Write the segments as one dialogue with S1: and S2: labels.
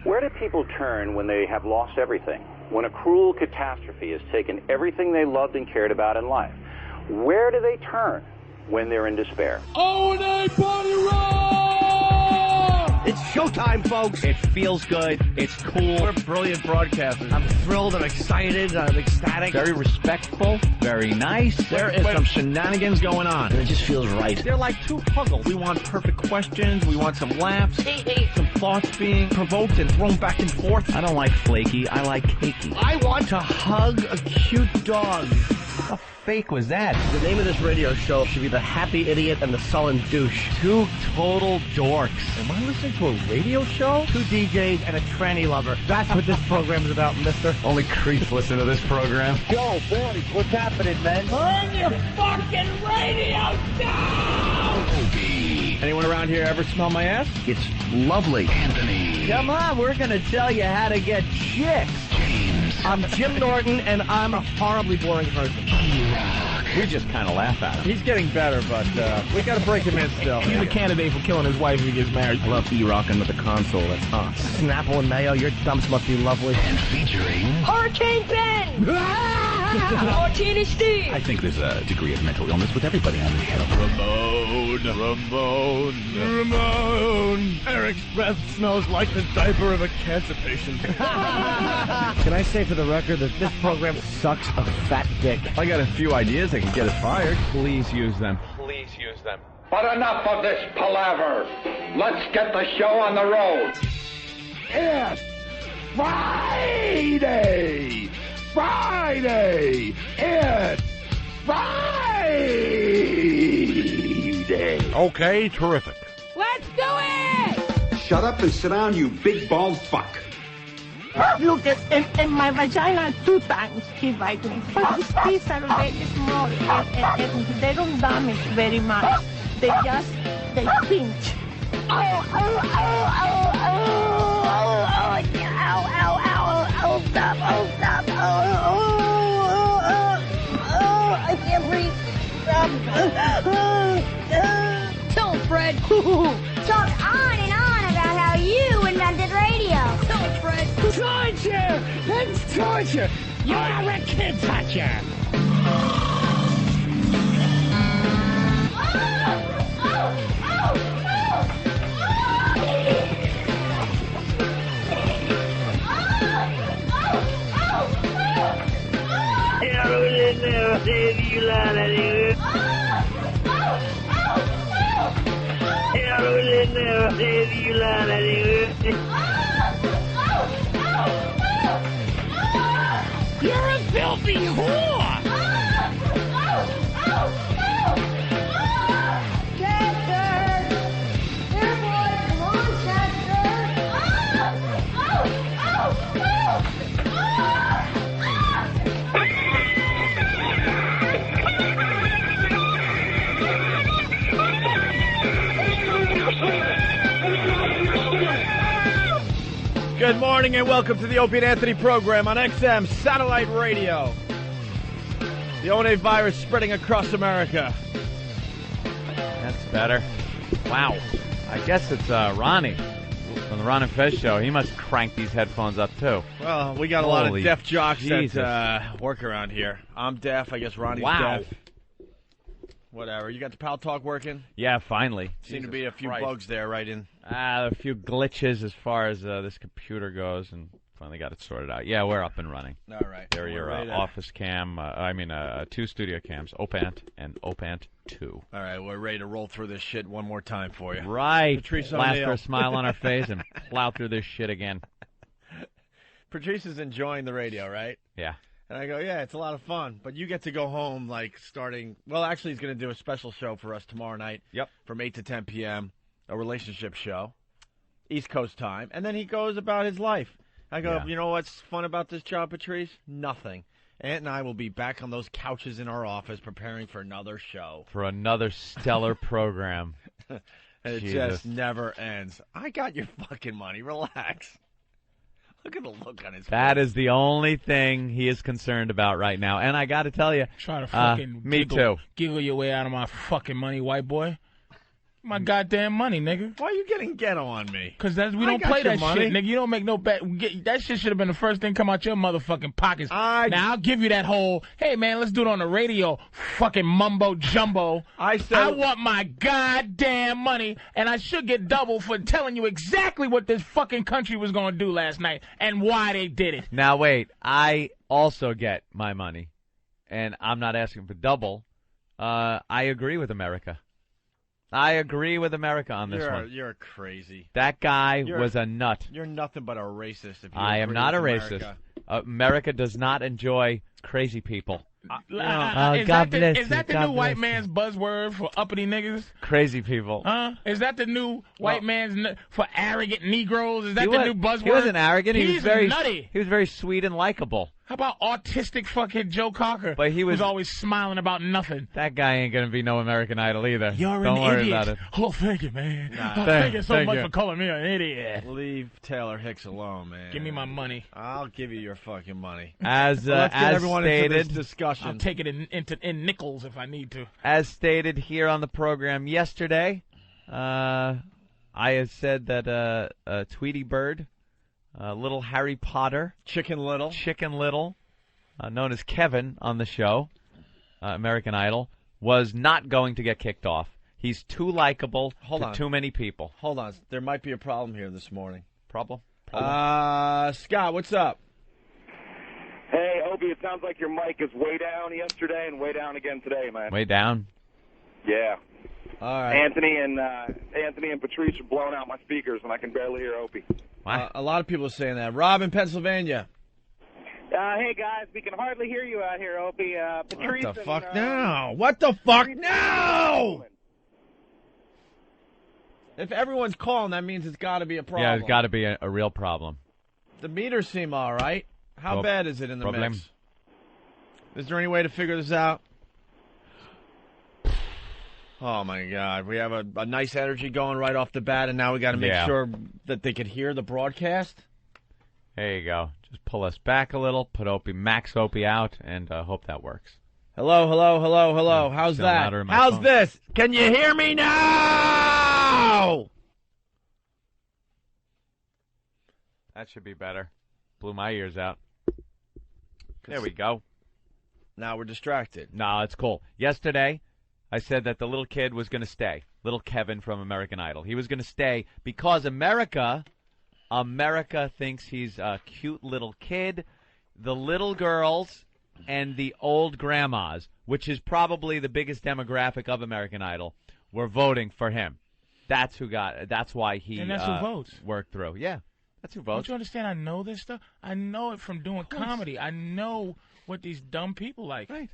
S1: Where do people turn when they have lost everything? When a cruel catastrophe has taken everything they loved and cared about in life? Where do they turn when they're in despair?
S2: Oh, night party rock!
S3: It's showtime, folks. It feels good. It's cool.
S4: We're brilliant broadcasters.
S3: I'm thrilled. I'm excited. I'm ecstatic.
S4: Very respectful. Very nice.
S3: There is some shenanigans going on, and it just feels right.
S4: They're like two puzzles. We want perfect questions. We want some laughs. Some thoughts being provoked and thrown back and forth.
S3: I don't like flaky. I like cakey.
S4: I want to hug a cute dog.
S3: How fake was that? The name of this radio show should be The Happy Idiot and the Sullen Douche.
S4: Two total dorks.
S3: Am I listening to a radio show? Two DJs and a tranny lover. That's what this program is about, mister.
S4: Only creeps listen to this program.
S3: Yo, boys, what's happening, man?
S2: Turn your fucking radio down!
S4: Opie. Anyone around here ever smell my ass?
S3: It's lovely.
S4: Anthony.
S3: Come on, we're going to tell you how to get chicks.
S4: James.
S3: I'm Jim Norton, and I'm a horribly boring person.
S4: We just kind of laugh at him. He's getting better, but we got to break him in still.
S5: He's a candidate for killing his wife if he gets married.
S3: I love E-rockin' with the console. That's hot. Snapple and mayo, your dumps must be lovely.
S4: And featuring...
S6: Hurricane Ben! Martini Steve!
S5: I think there's a degree of mental illness with everybody on the show.
S4: Ramon. Eric's breath smells like the diaper of a cancer patient.
S3: Can I say for the record that this program sucks a fat dick?
S4: I got a few ideas that can get us fired.
S5: Please use them.
S4: Please use them.
S7: But enough of this palaver. Let's get the show on the road.
S2: It's Friday! Friday! It's Friday!
S5: Okay, terrific.
S6: Let's do it!
S7: Shut up and sit down, you big bald fuck.
S6: Look, in my vagina 2 times he bite me. But his teeth are very small and they don't damage very much. They pinch. Oh, oh, oh, oh, oh, oh, ow, ow, ow, oh, stop, oh, stop, oh, oh, oh, oh, I can't breathe. Stop. Don't, Fred.
S8: Talk on and on about how you invented radio.
S6: Don't, Fred.
S2: Torture! It's torture! You are a kid toucher! You're a filthy whore!
S4: Good morning and welcome to the Opie and Anthony program on XM Satellite Radio. The only virus spreading across America.
S9: That's better. Wow. I guess it's Ronnie from the Ron and Fez show. He must crank these headphones up too.
S4: Well, we got a lot of
S9: Holy
S4: deaf jocks
S9: Jesus.
S4: that work around here. I'm deaf. I guess Ronnie's deaf. Whatever. You got the Pal Talk working?
S9: Yeah, finally.
S4: Seem to be a few
S9: Christ.
S4: bugs there right in.
S9: A few glitches as far as this computer goes, and finally got it sorted out. Yeah, we're up and running.
S4: All right.
S9: There are your office cam, 2 studio cams, Opant and Opant 2.
S4: All right, we're ready to roll through this shit one more time for you.
S9: Right.
S4: Patrice
S9: Plaster
S4: O'Neill.
S9: a smile on our face and plow through this shit again.
S4: Patrice is enjoying the radio, right?
S9: Yeah.
S4: And I go, yeah, it's a lot of fun. But you get to go home, like, starting... Well, actually, he's going to do a special show for us tomorrow night.
S9: Yep.
S4: From 8 to 10 p.m., a relationship show, East Coast time. And then he goes about his life. I go,
S9: Yeah.
S4: You know what's fun about this job, Patrice? Nothing. Ant and I will be back on those couches in our office preparing for another show.
S9: For another stellar program.
S4: And it
S9: Jesus.
S4: just never ends. I got your fucking money. Relax. Look at the look on his face.
S9: That is the only thing he is concerned about right now. And I got to tell you,
S5: Try to fucking
S9: me too.
S5: giggle your way out of my fucking money, white boy.
S10: My goddamn money, nigga.
S4: Why are you getting ghetto on me?
S10: Because we don't play that shit, nigga. You don't make no bet. That shit should have been the first thing come out your motherfucking pockets. Now, I'll give you that whole, hey, man, let's do it on the radio, fucking mumbo jumbo. I want my goddamn money, and I should get double for telling you exactly what this fucking country was going to do last night and why they did it.
S9: Now, wait. I also get my money, and I'm not asking for double. I agree with America. I agree with America on this one.
S4: You're crazy.
S9: That guy was a nut.
S4: You're nothing but a racist. If you
S9: I am not a racist. America does not enjoy crazy people.
S10: God bless you. Is that the new white man's buzzword for uppity niggas?
S9: Crazy people.
S10: Is that the new white man's for arrogant Negroes? Is that the new buzzword?
S9: He wasn't arrogant. He was very
S10: nutty.
S9: He was very sweet and likable.
S10: How about autistic fucking Joe Cocker?
S9: But he was
S10: always smiling about nothing.
S9: That guy ain't gonna be no American Idol either.
S10: You're
S9: Don't
S10: an
S9: worry
S10: idiot.
S9: about it.
S10: Oh, thank you, man. Thank you so much for calling me an idiot.
S4: Leave Taylor Hicks alone, man.
S10: Give me my money.
S4: I'll give you your fucking money.
S9: As
S4: let's get everyone
S9: stated,
S4: into this discussion.
S10: I'll take it in nickels if I need to.
S9: As stated here on the program yesterday, I had said that Tweety Bird, little Harry Potter,
S4: Chicken Little,
S9: known as Kevin on the show, American Idol, was not going to get kicked off. He's too likable to too many people.
S4: Hold on. There might be a problem here this morning.
S9: Problem?
S4: Scott, what's up?
S11: Hey, Opie, it sounds like your mic is way down yesterday and way down again today, man.
S9: Way down?
S11: Yeah.
S4: All right.
S11: Anthony and Patrice are blowing out my speakers, and I can barely hear Opie.
S4: A lot of people are saying that. Rob in Pennsylvania.
S12: Hey, guys, we can hardly hear you out here, Opie. Patrice
S4: What the fuck now? What the fuck now? If everyone's calling, that means it's got to be a problem.
S9: Yeah, it's got to be a real problem.
S4: The meters seem all right. How bad is it in the mix? Is there any way to figure this out? Oh, my God. We have a nice energy going right off the bat, and now we got to make sure that they could hear the broadcast?
S9: There you go. Just pull us back a little, put Max Opie out, and hope that works.
S4: Hello. How's that? How's this? Can you hear me now?
S9: That should be better. Blew my ears out. There we go.
S4: Now we're distracted.
S9: No, it's cool. Yesterday, I said that the little kid was going to stay. Little Kevin from American Idol. He was going to stay because America thinks he's a cute little kid. The little girls and the old grandmas, which is probably the biggest demographic of American Idol, were voting for him. That's why he
S10: and that's who votes.
S9: Worked through. Yeah, that's who votes.
S10: Don't you understand? I know this stuff. I know it from doing comedy. I know what these dumb people like.
S9: Right.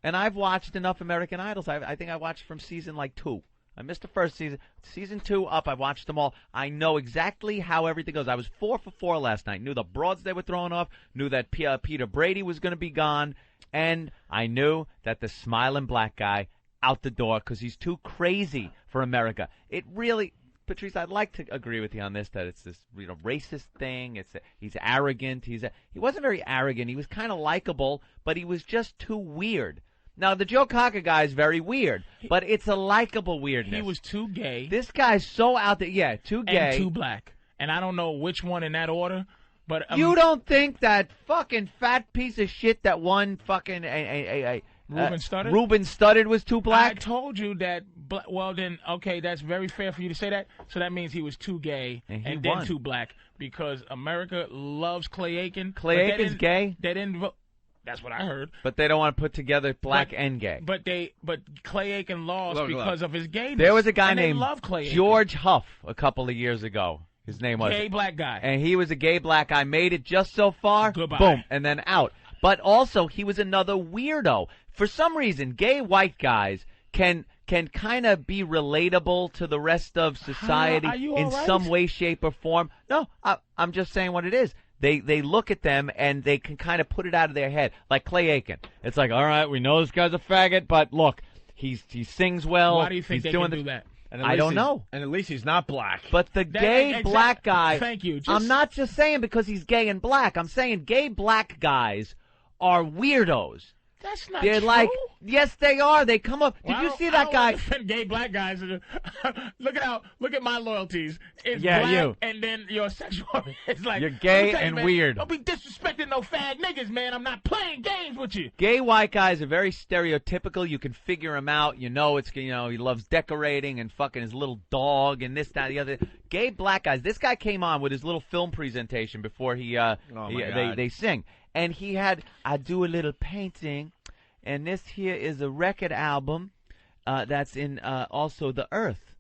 S9: And I've watched enough American Idols. I think I watched from season 2. I missed the first season. Season 2 up, I watched them all. I know exactly how everything goes. I was 4 for 4 last night. Knew the broads they were throwing off. Knew that Peter Brady was going to be gone. And I knew that the smiling black guy out the door because he's too crazy for America. It really, Patrice, I'd like to agree with you on this, that it's this racist thing. He's arrogant. He wasn't very arrogant. He was kind of likable, but he was just too weird. Now, the Joe Cocker guy is very weird, but it's a likable weirdness.
S10: He was too gay.
S9: This guy's so out there. Yeah, too gay.
S10: And too black. And I don't know which one in that order, but...
S9: you don't think that fucking fat piece of shit that won fucking...
S10: Ruben Studdard?
S9: Ruben Studdard was too black?
S10: I told you that... Well, then, okay, that's very fair for you to say that. So that means he was too gay and then too black because America loves Clay Aiken.
S9: Clay Aiken's gay?
S10: They didn't vote. That's what I heard.
S9: But they don't want to put together black and gay.
S10: But Clay Aiken lost because of his gayness.
S9: There was a guy named
S10: Clay
S9: George Huff a couple of years ago. His name was
S10: gay black guy.
S9: And he was a gay black guy. Made it just so far.
S10: Goodbye.
S9: Boom. And then out. But also, he was another weirdo. For some reason, gay white guys can kind of be relatable to the rest of society in some way, shape, or form. No, I'm just saying what it is. They look at them and they can kind of put it out of their head, like Clay Aiken. It's like, all right, we know this guy's a faggot, but look, he sings well.
S10: Why do you think they can do that?
S9: I don't know.
S4: And at least he's not black.
S9: But the gay black guy,
S10: thank you.
S9: I'm not just saying because he's gay and black. I'm saying gay black guys are weirdos.
S10: That's not
S9: They're
S10: true.
S9: like, yes, they are. They come up. Did you see that guy?
S10: I don't defend gay black guys. Look at my loyalties. It's
S4: Yeah,
S10: black,
S4: you.
S10: and then your sexual. It's like
S4: you're gay
S10: and
S4: man, weird.
S10: Don't be disrespecting no fag niggas, man. I'm not playing games with you.
S9: Gay white guys are very stereotypical. You can figure him out. You know, he loves decorating and fucking his little dog and this, that, the other. Gay black guys. This guy came on with his little film presentation before they sing. And he had, I do a little painting, and this here is a record album that's in also the earth.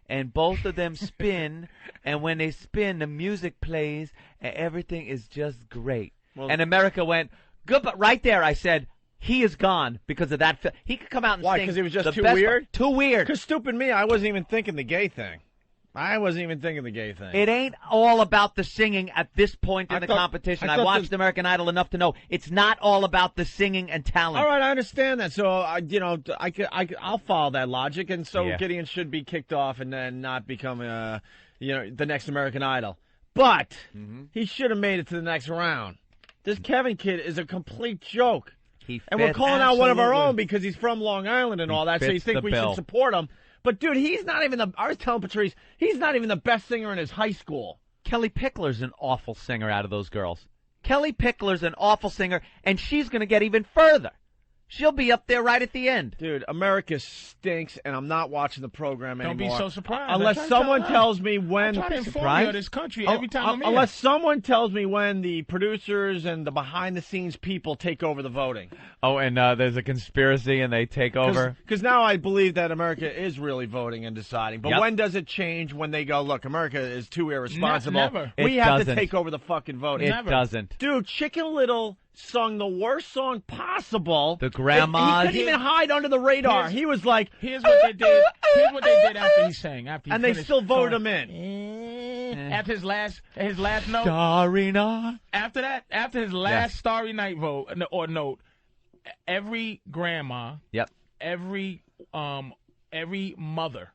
S9: And both of them spin, and when they spin, the music plays, and everything is just great. Well, and America went, good, but right there I said, he is gone because of that. He could come out and
S4: sing. Why, because he was just too weird?
S9: Too weird.
S4: Because stupid me, I wasn't even thinking the gay thing.
S9: It ain't all about the singing at this point in the competition. I watched American Idol enough to know it's not all about the singing and talent.
S4: All right, I understand that. So, I'll follow that logic, and so Gideon should be kicked off and then not become, the next American Idol. But he should have made it to the next round. This Kevin kid is a complete joke. And we're calling out one of our own because he's from Long Island and all that, so you think we should support him. But, dude, he's not even I was telling Patrice, he's not even the best singer in his high school.
S9: Kelly Pickler's an awful singer out of those girls. Kelly Pickler's an awful singer, and she's going to get even further. She'll be up there right at the end.
S4: Dude, America stinks, and I'm not watching the program anymore.
S10: Don't be so surprised.
S4: Unless someone tells me when.
S10: I'm trying to inform you of this country every time I'm here.
S4: Unless someone tells me when the producers and the behind-the-scenes people take over the voting.
S9: Oh, and there's a conspiracy, and they take over?
S4: Because now I believe that America is really voting and deciding. But when does it change when they go, look, America is too irresponsible.
S10: Never.
S4: We have to take over the fucking voting.
S9: It doesn't.
S4: Dude, Chicken Little sung the worst song possible.
S9: The grandmas.
S4: He couldn't even hide under the radar. He was like,
S10: here's what they did. Here's what they did after he sang.
S4: And they still voted him in.
S10: After his last note.
S9: Starry Night.
S10: After his last Starry Night vote or note, every grandma, every mother.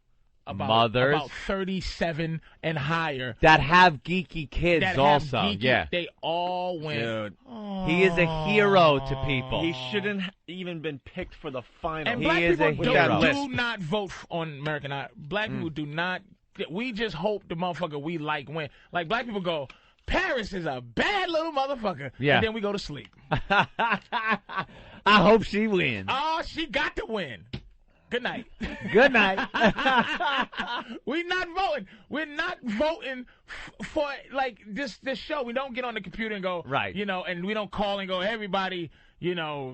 S10: About 37 and higher.
S9: That have geeky kids also.
S10: They all went.
S4: Dude.
S9: He is a hero to people.
S4: He shouldn't even been picked for the final.
S10: And black people do not vote on American Idol. Black people do not. We just hope the motherfucker we like win. Like, black people go, Paris is a bad little motherfucker. Yeah. And then we go to sleep.
S9: I hope she wins.
S10: Oh, she got to win. Good night.
S9: Good night.
S10: We're not voting. We're not voting for, like, this show. We don't get on the computer and go,
S9: right.
S10: And we don't call and go, everybody,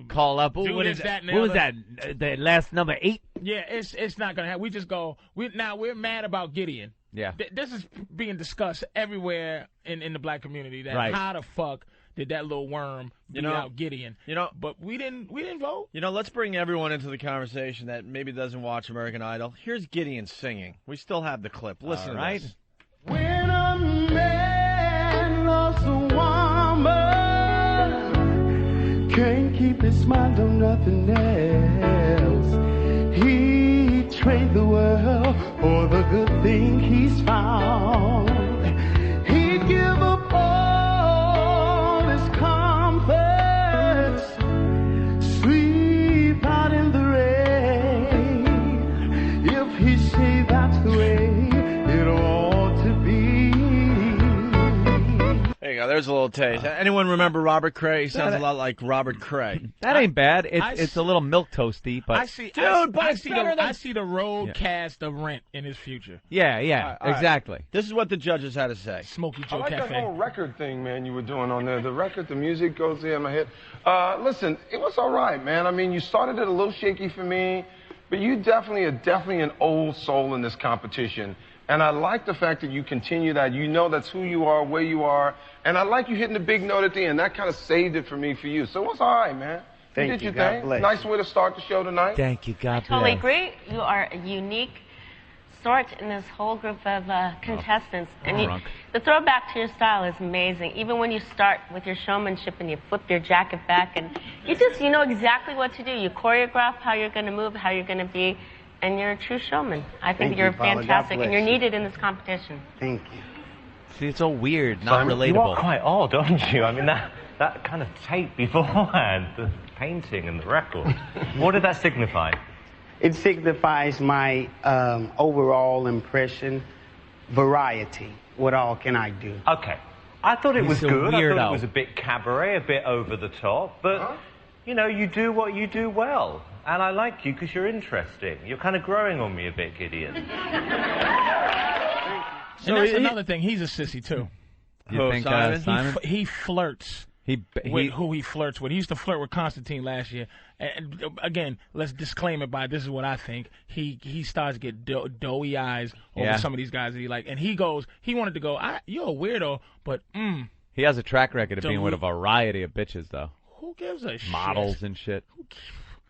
S9: call up.
S10: What is that?
S9: What was that? The last number 8?
S10: Yeah, it's not going to happen. We just go, we're mad about Gideon.
S9: Yeah.
S10: This is being discussed everywhere in the black community. That how the fuck did that little worm beat out Gideon? But we didn't vote.
S4: Let's bring everyone into the conversation that maybe doesn't watch American Idol. Here's Gideon singing. We still have the clip. Listen,
S9: right?
S4: To this.
S2: When a man loves a woman, can't keep his mind on nothing else. He trade the world for the good thing he's found. He'd give up all his comforts, sleep out in the rain. If he say that's the way it ought to be.
S4: There you go. There's a little taste. Anyone remember Robert Cray? He sounds a lot like Robert Cray.
S9: That ain't bad. It's a little milk toasty, but
S10: I see the road cast of Rent in his future.
S9: Yeah, exactly.
S4: Right. This is what the judges had to say.
S10: Smokey Joe
S13: I like
S10: Cafe.
S13: that whole record thing, man, you were doing on there. The record, the music goes there in my head. Listen, it was all right, man. I mean, you started it a little shaky for me, but you definitely are an old soul in this competition. And I like the fact that you continue that. You know that's who you are, where you are. And I like you hitting the big note at the end. That kind of saved it for me for you. So it was all right, man.
S14: Thank
S13: you did
S14: you.
S13: your
S14: God
S13: thing.
S14: bless.
S13: Nice way to start the show tonight.
S9: Thank you. God bless.
S15: Totally agree. You are a unique sort in this whole group of contestants. And the throwback to your style is amazing. Even when you start with your showmanship and you flip your jacket back and you know exactly what to do. You choreograph how you're going to move, how you're going to be, and you're a true showman. I think you're fantastic, and you're needed in this competition.
S14: Thank you.
S9: See, it's so weird, not relatable.
S16: You are quite odd, aren't you? I mean, that kind of tape beforehand, the
S14: painting and the record. What did that signify?
S16: It signifies my overall impression, variety. What all can I do?
S14: Okay. I thought it was good.
S9: Weirdo.
S14: I thought it was a bit cabaret, a bit over the top, but, you know, you do what you do well. And I like you because you're interesting. You're kind of growing on me a bit, Gideon.
S10: And that's another thing. He's a sissy, too.
S9: You think Simon?
S10: He flirts. With who he flirts with. He used to flirt with Constantine last year. And again, let's disclaim it by this is what I think. He starts to get doughy eyes over some of these guys that he like. And he wanted to go, you're a weirdo, but
S9: He has a track record of being with a variety of bitches, though.
S10: Who gives a shit?
S9: Models and shit.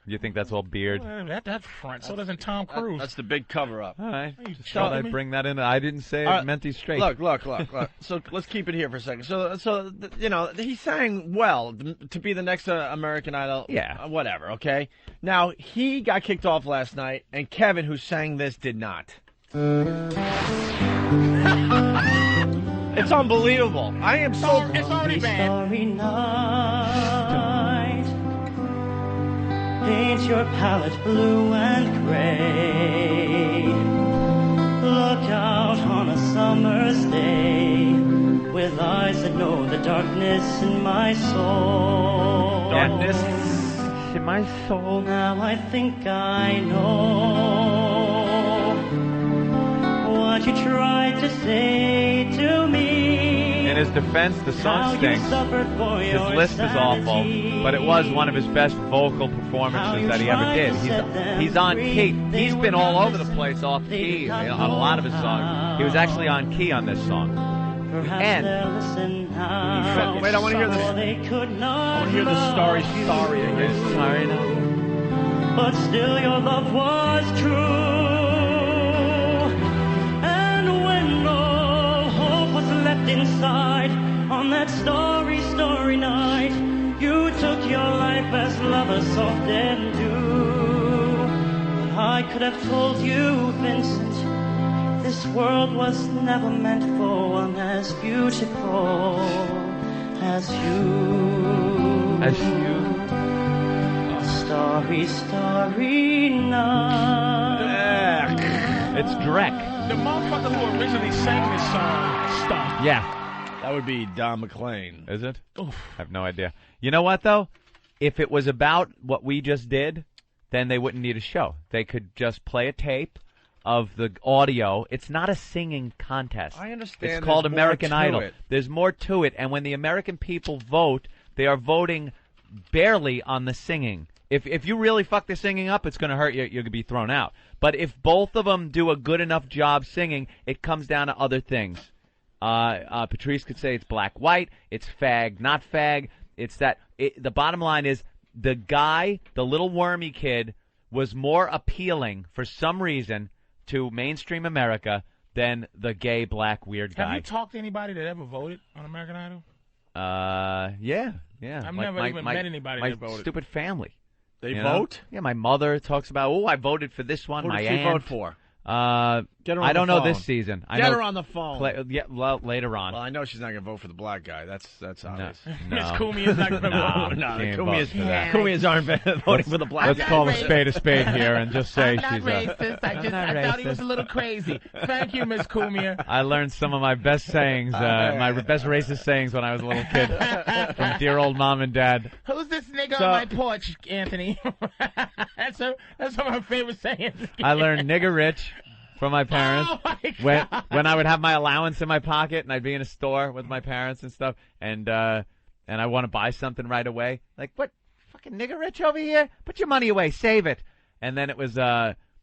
S9: You think that's all beard?
S10: That's front. So doesn't Tom Cruise.
S4: That's the big cover-up.
S9: All right. Thought I'd bring that in. I didn't say it meant he's straight.
S4: Look. So let's keep it here for a second. So you know, he sang well to be the next American Idol.
S9: Yeah.
S4: Whatever, okay? Now, he got kicked off last night, and Kevin, who sang this, did not. It's unbelievable. I am so...
S10: It's already bad.
S2: Paint your palette blue and gray. Look out on a summer's day with eyes that know the darkness in my soul.
S9: Darkness in my soul.
S2: Now I think I know what you tried to say to me.
S9: In his defense, the song stinks. His list is awful, but it was one of his best vocal performances that he ever did. He's on key. He's been all over the place off key on a lot of his songs. He was actually on key on this song. And
S4: wait, I want to hear this. I want to hear the Starry again.
S9: Sorry now.
S2: But still your love was true. And when no hope was left inside on that starry night, you took your life as lovers often do. But I could have told you, Vincent, this world was never meant for one as beautiful as you.
S9: As you.
S2: Starry night.
S9: It's Drek.
S10: The motherfucker who originally sang this song stopped.
S9: Yeah.
S4: That would be Don McLean.
S9: Is it?
S10: Oof.
S9: I have no idea. You know what, though? If it was about what we just did, then they wouldn't need a show. They could just play a tape of the audio. It's not a singing contest.
S4: I understand.
S9: It's called American Idol. There's more to it. And when the American people vote, they are voting barely on the singing. If you really fuck the singing up, it's going to hurt you. You're going to be thrown out. But if both of them do a good enough job singing, it comes down to other things. Patrice could say it's Black.White, it's fag, not fag. It's that the bottom line is the guy, the little wormy kid, was more appealing for some reason to mainstream America than the gay black weird guy.
S10: Have you talked to anybody that ever voted on American Idol?
S9: Yeah.
S10: I've never even met anybody that voted.
S9: My stupid family.
S4: They vote?
S9: Yeah, my mother talks about, I voted for this one.
S4: Who
S9: my
S4: did
S9: aunt.
S4: she vote for?
S9: Get her on I don't
S4: the
S9: know
S4: phone.
S9: this season.
S4: Get her on the phone.
S9: Well, later on.
S4: Well, I know she's not going to vote for the black guy. That's obvious.
S9: No.
S10: Miss Cumia's not going to vote.
S4: No, the Cumia's aren't voting for the black
S5: Let's
S4: guy.
S5: call a spade here and just say
S10: I'm
S5: she's
S10: not racist. I thought he was a little crazy. Thank you, Miss Cumia.
S9: I learned some of my best sayings, my best racist sayings when I was a little kid from dear old mom and dad.
S10: Who's this nigga on my porch, Anthony? That's some of my favorite sayings.
S9: I learned nigger rich from my parents.
S10: Oh my God.
S9: When I would have my allowance in my pocket and I'd be in a store with my parents and stuff, and I want to buy something right away. Like, what? Fucking nigger rich over here? Put your money away. Save it. And then it was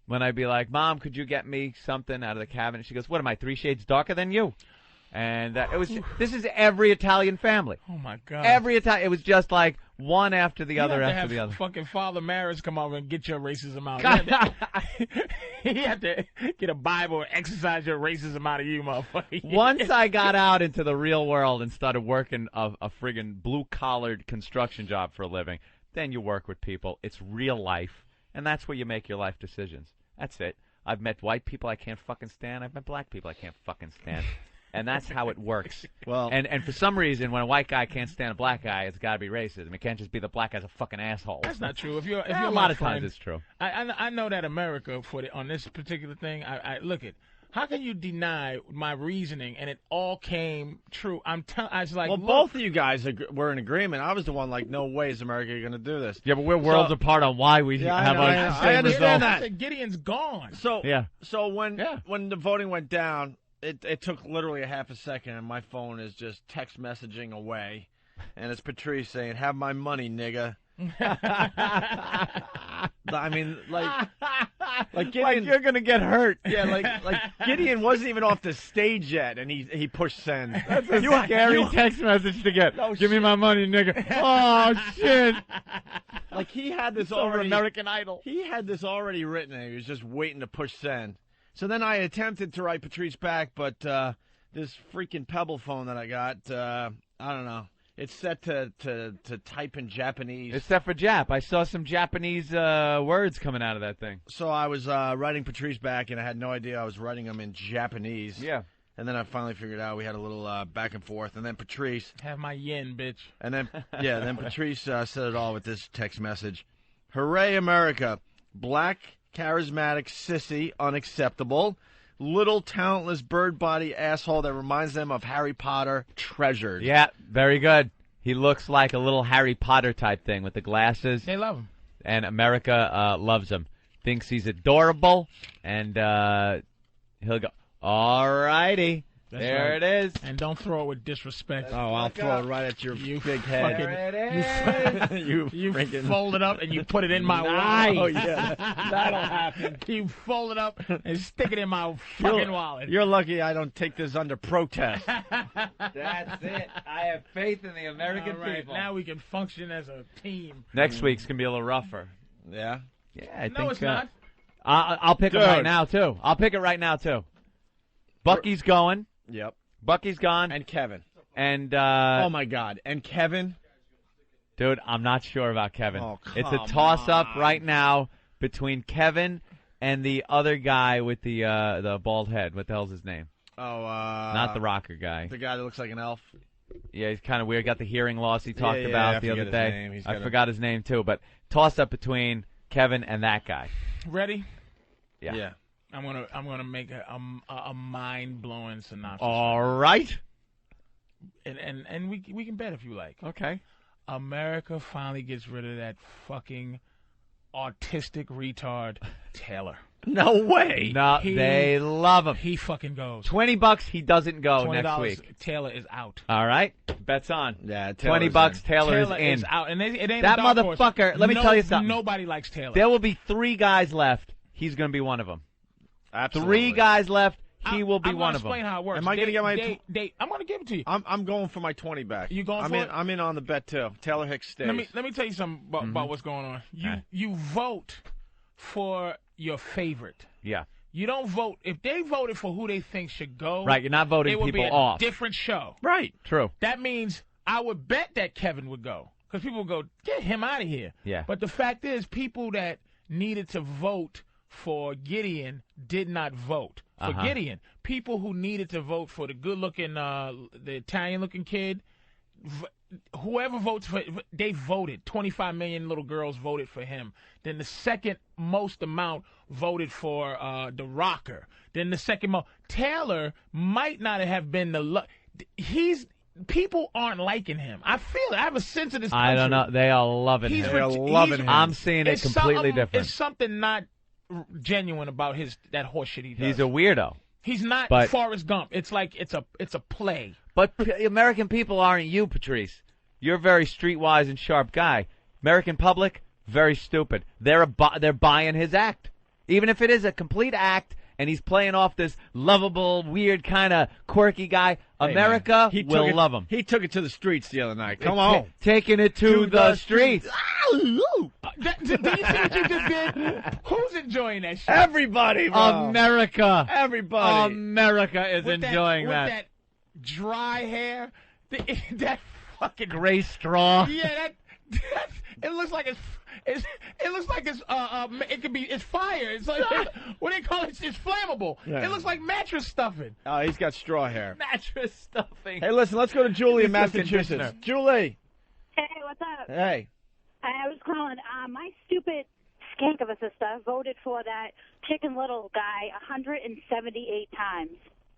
S9: when I'd be like, Mom, could you get me something out of the cabinet? She goes, what am I, 3 shades darker than you? And this is every Italian family.
S10: Oh my God!
S9: It was just like one after the other after the other.
S10: Fucking Father Maris come over and get your racism out. He had to get a Bible and exercise your racism out of you, motherfucker.
S9: Once I got out into the real world and started working a friggin' blue-collared construction job for a living, then you work with people. It's real life, and that's where you make your life decisions. That's it. I've met white people I can't fucking stand. I've met black people I can't fucking stand. And that's how it works.
S4: Well,
S9: and for some reason, when a white guy can't stand a black guy, it's got to be racism. It can't just be the black guy's a fucking asshole.
S10: That's not true. If you're
S9: a lot of times it's true.
S10: I know that America on this particular thing. I look at. How can you deny my reasoning and it all came true? I was like,
S4: well, both of you guys were in agreement. I was the one like, no way is America going to do this.
S9: Yeah, but we're worlds apart on why we have our same
S4: understand
S9: result.
S4: that.
S10: Gideon's gone.
S4: So when the voting went down, it took literally a half a second, and my phone is just text messaging away, and it's Patrice saying, "Have my money, nigga." I mean, like Gideon,
S9: like you're gonna get hurt.
S4: Yeah, like Gideon wasn't even off the stage yet, and he pushed send.
S9: That's a scary text message to get. Give me my money, nigga. Oh shit!
S4: Like he had this
S9: already. American Idol.
S4: He had this already written, and he was just waiting to push send. So then I attempted to write Patrice back, but this freaking Pebble phone that I got, I don't know. It's set to type in Japanese.
S9: It's set for Jap. I saw some Japanese words coming out of that thing.
S4: So I was writing Patrice back, and I had no idea I was writing them in Japanese.
S9: Yeah.
S4: And then I finally figured out we had a little back and forth. And then Patrice.
S10: Have my yen, bitch.
S4: And then, then Patrice said it all with this text message. Hooray, America. Black, charismatic, sissy, unacceptable. Little, talentless, bird body asshole that reminds them of Harry Potter, treasured.
S9: Yeah, very good. He looks like a little Harry Potter type thing with the glasses.
S10: They love him.
S9: And America loves him. Thinks he's adorable. And he'll go, all righty.
S10: That's
S9: there
S10: right.
S9: it is.
S10: And don't throw it with disrespect.
S4: Oh, I'll throw it right at your big head.
S10: There it is. You fold it up and you put it in my wallet.
S4: Oh, yeah. That'll happen.
S10: You fold it up and stick it in my fucking wallet.
S4: You're lucky I don't take this under protest.
S9: That's it. I have faith in the American people.
S10: Now we can function as a team.
S9: Next week's going to be a little rougher.
S4: Yeah?
S9: Yeah, I think.
S10: No, it's not.
S9: I'll pick it right now, too. Bucky's going.
S4: Yep.
S9: Bucky's gone.
S4: And Kevin.
S9: And
S4: oh my God. And Kevin?
S9: Dude, I'm not sure about Kevin.
S4: Oh,
S9: it's a toss-up right now between Kevin and the other guy with the bald head. What the hell's his name?
S4: Oh,
S9: not the rocker guy.
S4: The guy that looks like an elf.
S9: Yeah, he's kind of weird. Got the hearing loss he talked about the other day.
S4: I
S9: forgot his name too. But toss-up between Kevin and that guy.
S10: Ready?
S9: Yeah.
S10: I'm gonna make a mind-blowing synopsis.
S9: All right.
S10: And we can bet if you like.
S9: Okay.
S10: America finally gets rid of that fucking autistic retard Taylor.
S4: No way.
S9: No, they love him.
S10: He fucking goes.
S9: $20, he doesn't go next week.
S10: Taylor is out.
S9: All right. Bet's on.
S4: Yeah,
S9: $20, Taylor is in.
S10: Out. And it ain't
S9: that
S10: a dark horse.
S9: motherfucker, let me tell you something.
S10: Nobody likes Taylor.
S9: There will be 3 guys left. He's going to be one of them.
S4: Absolutely.
S9: 3 guys left. He will be one of them.
S10: I'm going to explain how it works.
S4: Am I going to get my...
S10: I'm going to give it to you.
S4: I'm going for my 20 back.
S10: You going for it?
S4: I'm in on the bet, too. Taylor Hicks stays.
S10: Let me tell you something about what's going on. You vote for your favorite.
S9: Yeah.
S10: You don't vote. If they voted for who they think should go,
S9: right, you're not voting people off.
S10: It would be a different show.
S4: Right.
S9: True.
S10: That means I would bet that Kevin would go because people would go, get him out of here.
S9: Yeah.
S10: But the fact is, people that needed to vote for Gideon did not vote for Gideon. People who needed to vote for the good-looking, the Italian-looking kid, whoever votes for, they voted. 25 million little girls voted for him. Then the second most amount voted for the rocker. Then the second most. Taylor might not have been the. People aren't liking him. I feel it. I have a sense of this country.
S9: I don't know. They are loving him.
S4: They are loving him.
S9: I'm seeing it completely different.
S10: It's something not genuine about that horse shit he does.
S9: He's a weirdo.
S10: He's not Forrest Gump. It's like it's a play.
S9: But American people aren't you, Patrice. You're a very streetwise and sharp guy. American public, very stupid. They're buying his act. Even if it is a complete act and he's playing off this lovable, weird kind of quirky guy, America will love him.
S4: He took it to the streets the other night. Come on.
S9: Taking it to the streets.
S10: Do you see what you just did? Who's enjoying that shit?
S4: Everybody, bro.
S9: America.
S4: Everybody.
S9: America is enjoying that.
S10: With that dry hair, that fucking
S9: gray straw.
S10: Yeah, It looks like it's fire. It's like what they call it? It's flammable.
S4: Yeah.
S10: It looks like mattress stuffing.
S4: Oh, he's got straw hair.
S9: Mattress stuffing.
S4: Hey, listen, let's go to Julie in Massachusetts. Julie.
S17: Hey, what's up?
S4: Hey.
S17: I was calling. My stupid skank of a sister voted for that Chicken Little guy 178 times.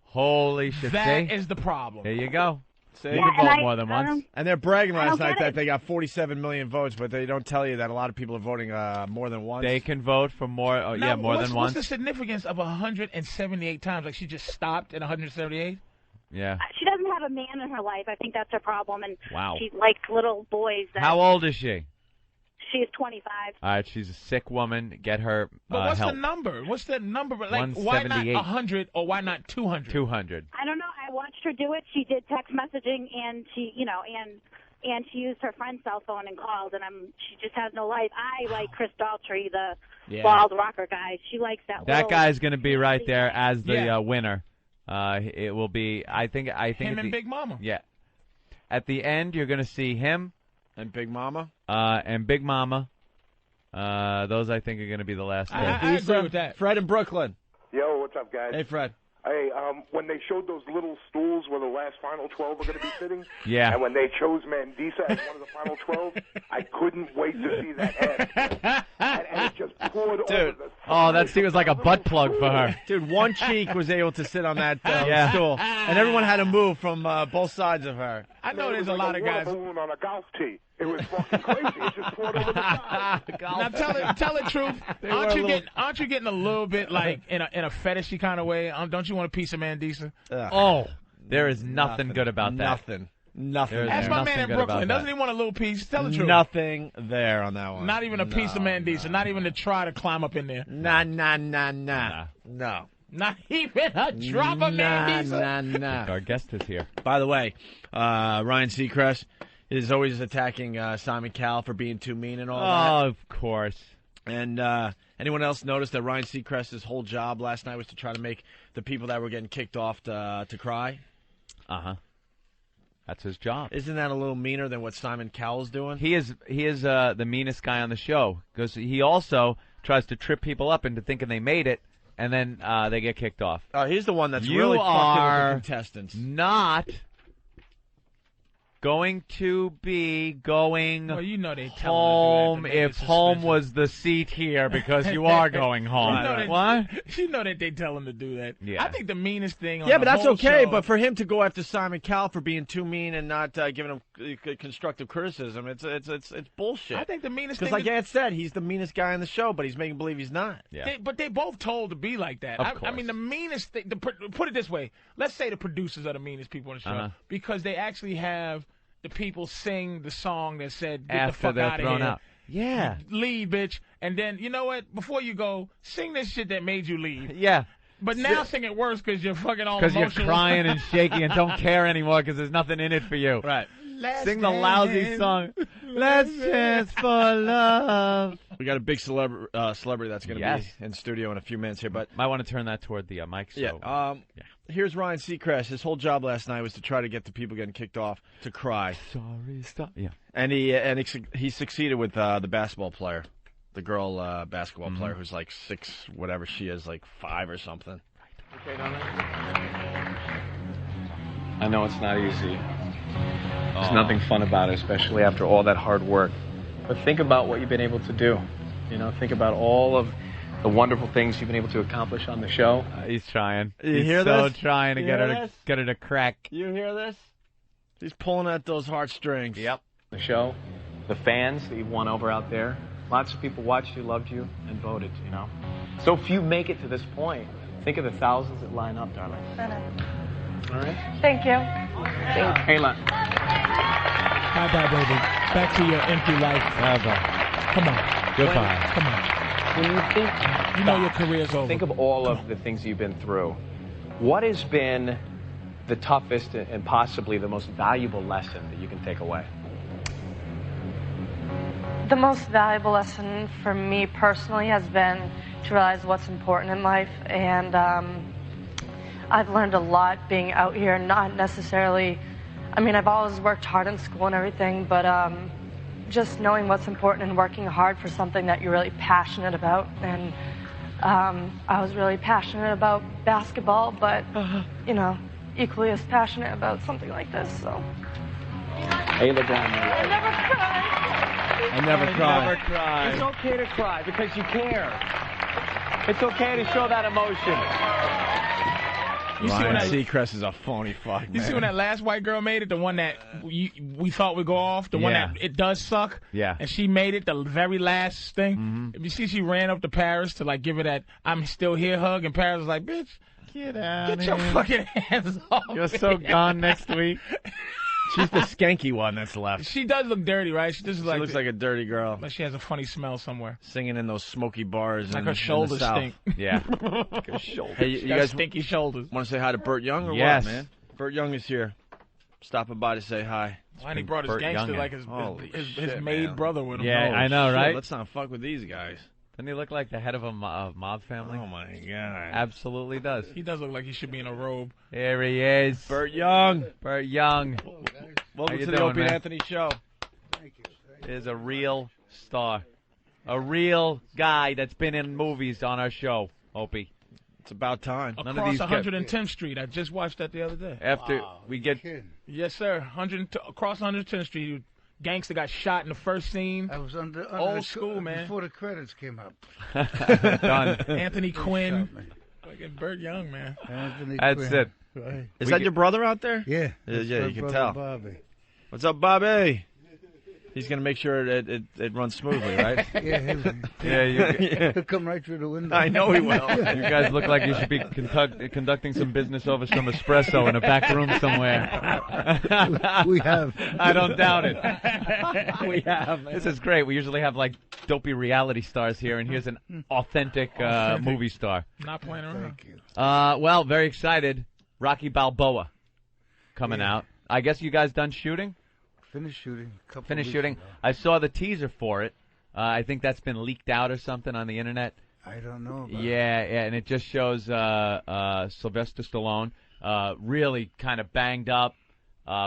S9: Holy shit.
S10: That is the problem.
S9: There you go.
S4: See?
S9: You can vote more than once.
S4: And they're bragging last night that they got 47 million votes, but they don't tell you that a lot of people are voting more than once.
S9: They can vote for more, more than once.
S10: What's the significance of 178 times? Like she just stopped at 178?
S9: Yeah.
S17: She doesn't have a man in her life. I think that's her problem. And
S9: Wow.
S17: she likes little boys.
S9: How old is she?
S17: She is 25.
S9: All right, she's a sick woman. Get her
S10: But what's
S9: help.
S10: the number? What's the number? Like, why not 100 or why not 200?
S9: 200.
S17: I don't know. I watched her do it. She did text messaging, and she, and she used her friend's cell phone and called. And she just has no life. I like Chris Daltrey, the bald rocker guy. She likes that.
S9: That guy's going to be right there as the winner. It will be. I think.
S10: Him and Big Mama.
S9: Yeah. At the end, you're going to see him.
S4: And Big Mama?
S9: And Big Mama. Those, I think, are going to be the last two.
S10: I agree with that.
S4: Fred in Brooklyn.
S18: Yo, what's up, guys?
S4: Hey, Fred.
S18: Hey, when they showed those little stools where the last final 12 were going to be sitting,
S9: yeah,
S18: and when they chose Mandisa as one of the final 12, I couldn't wait to see that head. And it just poured over the
S9: that scene was like a butt plug for her.
S4: Dude, one cheek was able to sit on that stool, and everyone had to move from both sides of her.
S10: I know there's a lot of guys.
S18: Balloon on a golf tee. It was fucking crazy. It just poured over the side.
S10: Now tell the truth. Aren't you getting a little bit like in a fetishy kind of way? Don't you want a piece of Mandisa?
S9: Oh, there is nothing good about that.
S4: Nothing.
S10: Ask my man in Brooklyn. Doesn't he want a little piece? Tell the truth.
S4: Nothing there on that one.
S10: Not even a piece of Mandisa. Not even to try to climb up in there.
S4: Nah. No.
S10: Not even a drop of Mandisa.
S4: Nah.
S9: Our guest is here.
S4: By the way, Ryan Seacrest is always attacking Simon Cowell for being too mean and all that.
S9: Oh, of course.
S4: And anyone else notice that Ryan Seacrest's whole job last night was to try to make the people that were getting kicked off to cry?
S9: Uh-huh. That's his job.
S4: Isn't that a little meaner than what Simon Cowell's doing?
S9: He is the meanest guy on the show because he also tries to trip people up into thinking they made it, and then they get kicked off.
S4: He's the one that's really fucking with the contestants.
S9: Not going to be going home if home was the seat here because you are going home. What?
S10: You know that they tell him to do that.
S9: Yeah.
S10: I think the meanest thing on
S4: but
S10: the
S4: that's
S10: whole
S4: okay.
S10: show,
S4: But for him to go after Simon Cowell for being too mean and not giving him constructive criticism, it's bullshit.
S10: I think the meanest thing
S4: because like Ed said, he's the meanest guy on the show, but he's making believe he's not.
S9: Yeah.
S10: But they both told to be like that. I mean, the meanest thing. Put it this way: let's say the producers are the meanest people on the show because they actually have the people sing the song that said, "Get
S9: after
S10: the fuck
S9: they're
S10: out of
S9: thrown
S10: here."
S9: out. Yeah.
S10: Leave, bitch. And then, you know what? Before you go, sing this shit that made you leave.
S9: Yeah.
S10: But now sing it worse because you're fucking all emotional.
S9: Because you're crying and shaking and don't care anymore because there's nothing in it for you.
S4: Right.
S9: Sing the lousy song. Let's dance for love.
S4: We got a big celebrity that's going to be in studio in a few minutes here, but
S9: might want to turn that toward the mic. So.
S4: Here's Ryan Seacrest. His whole job last night was to try to get the people getting kicked off to cry.
S9: Sorry, stop. Yeah.
S4: And he succeeded with the basketball player, the girl basketball player who's like 6, whatever she is, like 5 or something.
S19: Okay, Donna? I know it's not easy. There's nothing fun about it, especially after all that hard work. But think about what you've been able to do. You know, think about all of the wonderful things you've been able to accomplish on the show.
S9: He's trying.
S4: He's
S9: hear so this? Trying to get her to crack.
S4: You hear this? He's pulling at those heartstrings.
S19: Yep. The show, the fans that you've won over out there. Lots of people watched you, loved you, and voted, you know. So few make it to this point. Think of the thousands that line up, darling. All right?
S15: Thank you.
S19: Hey, Lon.
S10: Bye-bye, baby. Back to your empty life.
S9: Bye-bye.
S10: Come on.
S9: Goodbye.
S10: Come on.
S19: When you think,
S10: you know your career's over.
S19: Think of all of the things you've been through. What has been the toughest and possibly the most valuable lesson that you can take away?
S15: The most valuable lesson for me personally has been to realize what's important in life, and I've learned a lot being out here, not necessarily, I mean, I've always worked hard in school and everything, but
S20: just knowing what's important and working hard for something that you're really passionate about. And I was really passionate about basketball, but, you know, equally as passionate about something like this, so.
S19: Hey, LeBron.
S20: I never cried.
S4: I never cry.
S19: Never cry. It's okay to cry because you care. It's okay to show that emotion.
S4: Ryan Seacrest is a phony fuck, man.
S10: You see when that last white girl made it, the one that we thought would go off, the one that it does suck?
S4: Yeah.
S10: And she made it, the very last thing. You see she ran up to Paris to, like, give her that I'm still here hug, and Paris was like, bitch,
S4: get out
S10: Get your fucking hands off
S4: You're so
S10: me.
S4: gone next week. She's the skanky one that's left.
S10: She does look dirty, right? She
S4: looks like a dirty girl.
S10: Like she has a funny smell somewhere.
S4: Singing in those smoky bars.
S10: Like
S4: in,
S10: her shoulders
S4: in the South.
S10: stink.
S4: Yeah.
S10: Like her shoulders.
S4: Hey, you guys
S10: stinky shoulders.
S4: Want to say hi to Bert Young or
S9: Yes.
S4: what, man? Bert Young is here. Stopping by to say hi.
S10: Why he brought his
S9: Bert
S10: gangster
S9: Young
S10: like his maid
S4: man.
S10: brother with him.
S9: Yeah, I know,
S4: Shit,
S9: right?
S4: Let's not fuck with these guys.
S9: Doesn't he look like the head of a mob family?
S4: Oh, my God.
S9: Absolutely does.
S10: He does look like he should be in a robe.
S9: Here he is.
S4: Bert Young.
S9: Bert Young.
S4: Welcome
S9: How
S4: to
S9: you
S4: the
S9: doing,
S4: Opie and
S9: man?
S4: Anthony Show.
S9: Is a real star. A real guy that's been in movies on our show, Opie.
S4: It's about time.
S10: Across 110th Street. I just watched that the other day.
S9: After we get...
S10: Yes, sir. Across 110th Street. Gangster got shot in the first scene.
S21: I was under
S10: old school, man.
S21: Before the credits came up.
S9: Done.
S10: Anthony Quinn. Fucking Bert Young, man.
S21: Anthony
S9: That's
S21: Quinn.
S9: it.
S21: Right.
S4: Is that your brother out there?
S21: Yeah.
S4: Yeah, you can
S21: brother
S4: tell.
S21: Bobby.
S4: What's up, Bobby? He's going to make sure it runs smoothly, right?
S21: He'll come right through the window.
S4: I know he will.
S9: You guys look like you should be conducting some business over some espresso in a back room somewhere.
S21: We have.
S9: I don't doubt it.
S4: We have.
S9: This is great. We usually have, like, dopey reality stars here, and here's an authentic movie star.
S10: Not playing around.
S21: Thank you.
S9: Well, very excited. Rocky Balboa coming out. I guess you guys done shooting?
S21: Finished shooting.
S9: Finished shooting. I saw the teaser for it. I think that's been leaked out or something on the internet.
S21: I don't know.
S9: Yeah, and it just shows Sylvester Stallone really kind of banged up.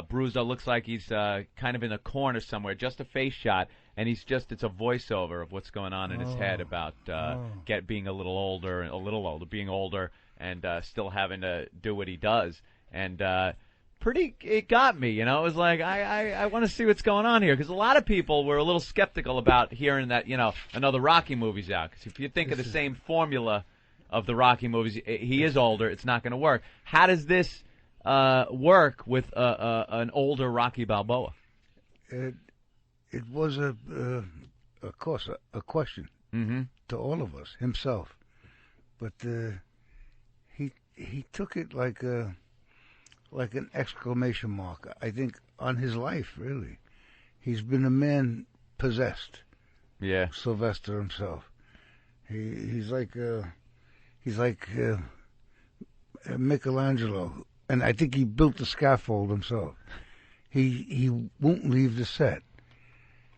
S9: Bruiser looks like he's kind of in a corner somewhere, just a face shot, and it's a voiceover of what's going on in his head about being a little older, and still having to do what he does. And it got me, you know. It was like, I want to see what's going on here, because a lot of people were a little skeptical about hearing that, you know, another Rocky movie's out. Because if you think of the same formula of the Rocky movies, he is older, it's not going to work. How does this work with an older Rocky Balboa?
S21: It was of course, a question to all of us, himself. But he took it like an exclamation mark, I think, on his life, really. He's been a man possessed.
S9: Yeah.
S21: Sylvester himself. He's like Michelangelo, and I think he built the scaffold himself. He won't leave the set.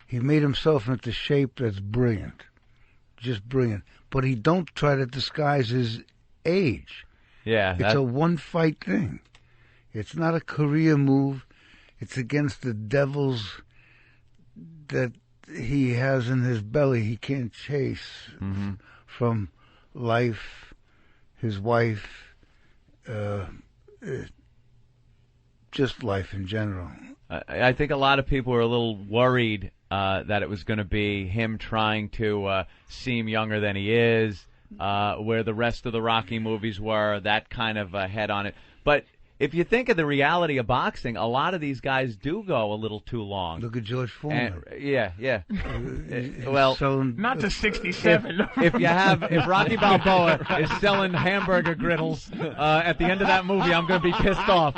S21: He made himself into shape that's brilliant, just brilliant. But he don't try to disguise his age.
S9: Yeah,
S21: it's a one-fight thing. It's not a career move. It's against the devils that he has in his belly. He can't chase from life, his wife, just life in general.
S9: I think a lot of people were a little worried that it was going to be him trying to seem younger than he is, where the rest of the Rocky movies were, that kind of head on it. But if you think of the reality of boxing, a lot of these guys do go a little too long.
S21: Look at George Foreman.
S9: Yeah. Well,
S10: not to 67.
S9: If Rocky Balboa is selling hamburger griddles at the end of that movie, I'm going to be pissed off.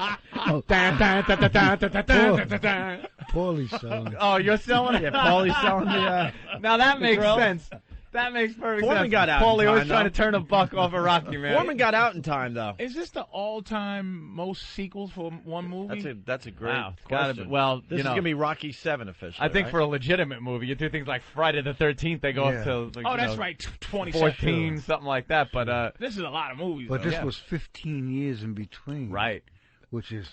S21: Paulie's selling.
S9: Oh, you're selling it?
S4: Yeah, Paulie's selling the
S9: now that makes
S4: grill.
S9: sense. That makes perfect
S4: Foreman
S9: sense.
S4: got out
S9: Paulie
S4: in
S9: always
S4: time,
S9: trying to
S4: though.
S9: turn a buck off a Rocky, man.
S4: Foreman got out in time, though.
S10: Is this the all-time most sequels for one movie?
S4: That's a great
S9: Wow, it's gotta
S4: question.
S9: be. Well,
S4: this is going to be Rocky 7 officially.
S9: I think
S4: right?
S9: for a legitimate movie, you do things like Friday the 13th, they go up to like,
S10: that's right,
S9: 14, something like that. But
S10: this is a lot of movies.
S21: But
S10: though.
S21: this was 15 years in between.
S9: Right.
S21: Which is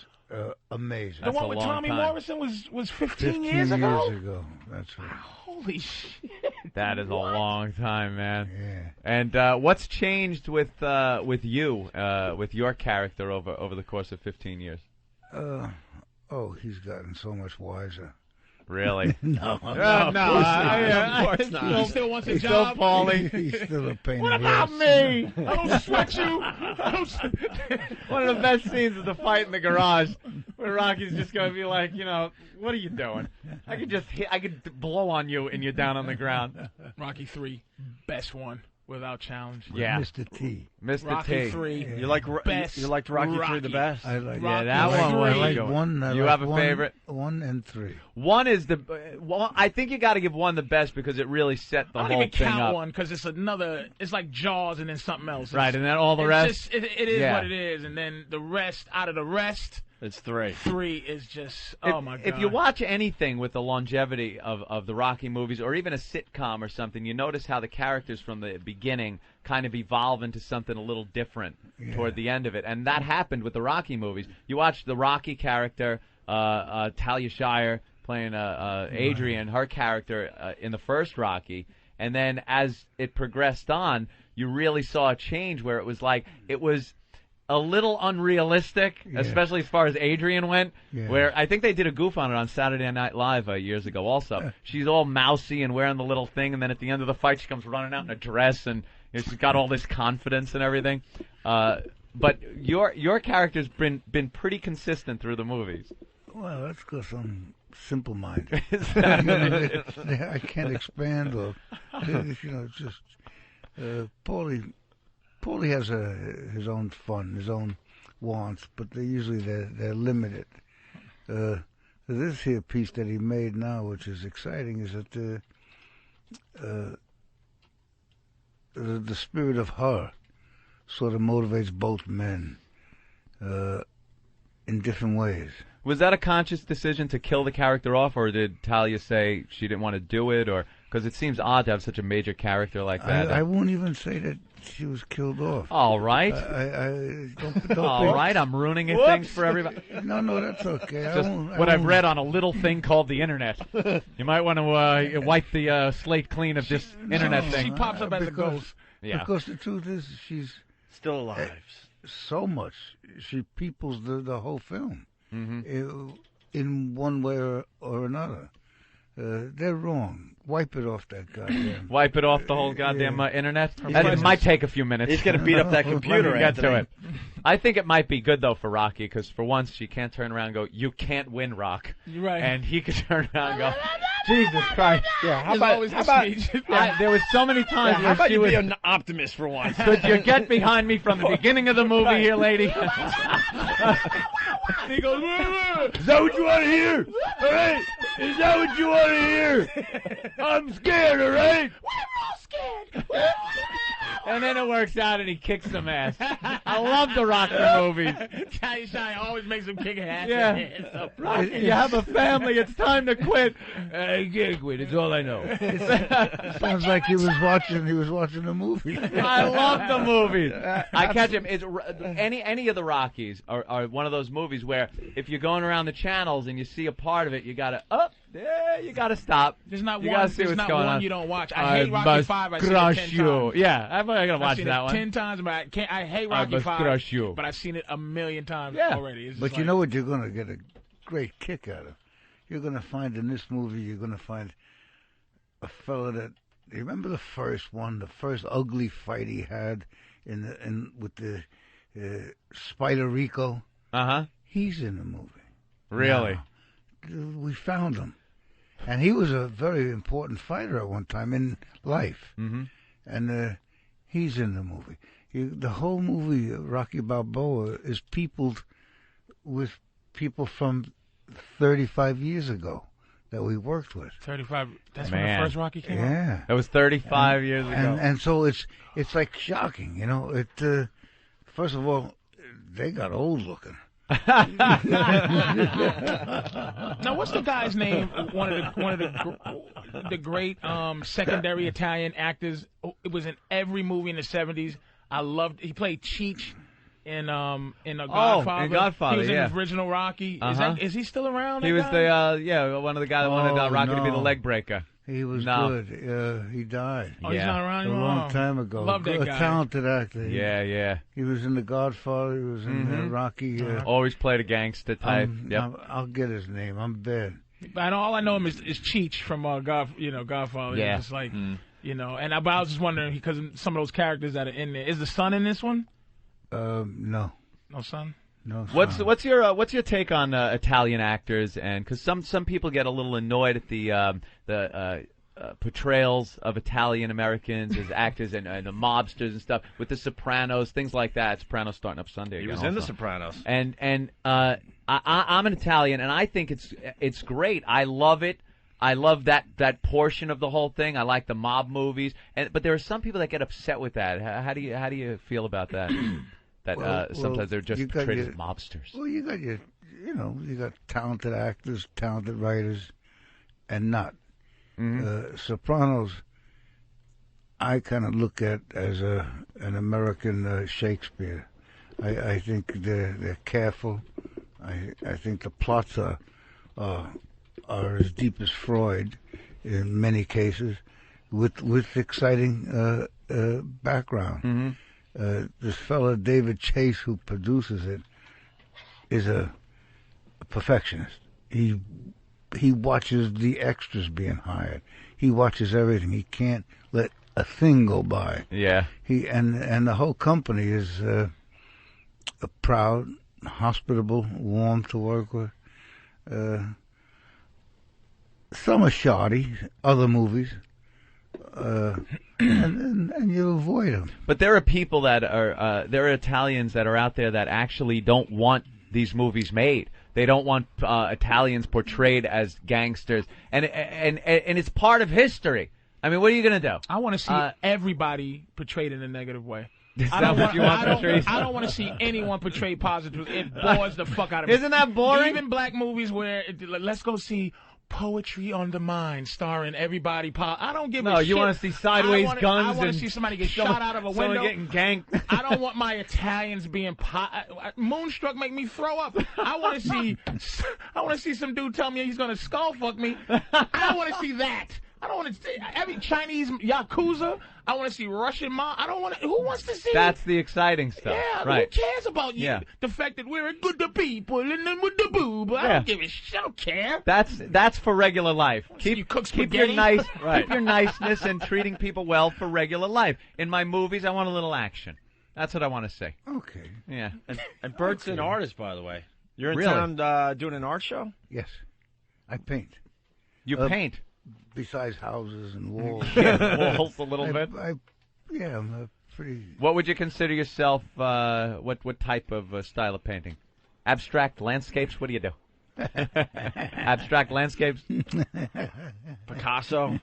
S21: amazing.
S10: The one with Tommy Morrison was 15 years ago?
S21: 15 years ago, that's right.
S10: Holy shit.
S9: That is a long time, man. Yeah. And what's changed with you, with your character over the course of 15 years?
S21: He's gotten so much wiser.
S9: Really?
S21: No.
S9: Of course not.
S10: He still wants a
S9: He's
S10: job.
S9: Still Paulie.
S21: He's still a pain
S10: What
S21: in the
S10: about
S21: ass.
S10: me? I don't sweat you.
S9: One of the best scenes is the fight in the garage, where Rocky's just going to be like, what are you doing? I could blow on you and you're down on the ground.
S10: Rocky 3, best one. Without challenge.
S9: Yeah.
S21: Mr. T.
S9: Mr.
S10: Rocky
S9: T.
S10: 3.
S4: You like
S10: best
S4: you liked Rocky 3 the best?
S21: I like
S9: that one.
S21: I like one.
S9: You have a favorite?
S21: 1 and 3.
S9: One is I think you got to give one the best because it really set the
S10: I
S9: whole
S10: don't even
S9: thing
S10: count
S9: up.
S10: one because it's like Jaws and then something else.
S9: Right, and then all the rest.
S10: It is what it is, and then the rest, out of the rest,
S4: it's 3.
S10: 3 is just, oh my God.
S9: If you watch anything with the longevity of the Rocky movies or even a sitcom or something, you notice how the characters from the beginning kind of evolve into something a little different toward the end of it. And that happened with the Rocky movies. You watch the Rocky character, Talia Shire playing Adrian, her character in the first Rocky, and then as it progressed on, you really saw a change where it was a little unrealistic, especially as far as Adrian went, where I think they did a goof on it on Saturday Night Live years ago also. She's all mousy and wearing the little thing, and then at the end of the fight she comes running out in a dress, and she's got all this confidence and everything. But your character's been pretty consistent through the movies.
S21: Well, that's because I'm simple-minded. I can't expand or, just Paulie has his own fun, his own wants, but they're limited. This here piece that he made now, which is exciting, is that the spirit of her sort of motivates both men in different ways.
S9: Was that a conscious decision to kill the character off, or did Talia say she didn't want to do it, or because it seems odd to have such a major character like that?
S21: I won't even say that she was killed off.
S9: All right.
S21: Don't
S9: all right, I'm ruining things for everybody.
S21: No, that's okay.
S9: Just what I've read on a little thing called the internet. You might want to wipe the slate clean of this internet thing.
S10: She pops up as a ghost.
S21: Yeah. Because the truth is, she's
S4: still alive.
S21: So much. She peoples the whole film in one way or another. They're wrong. Wipe it off that goddamn.
S9: Wipe it off the whole goddamn internet? It might take a few minutes.
S4: He's going to beat up that computer.
S9: Get to it. I think it might be good, though, for Rocky, because for once she can't turn around and go, you can't win, Rock.
S10: Right.
S9: And he could turn around and go, Jesus Christ.
S4: Yeah, how about
S9: there was so many times
S4: how about
S9: she
S4: you
S9: was,
S4: be an optimist for once?
S9: Could you get behind me from the beginning of the movie here, lady?
S10: He goes,
S21: is that what you want to hear? All right? Is that what you want to hear? I'm scared, all right?
S10: We're all scared.
S9: And then it works out and he kicks some ass. I love the Rocky movies.
S10: Talia Shire always makes him kick ass.
S9: Yeah. Rocky, you have a family. It's time to quit. I can't quit. It's all I know.
S21: It sounds like he was watching a movie.
S9: I love the movies. I catch him. It's, any of the Rockies are one of those movies where if you're going around the channels and you see a part of it, you gotta you gotta stop.
S10: There's not
S9: you
S10: one.
S9: gotta see
S10: There's
S9: what's
S10: not
S9: going
S10: one
S9: on.
S10: you don't watch. I hate Rocky 5. I've seen it 10 times.
S9: Yeah, I gotta watch
S10: I've seen
S9: that
S10: it
S9: one
S10: 10 times, but I hate Rocky 5.
S21: Crush you.
S10: But I've seen it a million times already. It's
S21: But you know what you're gonna get a great kick out of? You're gonna find in this movie. You're gonna find a fella that. You remember the first one, the first ugly fight he had with the Spider Rico? He's in the movie.
S9: Really?
S21: Now, we found him. And he was a very important fighter at one time in life. And he's in the movie. The whole movie, Rocky Balboa, is peopled with people from 35 years ago that we worked with.
S10: 35. That's when the first Rocky came out?
S21: Yeah.
S9: That was 35 years ago.
S21: And so it's like shocking, you know. It first of all, they got old looking.
S10: Now, what's the guy's name? One of the great secondary Italian actors. It was in every movie in the 70s. I loved. He played Cheech in The Godfather.
S9: In Godfather,
S10: he was
S9: yeah.
S10: in the original Rocky. Is he still around?
S9: He was
S10: guy?
S9: one of the guys that wanted Rocky to be the leg breaker.
S21: He was good. He died.
S10: Oh, he's not around anymore?
S21: A long time ago.
S10: Love that guy.
S21: A talented actor.
S9: Yeah.
S21: He was in The Godfather. He was in Rocky.
S9: Always played a gangster type.
S21: I'll get his name. I'm bad.
S10: All I know him is Cheech from Godfather.
S9: Yeah.
S10: It's like, and I was just wondering because some of those characters that are in there. Is the son in this one?
S21: No.
S10: No son?
S21: No.
S9: What's your take on Italian actors? And because some people get a little annoyed at the portrayals of Italian Americans as actors and the mobsters and stuff with the Sopranos, things like that. Sopranos starting up Sunday.
S4: He
S9: again
S4: was in the Sopranos.
S9: And I'm an Italian, and I think it's great. I love it. I love that portion of the whole thing. I like the mob movies, but there are some people that get upset with that. How do you feel about that? Sometimes they're just portrayed as mobsters.
S21: Well, you got you got talented actors, talented writers, and not. Sopranos, I kind of look at as an American Shakespeare. I think they're careful. I think the plots are as deep as Freud in many cases, with exciting background. This fella David Chase, who produces it, is a perfectionist. He watches the extras being hired. He watches everything. He can't let a thing go by.
S9: Yeah.
S21: And the whole company is proud, hospitable, warm to work with. Some are shoddy, other movies, and you avoid them.
S9: But there are people that are there are Italians that are out there that actually don't want these movies made. They don't want Italians portrayed as gangsters, and it's part of history. I mean, what are you going to do?
S10: I want to see everybody portrayed in a negative way.
S9: I don't
S10: want to see anyone portrayed positively. It bores the fuck out of me.
S9: Isn't that boring?
S10: Even black movies where let's go see Poetry on the Mind, starring everybody. I don't give a shit.
S9: No, you want to see sideways guns.
S10: I want to see somebody get shot out of a window.
S9: Getting ganked.
S10: I don't want my Italians being Moonstruck. Make me throw up. I want to see some dude tell me he's gonna skull fuck me. I want to see that. I don't want to see every Chinese Yakuza. I want to see Russian mob. I don't want to. Who wants to see?
S9: That's the exciting stuff.
S10: Yeah,
S9: right.
S10: Who cares about you?
S9: Yeah.
S10: The fact that we're good to people and then with the boob. I don't give a shit. I don't care.
S9: That's for regular life. Keep your nice,
S10: right.
S9: Keep your niceness and treating people well for regular life. In my movies, I want a little action. That's what I want to say.
S21: Okay.
S9: Yeah.
S4: And Bert's an artist, by the way. You're in
S9: Really?
S4: town doing an art show?
S21: Yes, I paint.
S9: You paint.
S21: Besides houses and walls.
S9: Walls a little bit.
S21: I'm a pretty.
S9: What would you consider yourself? What type of style of painting? Abstract landscapes. What do you do? Abstract landscapes.
S4: Picasso.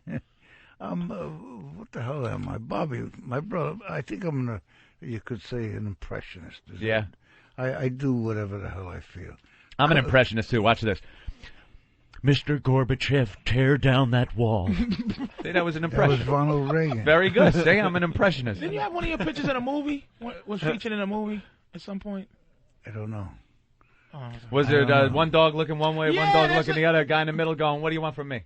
S21: What the hell am I? Bobby, my brother. I think I'm you could say an impressionist.
S9: Yeah.
S21: I do whatever the hell I feel.
S9: I'm an impressionist too. Watch this. Mr. Gorbachev, tear down that wall. See, that was an impression.
S21: That was Ronald Reagan.
S9: Very good. See, I'm an impressionist.
S10: Didn't you have one of your pictures in a movie? Was featured in a movie at some point?
S21: I don't know.
S9: Was there one dog looking one way, one dog looking the other, a guy in the middle going, what do you want from me?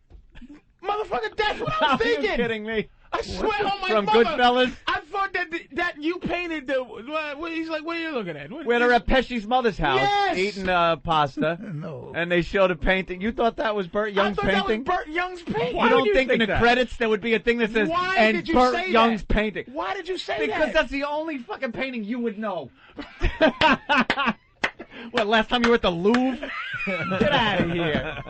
S10: Motherfucker, that's what I was thinking.
S9: Are you kidding me?
S10: I swear on my
S9: From
S10: mother.
S9: Goodfellas?
S10: I thought that you painted the. He's like, what are you looking at?
S9: We were at Pesci's mother's house eating pasta.
S21: No.
S9: And they showed a painting. You thought that was Bert Young's painting?
S10: That was Bert Young's painting.
S9: You don't think in the credits there would be a thing that says, and Bert Young's painting?
S10: Why did you say that?
S9: Because that's the only fucking painting you would know. What, last time you were at the Louvre? Get out of here.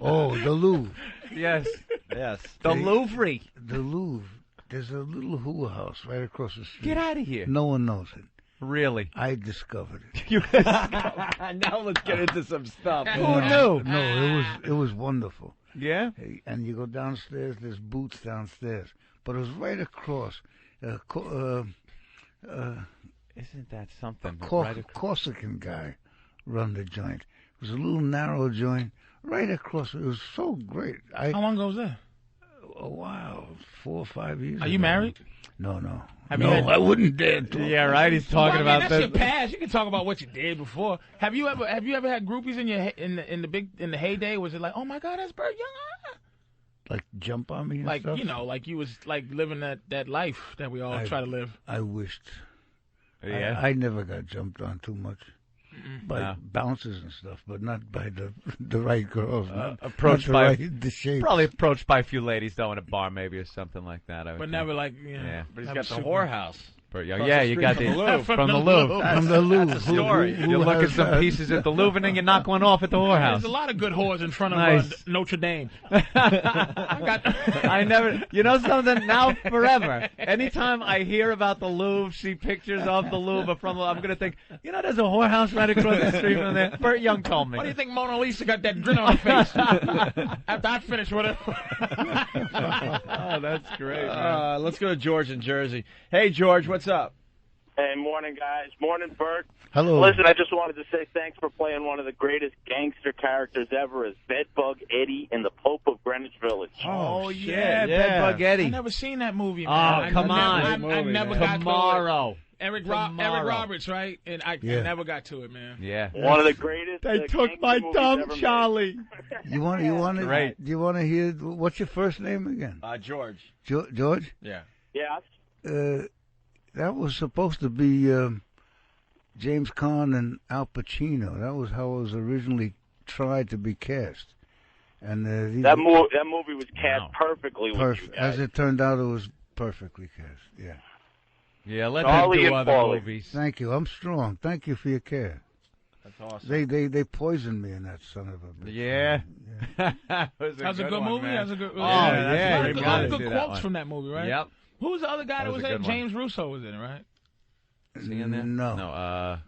S21: Oh, the Louvre.
S9: Yes.
S4: Yes.
S9: The Louvre.
S21: The Louvre. There's a little hula house right across the street.
S9: Get out of here.
S21: No one knows it.
S9: Really?
S21: I discovered it.
S4: Now let's get into some stuff.
S9: Who knew?
S21: No, it was wonderful.
S9: Yeah?
S21: And you go downstairs, there's booths downstairs. But it was right across.
S9: Isn't that something?
S21: Corsican guy run the joint. It was a little narrow joint right across. It was so great.
S10: How long ago was that?
S21: A while, 4 or 5 years.
S10: Are you married?
S21: No. I wouldn't dare to.
S9: Yeah, right. He's talking about
S10: that's your past. You can talk about what you did before. Have you ever had groupies in the heyday? Was it like, oh my God, that's Bert Young?
S21: Like jump on me and
S10: like
S21: stuff?
S10: like you was like living that life that we all try to live.
S21: I wished.
S9: Yeah.
S21: I never got jumped on too much. By bouncers and stuff, but not by the right girls.
S9: Approached
S21: not
S9: by
S21: the shapes.
S9: Probably approached by a few ladies though in a bar maybe or something like that. I would
S10: But
S9: think.
S10: never like
S4: But he's got the whorehouse.
S9: Yeah, you got
S4: from
S9: the
S4: the Louvre.
S9: from the Louvre.
S21: From the Louvre.
S4: That's a story.
S9: You look at some pieces at the Louvre and then you knock one off at the whorehouse.
S10: There's a lot of good whores in front of
S9: Nice.
S10: Notre Dame.
S9: I never, you know something, now forever, anytime I hear about the Louvre, see pictures of the Louvre from the, I'm going to think, there's a whorehouse right across the street from there. Bert Young told me.
S10: Why do you think Mona Lisa got that grin on her face after I finished with her?
S9: Oh, that's great.
S4: Let's go to George in Jersey. Hey, George, what's up?
S12: Hey, morning, guys. Morning, Bert.
S21: Hello.
S12: Listen, I just wanted to say thanks for playing one of the greatest gangster characters ever as Bedbug Eddie in The Pope of Greenwich Village.
S10: Oh, yeah,
S9: Bedbug Eddie.
S10: I never seen that movie,
S9: Oh,
S10: man.
S9: come on.
S10: I never got
S9: Tomorrow.
S10: to it. Eric Roberts, right? And I never got to it, man.
S9: Yeah.
S12: One of the greatest.
S4: They took my thumb, Charlie.
S21: You want to?
S9: Right.
S21: Do you want to hear? What's your first name again?
S4: George.
S21: George.
S4: Yeah.
S12: Yes.
S21: That was supposed to be James Caan and Al Pacino. That was how it was originally tried to be cast. And
S12: that movie was cast perfectly with you guys.
S21: As it turned out, it was perfectly cast. Yeah.
S9: Yeah, let them do other movies.
S21: Thank you. I'm strong. Thank you for your care.
S4: That's awesome.
S21: They poisoned me in that son of a bitch.
S9: Yeah.
S21: Yeah.
S10: That was a good movie. That was a good.
S9: Oh yeah,
S10: a lot of good quotes from that movie, right?
S9: Yep.
S10: Who was the other guy that was in it?
S9: one.
S10: James Russo was in it, right?
S9: Is he in there?
S21: No.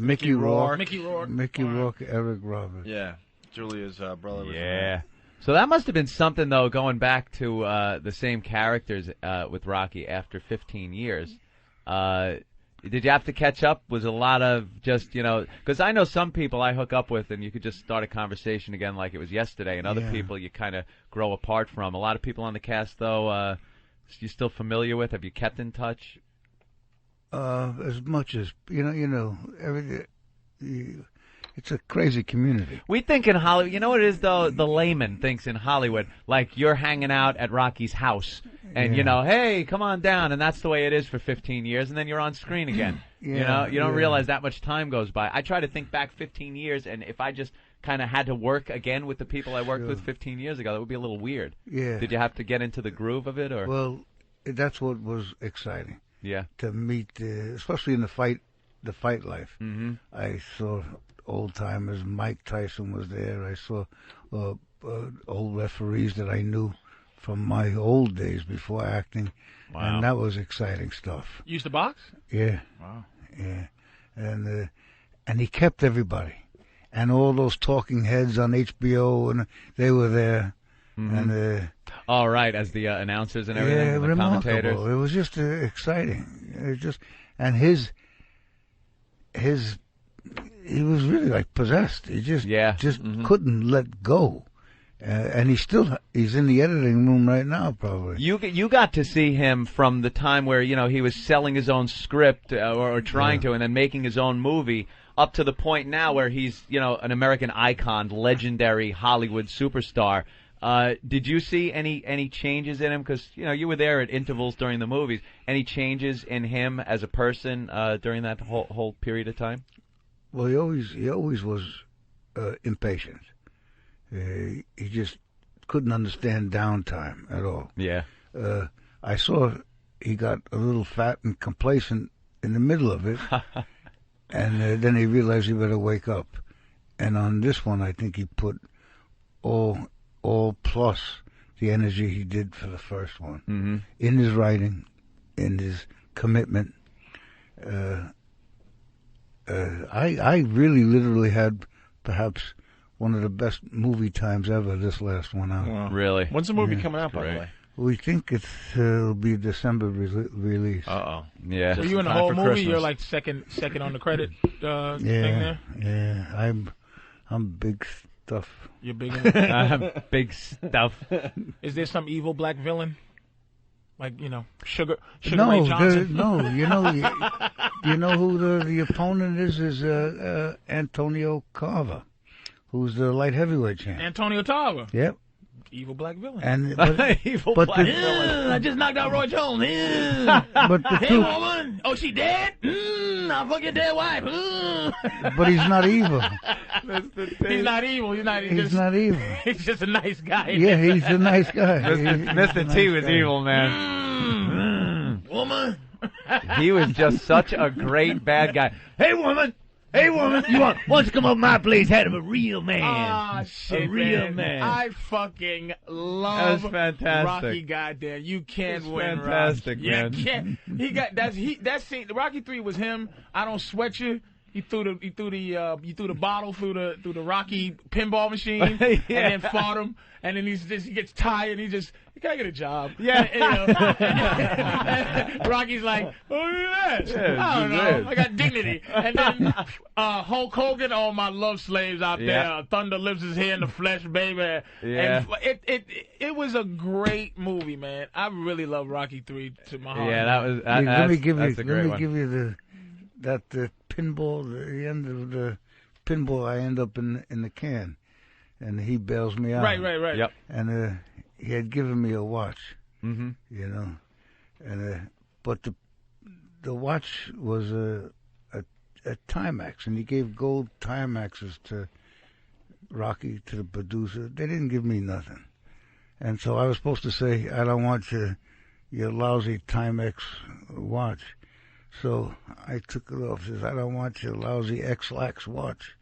S21: Mickey Rourke.
S10: Mickey
S21: Rourke, Eric Roberts.
S4: Yeah. Julia's brother was in
S9: Yeah. So that must have been something, though, going back to the same characters with Rocky after 15 years. Did you have to catch up? Was a lot of just, because I know some people I hook up with and you could just start a conversation again like it was yesterday, and other people you kind of grow apart from. A lot of people on the cast, though, you still familiar with? Have you kept in touch?
S21: As much as everything. It's a crazy community.
S9: We think in Hollywood. You know what it is, though? The layman thinks in Hollywood like you're hanging out at Rocky's house, and hey, come on down, and that's the way it is for 15 years, and then you're on screen again. You don't realize that much time goes by. I try to think back 15 years, and if I just kind of had to work again with the people I worked with 15 years ago, that would be a little weird.
S21: Yeah.
S9: Did you have to get into the groove of it, or?
S21: Well, that's what was exciting.
S9: Yeah.
S21: To meet, especially in the fight life.
S9: Mm-hmm.
S21: I saw old timers. Mike Tyson was there. I saw old referees that I knew from my old days before acting.
S9: Wow.
S21: And that was exciting stuff.
S10: You used to box?
S21: Yeah.
S10: Wow.
S21: Yeah. And he kept everybody. And all those talking heads on HBO, and they were there.
S9: Mm-hmm.
S21: And
S9: all right, as the announcers and everything, and the
S21: remarkable.
S9: commentators.
S21: It was just exciting. It just he was really like possessed. He just couldn't let go. And he's in the editing room right now, probably.
S9: You got to see him from the time where he was selling his own script or trying to, and then making his own movie, up to the point now where he's an American icon, legendary Hollywood superstar. Did you see any changes in him? Because you were there at intervals during the movies. Any changes in him as a person during that whole period of time?
S21: Well, he always was impatient. He just couldn't understand downtime at all.
S9: Yeah.
S21: I saw he got a little fat and complacent in the middle of it, and then he realized he better wake up. And on this one, I think he put all plus the energy he did for the first one in his writing, in his commitment. I really literally had perhaps one of the best movie times ever this last one out.
S4: Wow.
S9: Really?
S4: When's the movie coming out, by the way?
S21: We think it'll be December release.
S4: Uh-oh.
S9: Yeah.
S10: So you in the whole movie, Christmas. You're like second on the credit thing there?
S21: Yeah. I'm big stuff.
S10: You're big
S9: big stuff.
S10: Is there some evil black villain? Like, Sugar
S21: No,
S10: Ray Johnson.
S21: You know who the opponent is? Is Antonio Carver, who's the light heavyweight champ.
S10: Antonio Tarver.
S21: Yep.
S10: Evil black villain.
S21: And
S10: Evil black villain. I just knocked out Roy Jones.
S21: But the
S10: hey, woman. Oh, she dead? I'll fuck your dead wife.
S21: But he's not evil.
S10: He's not evil. He's not
S21: evil.
S10: He's just a nice guy.
S21: Yeah, he's a nice guy.
S5: Mr. T was evil, man.
S10: Woman.
S5: He was just such a great bad guy.
S3: Hey, woman. Hey, woman, you want to come up my place? Head of a real man.
S10: Ah, shit,
S3: a real man.
S10: I fucking love
S5: fantastic.
S10: Rocky. Goddamn, you can't win.
S5: Fantastic,
S10: Rocky.
S5: man.
S10: You can't. That scene. Rocky 3 was him. I don't sweat you. You threw the bottle through the Rocky pinball machine and then fought him. And then he gets tired. And can I get a job?
S5: Yeah.
S10: Rocky's like, oh yeah,
S5: Yeah,
S10: I don't know.
S5: good.
S10: I got dignity. And then Hulk Hogan, all my love slaves out there. Thunder lives his hair in the flesh, baby.
S5: Yeah.
S10: And it was a great movie, man. I really love Rocky 3 to my heart.
S5: Yeah, that was.
S21: Let me give
S5: that's a great one.
S21: you the pinball. The end of the pinball, I end up in the can, and he bails me out.
S10: Right.
S5: Yep.
S21: And he had given me a watch.
S5: Mm-hmm.
S21: And but the watch was a Timex, and he gave gold Timexes to Rocky, to the producer. They didn't give me nothing, and so I was supposed to say, I don't want your lousy Timex watch. So I took it off. Says, I don't want your lousy X-Lax watch,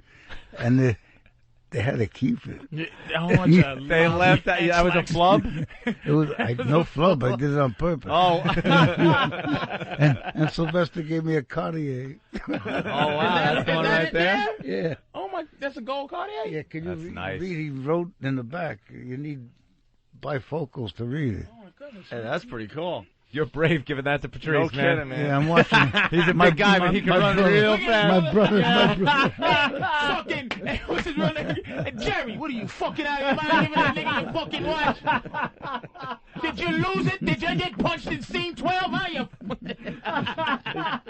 S21: and they had to keep it.
S5: They left that. That was a flub.
S21: It was no flub. I did it on purpose.
S5: Oh.
S21: and Sylvester gave me a Cartier.
S5: Oh wow, that's the one right there.
S21: Yeah.
S10: Oh my, that's a gold Cartier.
S21: Yeah. Can you
S5: nice.
S21: read? He wrote in the back. You need bifocals to read it.
S10: Oh my goodness.
S4: Hey, that's pretty cool.
S5: You're brave giving that to Patrice,
S4: No
S5: man.
S4: kidding, man.
S21: Yeah, I'm watching.
S5: He's a big guy, but he can run real fast.
S21: My brother.
S10: Fucking, what's his real name? Jerry, what are you fucking out of your mind giving that nigga your fucking watch? Did you lose it? Did you get punched in scene 12? How you?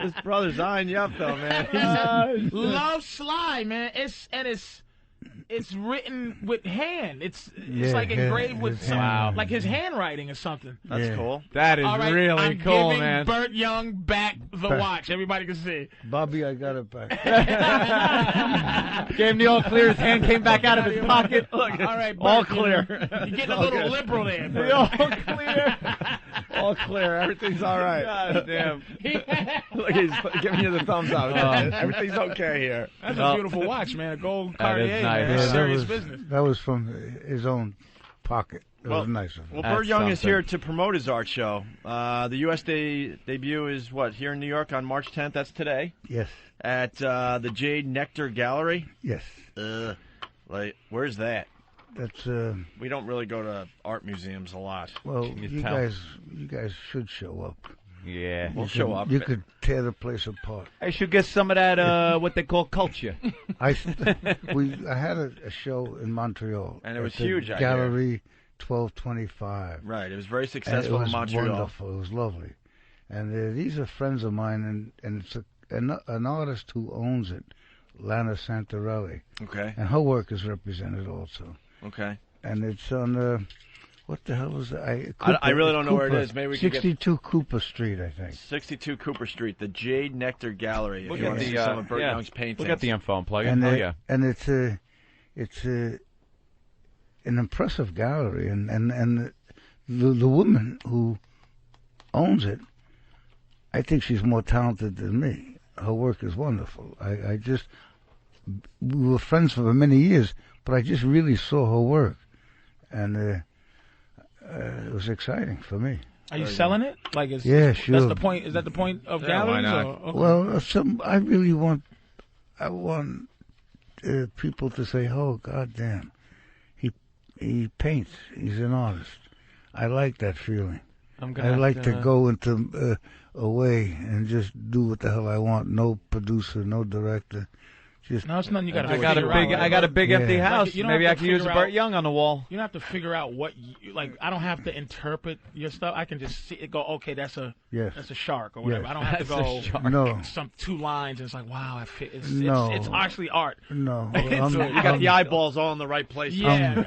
S4: His brother's eyeing you up, though, man.
S10: Love Sly, man. It's written with hand. It's like engraved with like his handwriting or something.
S4: That's cool.
S5: That is
S10: right,
S5: really
S10: I'm
S5: cool,
S10: giving
S5: man.
S10: Bert Young back the watch. Everybody can see.
S21: Bobby, I got it back.
S5: Gave him the all clear. His hand came back out of his pocket.
S10: Look, all right, Bert,
S4: all clear.
S10: You're getting a little liberal there. Bert.
S4: All clear. All clear. Everything's all right.
S5: God damn.
S4: Look, he's giving you the thumbs up. Everything's okay here.
S10: That's a beautiful watch, man. A gold Cartier,
S5: is nice.
S10: man.
S5: Yeah,
S10: Serious business.
S21: That was from his own pocket. It was nice of him.
S4: Well, Bert Young is here to promote his art show. The U.S. debut is what, here in New York on March 10th? That's today?
S21: Yes.
S4: At the Jade Nectar Gallery?
S21: Yes.
S4: Where's that?
S21: That's
S4: we don't really go to art museums a lot.
S21: Well, you guys should show up.
S5: Yeah,
S4: we'll show up.
S21: You could tear the place apart.
S5: I should get some of that what they call culture.
S21: I had a show in Montreal,
S4: and it was huge.
S21: Gallery 1225.
S4: Right, it was very successful in Montreal.
S21: It was wonderful. It was lovely, and these are friends of mine, and it's an artist who owns it, Lana Santarelli.
S4: Okay.
S21: And her work is represented also.
S4: Okay.
S21: And it's on what the hell is that?
S4: I really don't know where it is. Maybe we can
S21: 62 Cooper Street, I think.
S4: 62 Cooper Street, the Jade Nectar Gallery.
S5: Look
S4: if you want to see some of Bert Young's paintings.
S5: Look at the info and plug it.
S21: And
S5: and
S21: it's an impressive gallery, and the woman who owns it, I think she's more talented than me. Her work is wonderful. We were friends for many years, but I just really saw her work, and it was exciting for me.
S10: Are you selling it? Like,
S21: yeah, sure.
S10: That's the point. Is that the point of galleries?
S5: Why not?
S10: Okay.
S21: Well, I really want people to say, "Oh, goddamn, he paints. He's an artist." I like that feeling. I like to go into a way and just do what the hell I want. No producer, no director, Just
S10: no, it's nothing you got to.
S9: I got a big empty house.
S10: Like,
S9: maybe I can use a Bert Young on the wall.
S10: You don't have to figure out what you like. I don't have to interpret your stuff. I can just see it. Go, okay, that's a shark or whatever.
S21: Yes.
S10: I don't have to go some 2 lines and it's like, wow, I fit. It's actually art.
S21: No,
S4: you got the eyeballs all in the right place.
S10: Yeah,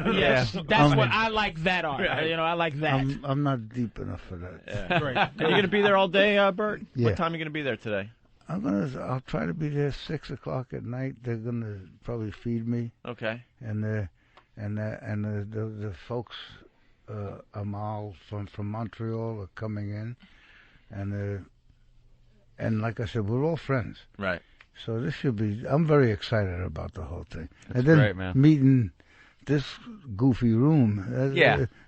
S10: that's what I like. That art, you know, I like that.
S21: I'm not deep enough for that.
S10: Yeah. Great.
S4: Are you going to be there all day, Bert?
S21: Yeah.
S4: What time are you going to be there today?
S21: I'll try to be there 6 o'clock at night. They're gonna probably feed me.
S4: Okay.
S21: And the folks, Amal from Montreal are coming in, and like I said, we're all friends.
S4: Right.
S21: So this should be. I'm very excited about the whole thing.
S9: That's
S21: and then
S9: great, man.
S21: Meeting this goofy room.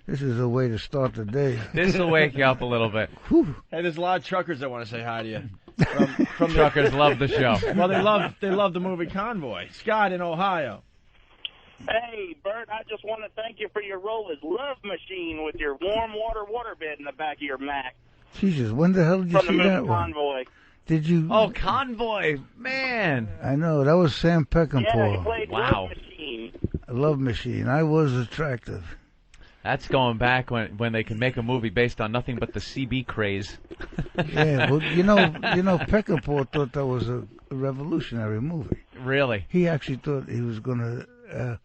S21: This is a way to start the day.
S9: This will wake you up a little bit.
S21: Whew.
S4: Hey, there's a lot of truckers that want to say hi to you.
S9: From truckers love the show.
S4: Well, they love the movie Convoy. Scott in Ohio.
S12: Hey, Bert, I just want to thank you for your role as Love Machine with your warm waterbed in the back of your Mac.
S21: Jesus, when the hell did you see that one?
S12: Convoy.
S21: Did you?
S9: Oh, Convoy, man!
S21: I know that was Sam Peckinpah.
S12: Yeah, he played Love Machine.
S21: Love Machine. I was attractive.
S9: That's going back when they can make a movie based on nothing but the CB craze.
S21: Yeah, well, you know, Peckinpah thought that was a revolutionary movie.
S9: Really?
S21: He actually thought he was going to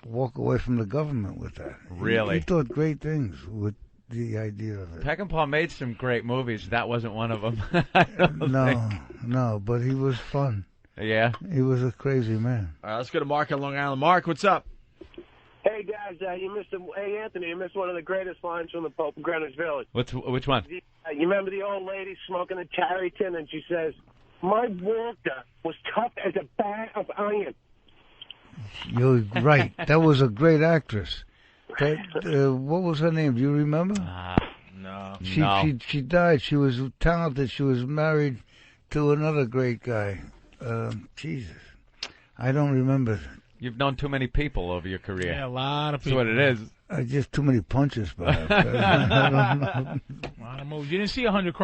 S21: walk away from the government with that.
S9: Really?
S21: He thought great things with the idea of it.
S9: Peckinpah made some great movies. That wasn't one of them.
S21: No, but he was fun.
S9: Yeah?
S21: He was a crazy man.
S4: All right, let's go to Mark on Long Island. Mark, what's up?
S1: Hey guys, Hey Anthony, you missed one of the greatest lines from the Pope of Greenwich Village.
S9: Which one?
S1: You remember the old lady smoking a Tarryton, and she says, "My water was tough as a bag of iron."
S21: You're right. That was a great actress. What was her name? Do you remember?
S4: No.
S21: She died. She was talented. She was married to another great guy. Jesus, I don't remember.
S9: You've known too many people over your career.
S10: Yeah, a lot of people.
S9: That's what it is.
S21: Just too many punches, perhaps. I don't know.
S10: A lot of movies. You didn't see 100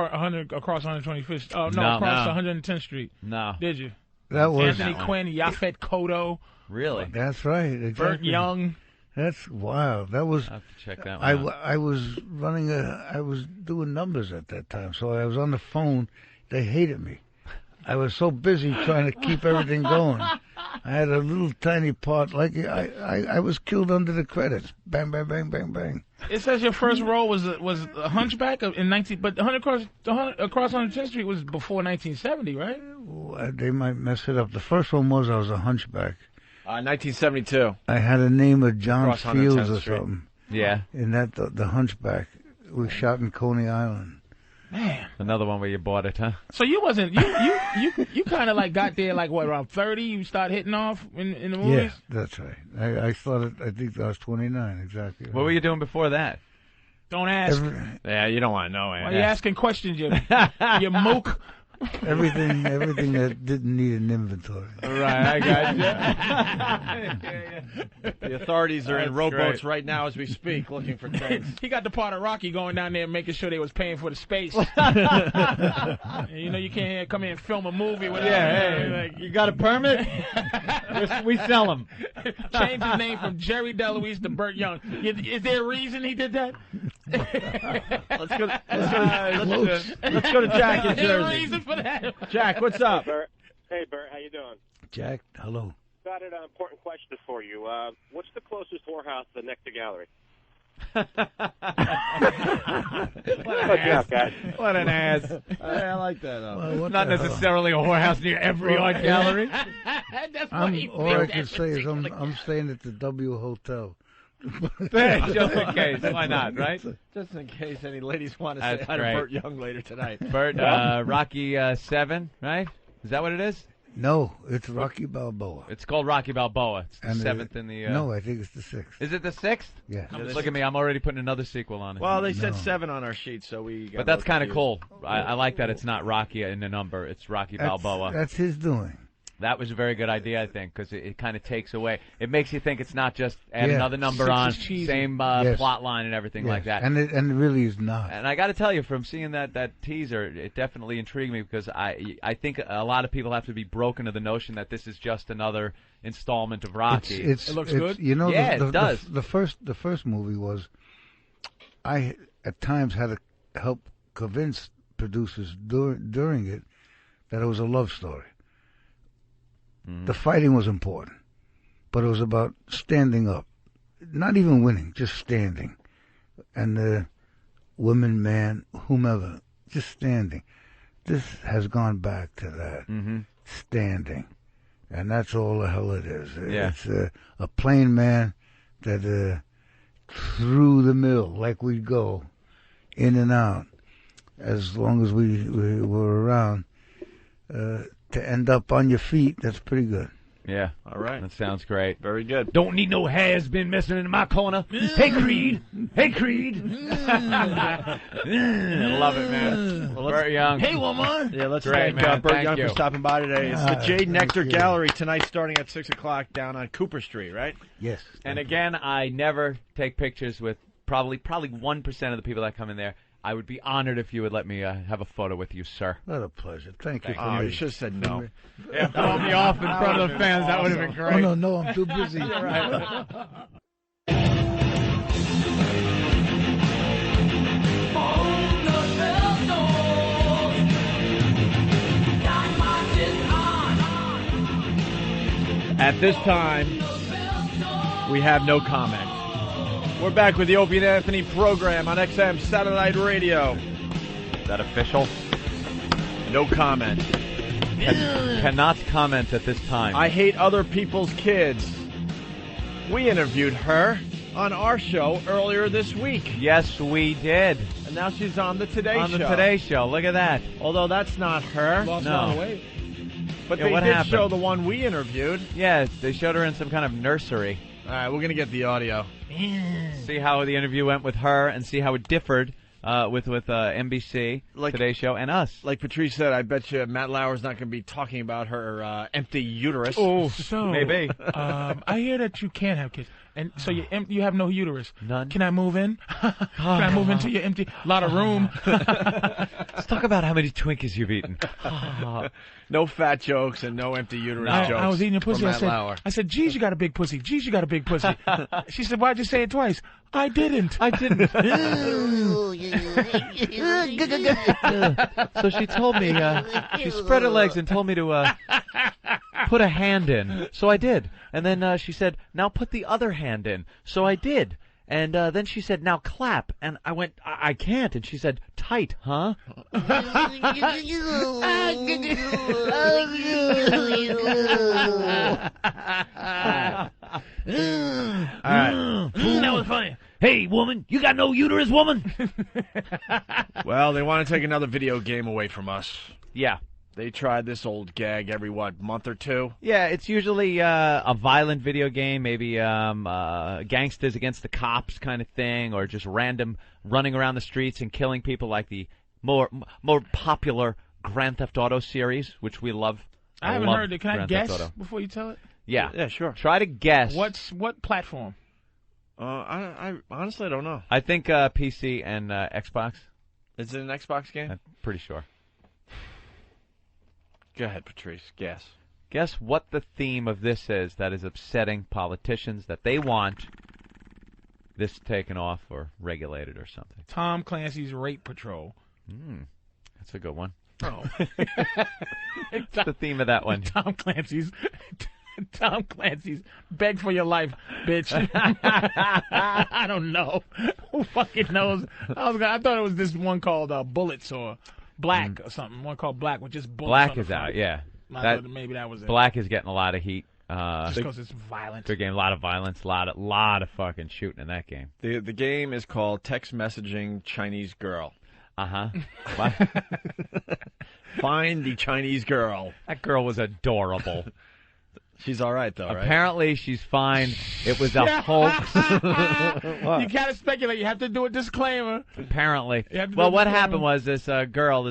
S10: across 125th. Oh no, across 110th Street.
S9: No.
S10: Did you?
S21: That was
S10: Anthony Quinn, Yaphet Kotto.
S9: Really?
S21: That's right. Exactly.
S10: Bert Young.
S21: That's wild. That was.
S9: I have to check that one out.
S21: I was I was doing numbers at that time, so I was on the phone. They hated me. I was so busy trying to keep everything going. I had a little tiny part, like I was killed under the credits. Bang, bang, bang, bang, bang.
S10: It says your first role was a Hunchback in 19, but 100 across 110th Street was before 1970, right?
S21: Well, they might mess it up. The first one was I was a hunchback.
S4: 1972.
S21: I had a name of John
S4: Across
S21: Fields
S4: 110th
S21: or
S4: Street.
S21: something.
S9: Yeah.
S21: In that the Hunchback was shot in Coney Island.
S10: Man.
S9: Another one where you bought it, huh?
S10: So you wasn't you kind of like got there like what, around 30? You start hitting off in the movies?
S21: Yeah, that's right. I started. I think I was 29 exactly.
S9: What were you doing before that?
S10: Don't ask.
S4: Yeah, you don't want to know,
S10: Why
S4: man.
S10: are you asking questions, you mook?
S21: Everything that didn't need an inventory.
S4: Right, I got you. The authorities are in rowboats right now as we speak, looking for things.
S10: He got the part of Rocky going down there making sure they was paying for the space. You know, you can't come in and film a movie without.
S4: Yeah, hey, you got a permit? we sell them.
S10: Change his name from Jerry DeLuise to Bert Young. Is there a reason he did that?
S4: Let's go to Jack in Jersey. Jack, what's up?
S1: Hey, Bert, how you doing?
S21: Jack, hello.
S1: Got an important question for you. What's the closest whorehouse to the Nectar Gallery?
S9: What an ass.
S4: I like that.
S21: Well,
S9: not necessarily a whorehouse near every art gallery.
S21: All I can say is I'm staying at the W Hotel.
S9: Just in case. Why not, right?
S4: Just in case any ladies want to say hi to Bert Young later tonight.
S9: Bert, Rocky 7, right? Is that what it is?
S21: No, it's Rocky Balboa.
S9: It's called Rocky Balboa. It's the
S21: And
S9: 7th in the...
S21: No, I think it's the 6th.
S9: Is it the 6th?
S21: Yeah.
S9: Look at me. I'm already putting another sequel on it.
S4: Well, they said 7 on our sheet, so we got
S9: But that's kind of
S4: confused.
S9: cool. I like that it's not Rocky in the number. It's Rocky Balboa.
S21: That's his doing.
S9: That was a very good idea, I think, because it kind of takes away. It makes you think it's not just add another number on, same plot line and everything like that.
S21: And it really is not.
S9: And I got to tell you, from seeing that teaser, it definitely intrigued me because I think a lot of people have to be broken to the notion that this is just another installment of Rocky.
S21: It looks good. You know,
S9: it does.
S21: The first movie was, I at times had to help convince producers during it that it was a love story. The fighting was important, but it was about standing up. Not even winning, just standing. And the women, man, whomever, just standing. This has gone back to that. Standing. And that's all the hell it is. It's a plain man that through the mill, like we'd go, in and out, as long as we were around. To end up on your feet, that's pretty good.
S9: Yeah.
S4: All right.
S9: That sounds great.
S4: Very good.
S5: Don't need no has-been messing in my corner. Hey, Creed. Hey, Creed.
S4: I love it, man.
S9: Well, Bert Young.
S5: Hey, woman.
S4: Yeah, let's
S9: Great,
S4: thank
S9: man.
S4: Bert
S9: Thank
S4: Young
S9: you.
S4: for stopping by today. It's the Jade Nectar Gallery tonight, starting at 6 o'clock down on Cooper Street, right?
S21: Yes.
S9: And again, I never take pictures with probably 1% of the people that come in there. I would be honored if you would let me have a photo with you, sir.
S21: What a pleasure. Thank you.
S4: Oh, you should have said no.
S10: Yeah, throw me off in front of the fans. That would have been great.
S21: Oh, no, I'm too busy.
S4: At this time, we have no comment. We're back with the Opie and Anthony program on XM Satellite Radio.
S9: Is that official?
S4: No comment.
S9: Cannot comment at this time.
S4: I hate other people's kids. We interviewed her on our show earlier this week.
S9: Yes, we did.
S4: And now she's on the Today Show.
S9: On the Today Show. Look at that.
S4: Although that's not her.
S10: Lost a lot of weight.
S4: But
S9: Yeah,
S4: they
S9: what
S4: did
S9: happened?
S4: show the one we interviewed.
S9: Yeah, they showed her in some kind of nursery.
S4: All right, we're going to get the audio.
S9: See how the interview went with her and see how it differed with NBC, Today Show, and us.
S4: Like Patrice said, I bet you Matt Lauer's not going to be talking about her empty uterus.
S10: Oh, so
S9: maybe.
S10: I hear that you can't have kids, and so you have no uterus.
S9: None.
S10: Can I move in? Can I move into your empty lot of room?
S9: Let's talk about how many Twinkies you've eaten.
S4: No fat jokes and no empty uterus jokes.
S10: I was eating a pussy.
S4: Matt Lauer.
S10: I said, geez, you got a big pussy. Geez, you got a big pussy. She said, why'd you say it twice? I didn't.
S9: So she told me, she spread her legs and told me to put a hand in. So I did. And then she said, now put the other hand in. So I did. And then she said, now clap. And I went, I can't. And she said, tight, huh?
S5: All right. That was funny. Hey, woman, you got no uterus, woman?
S4: Well, they want to take another video game away from us.
S9: Yeah.
S4: They tried this old gag every, month or two?
S9: Yeah, it's usually a violent video game, maybe gangsters against the cops kind of thing, or just random running around the streets and killing people like the more popular Grand Theft Auto series, which we love.
S10: I haven't heard it. Can I
S9: Grand Theft
S10: guess
S9: Auto.
S10: before you tell it?
S9: Yeah.
S4: Yeah, sure.
S9: Try to guess.
S10: What platform?
S4: I honestly don't know.
S9: I think PC and Xbox.
S4: Is it an Xbox game?
S9: I'm pretty sure.
S4: Go ahead, Patrice. Guess.
S9: Guess what the theme of this is that is upsetting politicians, that they want this taken off or regulated or something.
S10: Tom Clancy's Rape Patrol.
S9: That's a good one.
S10: Oh.
S9: What's the theme of that one?
S10: Tom Clancy's Beg for Your Life, bitch. I don't know. Who fucking knows? I thought it was this one called Bullets or Black or something. One called Black with just bullets.
S9: Black
S10: on the
S9: is
S10: front.
S9: out, yeah.
S10: Maybe that was it.
S9: Black is getting a lot of heat.
S10: Just because it's violent.
S9: Good game, a lot of violence, a lot of fucking shooting in that game.
S4: The game is called Text Messaging Chinese Girl.
S9: Uh-huh.
S4: Find the Chinese girl.
S9: That girl was adorable.
S4: She's all right, though, right?
S9: Apparently, she's fine. It was a hoax.
S10: You can't speculate. You have to do a disclaimer.
S9: Apparently. Well, what happened was this girl,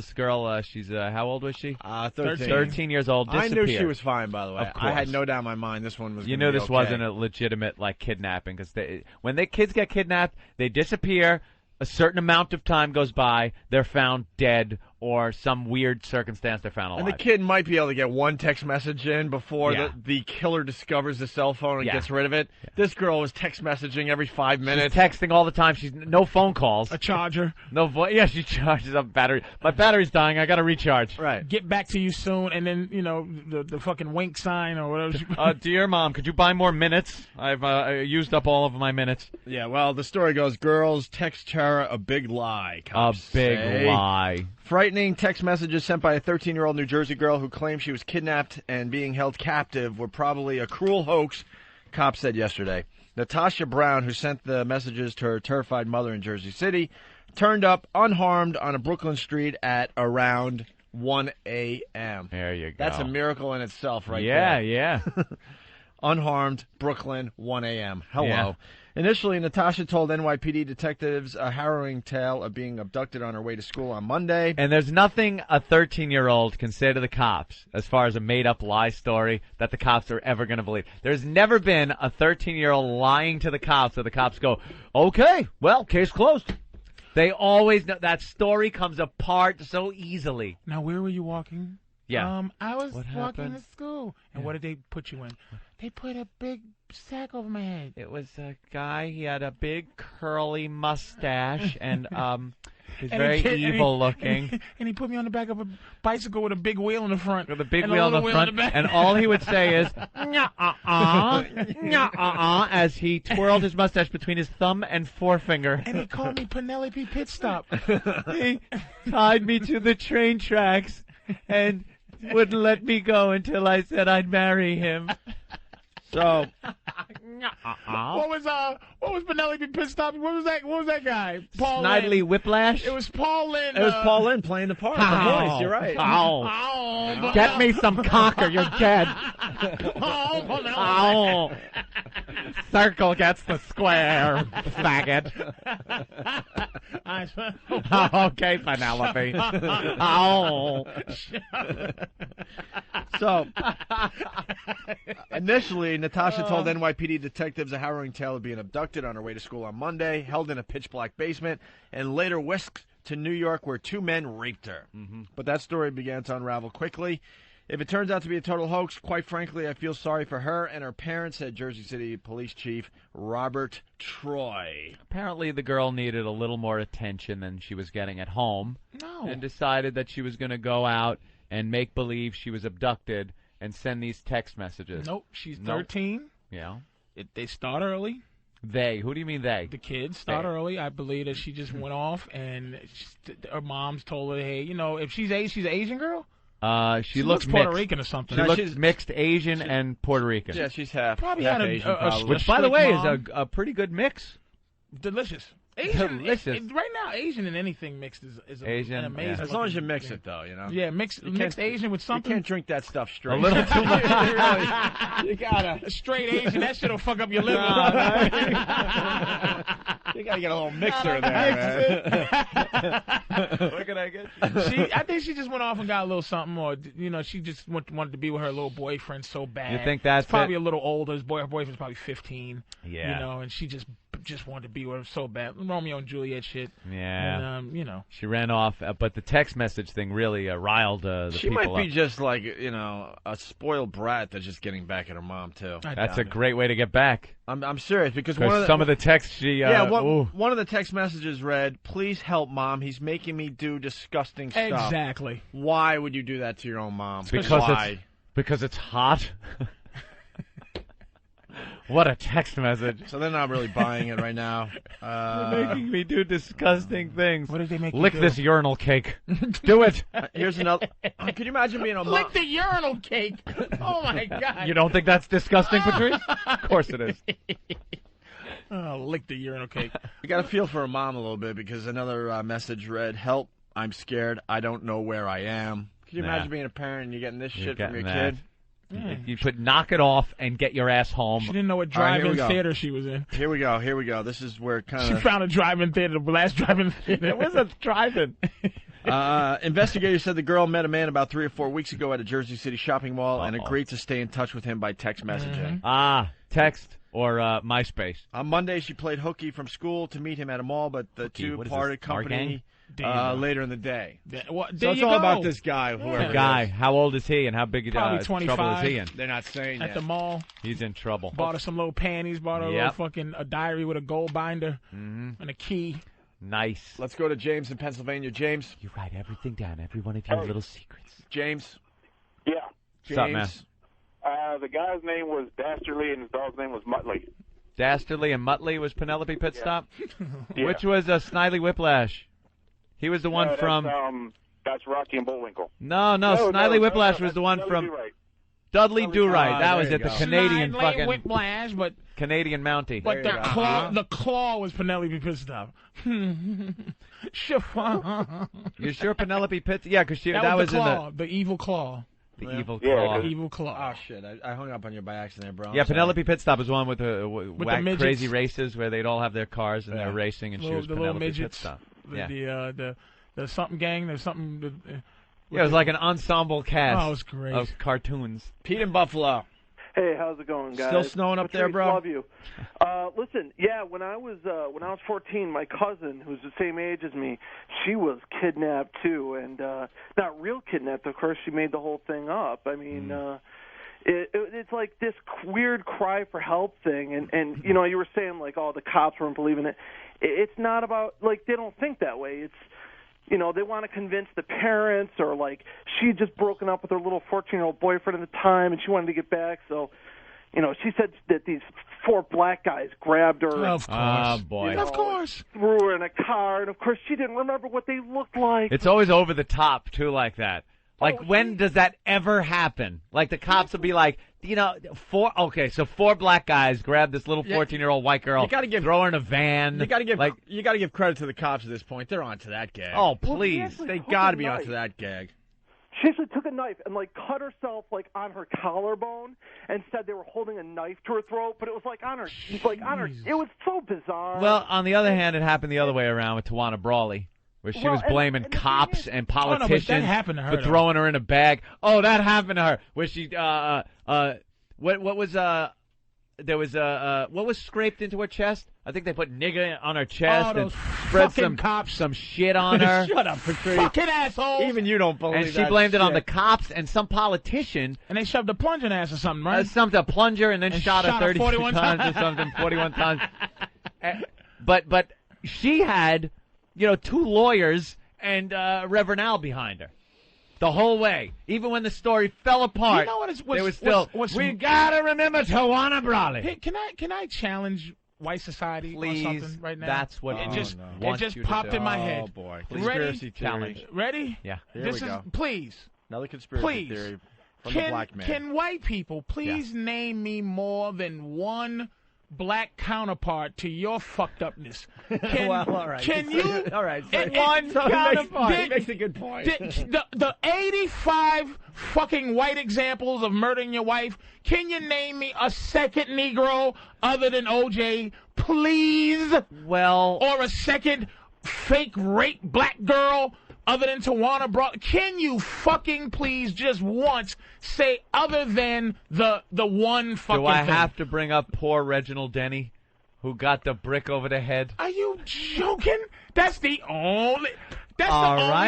S9: she's, how old was she?
S4: 13.
S9: 13 years old, disappeared.
S4: I knew she was fine, by the way.
S9: Of course.
S4: I had no doubt in my mind this one was
S9: You
S4: gonna
S9: knew
S4: be
S9: this
S4: okay.
S9: wasn't a legitimate, kidnapping, because when the kids get kidnapped, they disappear. A certain amount of time goes by, they're found dead, or some weird circumstance they're found alive.
S4: And the kid might be able to get one text message in before
S9: Yeah.
S4: the killer discovers the cell phone and gets rid of it. Yeah. This girl was text messaging every 5 minutes.
S9: She's texting all the time. She's no phone calls.
S10: A charger.
S9: No voice. Yeah, she charges up battery. My battery's dying. I got to recharge.
S4: Right.
S10: Get back to you soon, and then, the fucking wink sign or whatever.
S9: Dear Mom, could you buy more minutes? I've used up all of my minutes.
S4: Yeah, well, the story goes, girls text Chara a big lie.
S9: A big lie.
S4: Frightening text messages sent by a 13-year-old New Jersey girl who claimed she was kidnapped and being held captive were probably a cruel hoax, cops said yesterday. Natasha Brown, who sent the messages to her terrified mother in Jersey City, turned up unharmed on a Brooklyn street at around 1 a.m.
S9: There you go.
S4: That's a miracle in itself right
S9: Yeah,
S4: there.
S9: yeah.
S4: Unharmed, Brooklyn, 1 a.m. Hello.
S9: Yeah.
S4: Initially, Natasha told NYPD detectives a harrowing tale of being abducted on her way to school on Monday.
S9: And there's nothing a 13-year-old can say to the cops as far as a made-up lie story that the cops are ever going to believe. There's never been a 13-year-old lying to the cops where the cops go, okay, well, case closed. They always know. That story comes apart so easily.
S10: Now, where were you walking?
S9: Yeah.
S10: I was
S9: What
S10: walking
S9: happened?
S10: to school. And what did they put you in? They put a big sack over my head.
S9: It was a guy. He had a big curly mustache and he's very evil looking.
S10: And he put me on the back of a bicycle with a big wheel in the front.
S9: With a big wheel in the front. And all he would say is, "Nya-uh-uh, nya-uh-uh," as he twirled his mustache between his thumb and forefinger.
S10: And he called me Penelope Pit Stop.
S9: He tied me to the train tracks and wouldn't let me go until I said I'd marry him.
S4: So,
S10: what was Penelope Pit Stop? What was that guy? Paul
S9: Snidely
S10: Lynn.
S9: Whiplash?
S10: It was Paul Lynn.
S4: it was Paul Lynn playing the part. The voice, you're right.
S9: Oh. Get me some cocker, you're dead. Oh. Circle gets the square, faggot. Okay, Penelope. Oh.
S4: So, initially, Natasha told NYPD detectives a harrowing tale of being abducted on her way to school on Monday, held in a pitch-black basement, and later whisked to New York where two men raped her. Mm-hmm. But that story began to unravel quickly. If it turns out to be a total hoax, quite frankly, I feel sorry for her and her parents, said Jersey City Police Chief Robert Troy.
S9: Apparently the girl needed a little more attention than she was getting at home.
S10: No.
S9: And decided that she was going to go out and make believe she was abducted and send these text messages.
S10: Nope, she's 13.
S9: Yeah.
S10: They start early.
S9: They? Who do you mean they?
S10: The kids start early. I believe that she just went off, and her mom's told her, hey, if she's an Asian girl?
S9: She
S10: looks
S9: mixed.
S10: Puerto Rican or something.
S9: She looks mixed Asian and Puerto Rican.
S4: Yeah, she's half
S10: Probably had
S4: Asian, probably.
S9: Which, by the way, is a pretty good mix.
S10: Delicious. Asian,
S9: Delicious.
S10: Right now, Asian and anything mixed is
S9: Asian,
S10: an amazing.
S4: As long as you mix it, though,
S10: Yeah, mixed Asian with something.
S4: You can't drink that stuff straight.
S9: A little too much.
S4: You gotta.
S10: A straight Asian, that shit'll fuck up your liver.
S4: You gotta get a little mixer in there, man.
S9: What can I get you?
S10: I think she just went off and got a little something, or she just wanted to be with her little boyfriend so bad.
S9: You think that's
S10: probably
S9: it?
S10: a little older. Her boyfriend's probably 15.
S9: Yeah.
S10: And she just wanted to be with him so bad. Romeo and Juliet shit.
S9: Yeah.
S10: And,
S9: She ran off, but the text message thing really riled the
S4: She
S9: people
S4: might be
S9: up.
S4: just like, a spoiled brat that's just getting back at her mom, too.
S9: That's a great way to get back.
S4: I'm serious, because
S9: some of the texts she...
S4: one of the text messages read, "Please help, Mom. He's making me do disgusting stuff."
S10: Exactly.
S4: Why would you do that to your own mom?
S9: Because it's hot. What a text message.
S4: So they're not really buying it right now.
S9: They're making me do disgusting things.
S10: What did they make
S9: Lick
S10: you do?
S9: this urinal cake. Do it.
S4: Here's another. Could you imagine being a mom?
S10: Lick the urinal cake. Oh, my God.
S9: You don't think that's disgusting, Patrice? Of course it is.
S10: Oh, lick the urinal cake.
S4: You got to feel for a mom a little bit, because another message read, "Help, I'm scared. I don't know where I am." Could you imagine being a parent and you're getting this shit from your kid?
S9: You should knock it off and get your ass home.
S10: She didn't know what drive-in theater she was in.
S4: Here we go. This is where kind
S10: She
S4: of...
S10: found a drive-in theater, the last drive-in theater.
S9: It was a drive-in.
S4: Investigators said the girl met a man about 3 or 4 weeks ago at a Jersey City shopping mall and agreed to stay in touch with him by text messaging.
S9: Text or MySpace.
S4: On Monday, she played hooky from school to meet him at a mall, but the two parted company later in the day.
S10: So
S4: it's all about this guy.
S9: The guy. How old is he and how big
S10: Probably 25.
S9: trouble is he in?
S4: They're not saying
S10: At the mall.
S9: He's in trouble.
S10: Bought her some little panties, bought her a little fucking a diary with a gold binder and a key.
S9: Nice.
S4: Let's go to James in Pennsylvania. James.
S9: You write everything down, every one of your little secrets.
S4: James.
S11: Yeah.
S9: What's up, man?
S11: The guy's name was Dastardly and his dog's name was Muttley.
S9: Dastardly and Muttley was Penelope Pitstop?
S11: Yeah.
S9: Which was Snidely Whiplash. He was the one from...
S11: That's Rocky and Bullwinkle.
S9: No, Snidely Whiplash was the one from... Dudley Do-Right. That was it, the Canadian fucking...
S10: Whiplash, but...
S9: Canadian Mountie.
S10: But the claw was Penelope Pitstop.
S9: You sure Penelope Pitstop? Yeah, because
S10: that
S9: was
S10: the claw,
S9: in
S10: the evil claw.
S9: The evil claw.
S10: The evil claw.
S4: Oh, shit. I hung up on you by accident, bro.
S9: Yeah, Penelope Pitstop was one with the crazy races where they'd all have their cars and they're racing, and she was Penelope Pitstop.
S10: The something gang, there's something...
S9: it was like an ensemble cast.
S10: Oh, it was great.
S9: Of cartoons.
S4: Pete in Buffalo.
S7: Hey, how's it going, guys?
S4: Still snowing up there, bro?
S7: Love you. Listen, when I was 14, my cousin, who's the same age as me, she was kidnapped too, and not real kidnapped, of course. She made the whole thing up. I mean, it's like this weird cry for help thing, and you know, you were saying like, oh, the cops weren't believing it. It's not about like they don't think that way. It's you know, they want to convince the parents, or like she had just broken up with her little 14-year-old boyfriend at the time, and she wanted to get back. So, you know, she said that these 4 black guys grabbed her.
S10: Of course.
S9: Oh, boy.
S7: You know,
S10: of course.
S7: Threw her in a car, and of course she didn't remember what they looked like.
S9: It's always over the top, too, like that. Like, when does that ever happen? Like, the cops will be like, you know, 4 black guys grab this little 14-year-old white girl, throw her in a van.
S4: You got to give credit to the cops at this point. They're onto that gag.
S9: Oh, please.
S4: They got to be onto that gag.
S7: She actually took a knife and, like, cut herself, like, on her collarbone and said they were holding a knife to her throat, but it was, like, on her, it was so bizarre.
S9: Well, on the other hand, it happened the other way around with Tawana Brawley, where she was blaming cops and politicians for throwing her in a bag. Oh, that happened to her. Where she, what was scraped into her chest? I think they put nigger on her chest and spread some shit on her.
S4: Shut up, Patrice.
S10: Fucking asshole.
S4: Even you don't believe that.
S9: And she blamed it on the cops and some politician.
S10: And they shoved a plunger in her ass or something, right?
S9: A plunger and then shot her 32 times or something, 41 times. But she had, you know, 2 lawyers and Reverend Al behind her. The whole way. Even when the story fell apart,
S10: you know
S9: there was still, we gotta remember Tawana Brawley.
S10: Hey, can I challenge white society
S9: Please,
S10: on something right now?
S9: That's what
S10: it just popped in my head.
S4: Oh, boy.
S10: Ready?
S4: Challenge.
S10: Ready?
S9: Yeah.
S4: Here we go.
S10: Please.
S4: Another conspiracy theory from the black man.
S10: Can white people please name me more than one black counterpart to your fucked upness?
S4: Well, all right.
S10: Can you?
S4: All right.
S10: One counterpart.
S4: He makes a good point.
S10: The 85 fucking white examples of murdering your wife, can you name me a second Negro other than OJ, please?
S9: Well.
S10: Or a second fake rape black girl other than Tawana Brawley? Can you fucking please just once say other than the one fucking
S9: thing? Do I
S10: thing?
S9: have to bring up poor Reginald Denny, who got the brick over the head?
S10: Are you joking? That's the only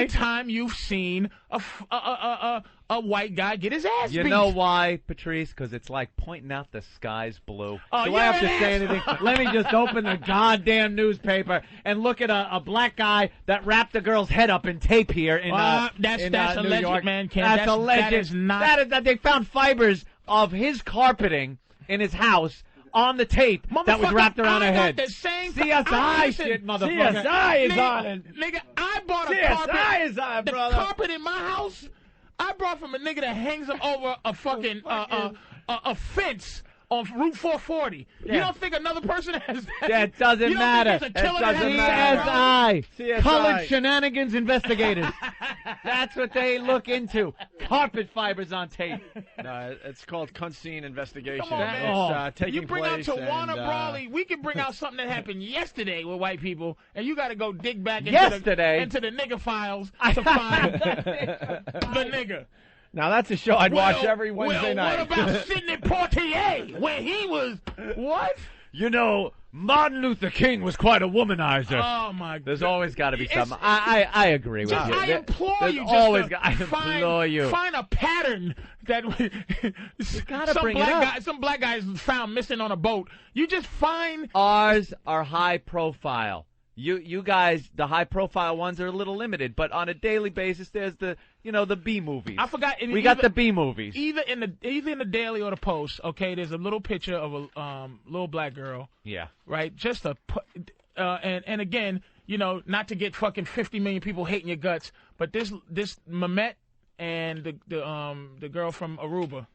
S10: time you've seen a white guy get his ass beat.
S9: You know why, Patrice? Because it's like pointing out the sky's blue.
S10: Oh,
S9: Do I have to say anything? Let me just open the goddamn newspaper and look at a black guy that wrapped a girl's head up in tape here in
S10: that's
S9: New
S10: alleged,
S9: York.
S10: Man.
S9: That's alleged.
S10: That is not.
S9: That they found fibers of his carpeting in his house on the tape that was wrapped around her head. CSI shit, motherfucker.
S10: CSI is on it. Nigga, I bought a carpet.
S4: CSI is on it, brother.
S10: The carpet in my house, I brought from a nigga that hangs them over a fucking a fence on Route 440.
S4: Yeah.
S10: You don't think another person has that?
S9: That doesn't
S10: you don't
S9: matter.
S10: Think there's a killer that has
S9: CSI. Colored Shenanigans Investigators. That's what they look into. Carpet fibers on tape.
S4: No, it's called cunt scene investigation.
S10: Come on, man.
S4: It's taking
S10: you bring
S4: place.
S10: out Tawana Brawley. We can bring out something that happened yesterday with white people, and you got to go dig back into the nigger files to find the nigger.
S4: Now that's a show I'd watch every Wednesday night.
S10: What about Sidney Poitier, where he was what?
S5: You know, Martin Luther King was quite a womanizer.
S10: Oh my God!
S9: There's always got to be something. I agree with you.
S10: I implore you.
S9: I implore you.
S10: Find a pattern that some black guys found missing on a boat. You just find
S9: ours are high profile. You guys, the high profile ones are a little limited, but on a daily basis, there's the B movies.
S10: I forgot.
S9: We got the B movies.
S10: Either in the Daily or the Post. Okay, there's a little picture of a little black girl.
S9: Yeah.
S10: Right. Just and again, not to get fucking 50 million people hating your guts, but this Mamet and the girl from Aruba.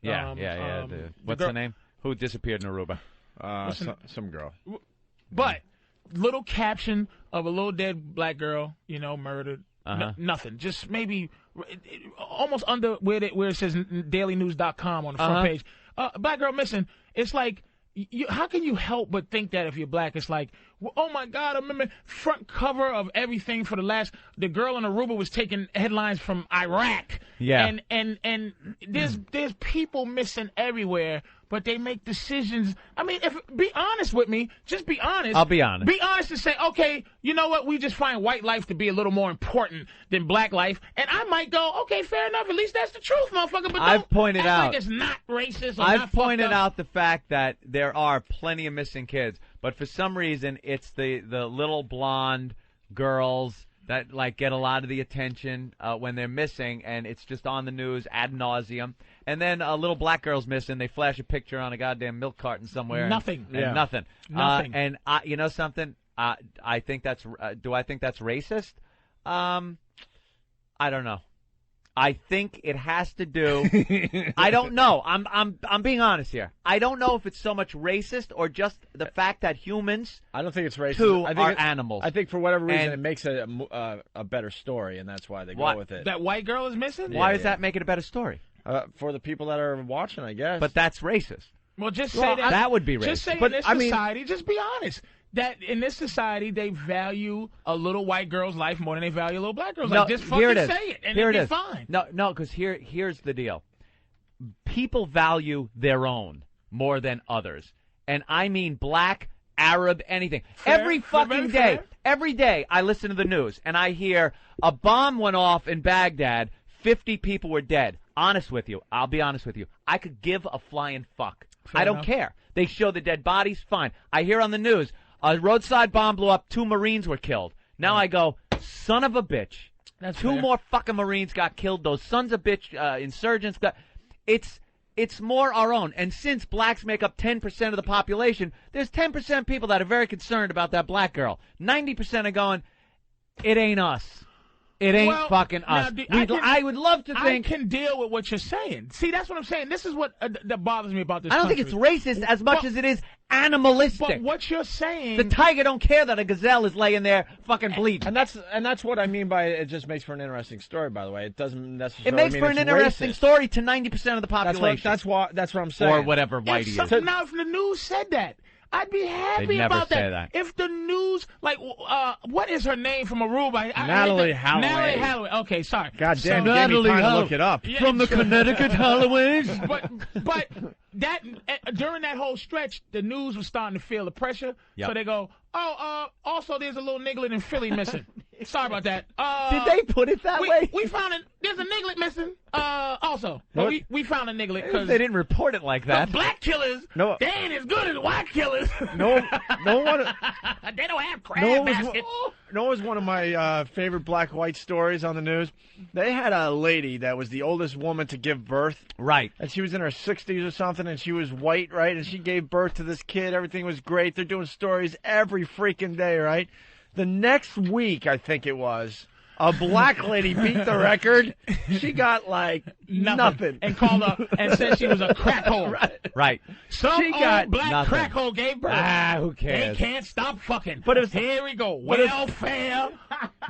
S9: Yeah. What's her name? Who disappeared in Aruba?
S4: Some girl.
S10: But little caption of a little dead black girl, murdered. Nothing. Just maybe almost under where it says dailynews.com on the front page. Black girl missing. It's like, how can you help but think that if you're black? It's like, oh my God, I remember front cover of everything for the girl in Aruba was taking headlines from Iraq.
S9: Yeah.
S10: And there's people missing everywhere, but they make decisions. I mean, be honest with me. Just be honest.
S9: I'll be honest.
S10: Be honest and say, okay, you know what? We just find white life to be a little more important than black life. And I might go, okay, fair enough. At least that's the truth, motherfucker. But
S9: I've pointed
S10: act
S9: out.
S10: like it's not racist. Or
S9: I've
S10: not
S9: pointed
S10: fucked up.
S9: out the fact that there are plenty of missing kids, but for some reason it's the little blonde girls that get a lot of the attention when they're missing, and it's just on the news ad nauseum. And then a little black girl's missing. They flash a picture on a goddamn milk carton somewhere.
S10: Nothing.
S9: And nothing.
S10: Nothing.
S9: And you know something? I think that's. Do I think that's racist? I don't know. I think it has to do. I don't know. I'm being honest here. I don't know if it's so much racist or just the fact that humans.
S4: I don't think it's racist.
S9: Too
S4: I think
S9: are animals.
S4: I think for whatever reason it makes a better story, and that's why they go with it.
S10: That white girl is missing?
S9: Why does that make it a better story?
S4: For the people that are watching, I guess.
S9: But that's racist.
S10: Well, just say that.
S9: That would be racist.
S10: Just say in this society, just be honest. That in this society, they value a little white girl's life more than they value a little black girl's life. Just fucking say it, and it'll be fine.
S9: No, because here's the deal. People value their own more than others. And I mean black, Arab, anything. Every fucking day, every day I listen to the news, and I hear a bomb went off in Baghdad, 50 people were dead. Honest with you. I'll be honest with you. I could give a flying fuck. I don't care. They show the dead bodies, fine. I hear on the news, a roadside bomb blew up, 2 Marines were killed. Now I go, son of a bitch.
S10: That's
S9: 2 more fucking Marines got killed. Those sons of bitch insurgents got... It's more our own. And since blacks make up 10% of the population, there's 10% people that are very concerned about that black girl. 90% are going, it ain't us. It ain't fucking us. I would love to think...
S10: I can deal with what you're saying. See, that's what I'm saying. This is what that bothers me about this
S9: I don't think it's racist as much as it is animalistic.
S10: But what you're saying...
S9: The tiger don't care that a gazelle is laying there fucking bleeding.
S4: And that's what I mean by it just makes for an interesting story, by the way. It doesn't necessarily
S9: It makes for an interesting story to 90% of the population.
S4: That's what I'm saying.
S9: Or whatever whitey is.
S10: Now, if the news said that, I'd be happy
S9: never
S10: about
S9: say
S10: that. If the news, what is her name from Aruba?
S4: Natalie Holloway.
S10: Natalie Holloway. Okay, sorry.
S4: God damn, you gave me time to look it up.
S10: Yeah,
S9: from the Connecticut Holloways.
S10: But that during that whole stretch, the news was starting to feel the pressure.
S9: Yep.
S10: So they go, also there's a little niglet in Philly missing. Sorry about that.
S9: Did they put it that way?
S10: We found it. There's a niglet missing. Also, but we found a niglet because
S9: they didn't report it like that.
S10: Black killers, they ain't as good as white killers.
S4: No one.
S10: They don't have crab baskets.
S4: No, it was one of my favorite Black.White stories on the news. They had a lady that was the oldest woman to give birth.
S9: Right.
S4: And she was in her 60s or something, and she was white, right? And she gave birth to this kid. Everything was great. They're doing stories every freaking day, right? The next week, I think it was, A black lady beat the record. She got like nothing.
S10: And called her and said she was a crackhole.
S9: Right.
S10: Some
S4: She
S10: old
S4: got
S10: black
S9: nothing.
S10: crackhole gave birth.
S9: Who cares?
S10: They can't stop fucking.
S4: But it's-
S10: Here we go.
S4: but it's-
S10: Welfare.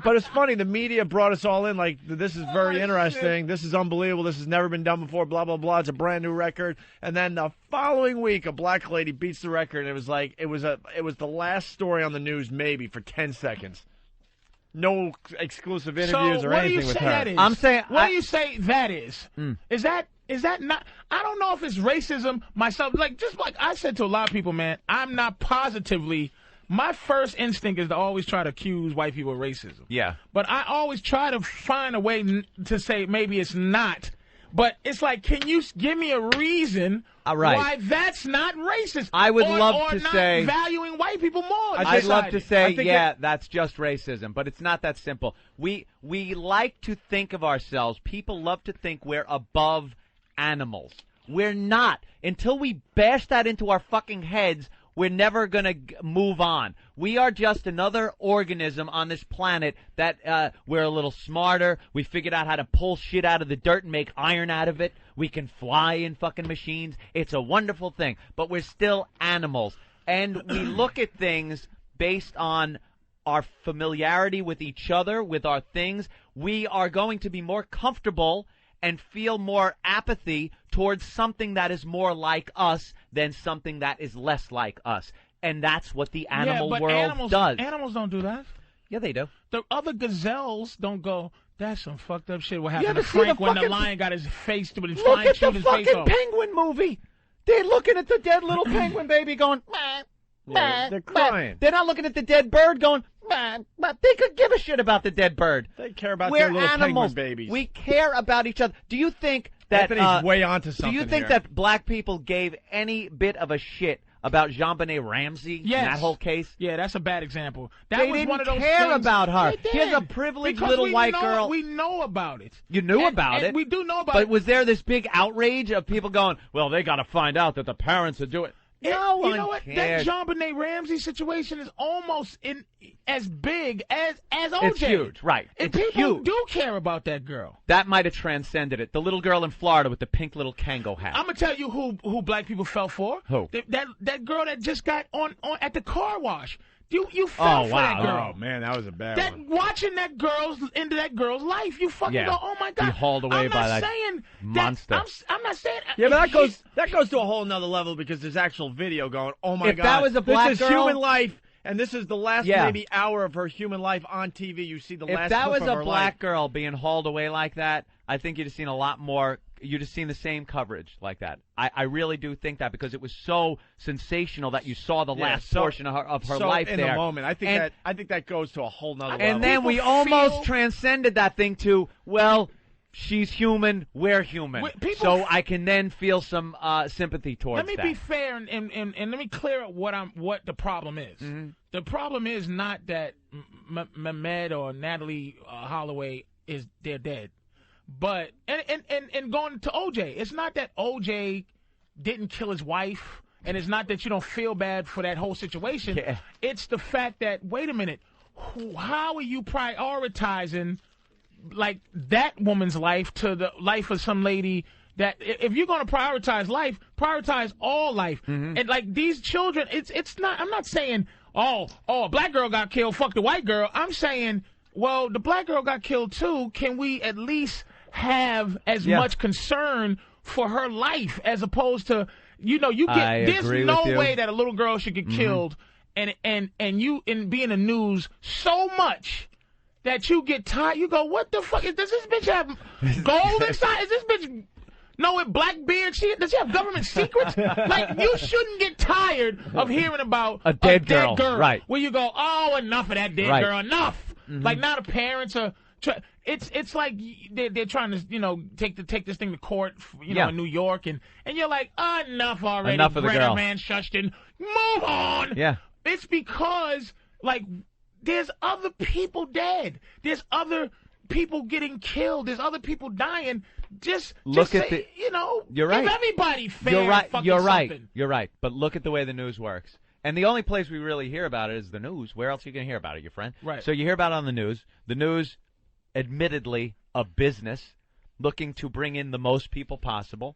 S4: But it's funny. The media brought us all in like, this is very interesting. This is unbelievable. This has never been done before. Blah, blah, blah. It's a brand new record. And then the following week, a black lady beats the record. And it was like, it was the last story on the news maybe for 10 seconds. No exclusive interviews or anything with her.
S10: That is?
S9: I'm saying,
S10: What do you say that is?
S9: Mm.
S10: Is that not? I don't know if it's racism myself. Like just like I said to a lot of people, man, I'm not positively. My first instinct is to always try to accuse white people of racism.
S9: Yeah.
S10: But I always try to find a way to say maybe it's not. But it's like, can you give me a reason
S9: Right.
S10: why that's not racist?
S9: I would
S10: or,
S9: love
S10: or
S9: to
S10: not
S9: say
S10: valuing white people more.
S9: I'd love to say, that's just racism, but it's not that simple. We like to think of ourselves. People love to think we're above animals. We're not. Until we bash that into our fucking heads, we're never going to move on. We are just another organism on this planet that we're a little smarter. We figured out how to pull shit out of the dirt and make iron out of it. We can fly in fucking machines. It's a wonderful thing. But we're still animals. And we look at things based on our familiarity with each other, with our things. We are going to be more comfortable and feel more apathy towards something that is more like us than something that is less like us. And that's what the animal world does.
S10: Animals don't do that.
S9: Yeah, they do.
S10: The other gazelles don't go, that's some fucked up shit. What happened
S9: ever
S10: to
S9: see the
S10: Frank when the
S9: fucking-
S10: lion got his face to his
S9: Look
S10: flying
S9: at the
S10: shoot his face
S9: fucking
S10: off?
S9: penguin movie. They're looking at the dead little penguin baby going,
S4: Yeah, they're crying.
S9: They're not looking at the dead bird going, but they could give a shit about the dead bird.
S4: They care about
S9: We're
S4: their little
S9: animals.
S4: penguin babies.
S9: We care about each other. Do you think that
S4: Anthony's way onto something
S9: Do you think
S4: here.
S9: that black people gave any bit of a shit about Jean-Benet Ramsey in that whole case?
S10: Yeah, that's a bad example. That
S9: They
S10: was
S9: didn't
S10: one of those
S9: care
S10: things-
S9: about her.
S10: They
S9: Here's a
S10: did.
S9: privileged
S10: Because
S9: little
S10: we
S9: white
S10: know-
S9: girl.
S10: We know about it.
S9: You knew
S10: And-
S9: about
S10: and
S9: it.
S10: we do know about
S9: But
S10: it.
S9: was there this big outrage of people going, well, they got to find out that the parents are doing it? No one
S10: You know what?
S9: cared.
S10: That Jean-Benet Ramsey situation is almost as big as OJ.
S9: It's huge, right.
S10: And
S9: It's
S10: people
S9: huge.
S10: do care about that girl.
S9: That might have transcended it. The little girl in Florida with the pink little Kango hat.
S10: I'm gonna tell you who black people fell for.
S9: Who?
S10: That girl that just got on at the car wash. You fell for that girl.
S4: Oh man, that was a bad
S10: That
S4: one.
S10: watching that into that girl's life, you fucking
S9: Yeah.
S10: go, oh my god.
S9: Be hauled away
S10: I'm
S9: by
S10: not
S9: that
S10: saying
S9: monster.
S10: I'm not saying.
S4: Yeah, but that goes to a whole nother level because there's actual video going. Oh my
S9: If
S4: god,
S9: that was a black
S4: this is
S9: girl-
S4: human life, and this is the last
S9: Yeah.
S4: maybe hour of her human life on TV. You see the
S9: If
S4: last.
S9: that
S4: clip
S9: was
S4: of
S9: a
S4: her
S9: black
S4: life.
S9: girl being hauled away like that, I think you'd have seen a lot more. You'd have seen the same coverage like that. I really do think that because it was so sensational that you saw the
S4: Yeah,
S9: last
S4: so-
S9: portion of her
S4: so
S9: life
S4: in
S9: there.
S4: the moment. I think that goes to a whole nother level.
S9: And then we almost transcended that thing to, well, she's human, we're human. So I can then feel some sympathy towards
S10: Let me
S9: that.
S10: be fair and let me clear up what the problem is.
S9: Mm-hmm.
S10: The problem is not that Mehmed or Natalie Holloway they're dead, but and going to OJ, it's not that OJ didn't kill his wife, and it's not that you don't feel bad for that whole situation.
S9: Yeah.
S10: It's the fact that wait a minute, how are you prioritizing like that woman's life to the life of some lady? That if you're going to prioritize life, prioritize all life.
S9: Mm-hmm.
S10: And like these children, it's not. I'm not saying a black girl got killed, fuck the white girl. I'm saying, well, the black girl got killed too. Can we at least have as much concern for her life as opposed to you get?
S9: I
S10: There's
S9: agree
S10: no
S9: with you.
S10: way that a little girl should get killed, and you be in the news so much that you get tired. You go, what the fuck? Does this bitch have gold inside? Is this bitch knowing Blackbeard? Does she have government secrets? Like, you shouldn't get tired of hearing about
S9: A dead girl, right.
S10: Where you go, oh, enough of that dead
S9: Right.
S10: girl, enough.
S9: Mhm.
S10: Like, now the parents are. It's like they're trying to take this thing to court in New York and you're like, enough already.
S9: Enough of the
S10: Greta
S9: girl.
S10: Van Schusten, move on.
S9: Yeah.
S10: It's because like there's other people dead. There's other people getting killed. There's other people dying. Just
S9: Look
S10: say,
S9: at the-
S10: give
S9: You're right.
S10: everybody fair.
S9: You're right.
S10: Fucking
S9: You're right.
S10: something.
S9: You're right. But look at the way the news works. And the only place we really hear about it is the news. Where else are you going to hear about it, your friend?
S10: Right.
S9: So you hear about it on the news. The news admittedly a business looking to bring in the most people possible.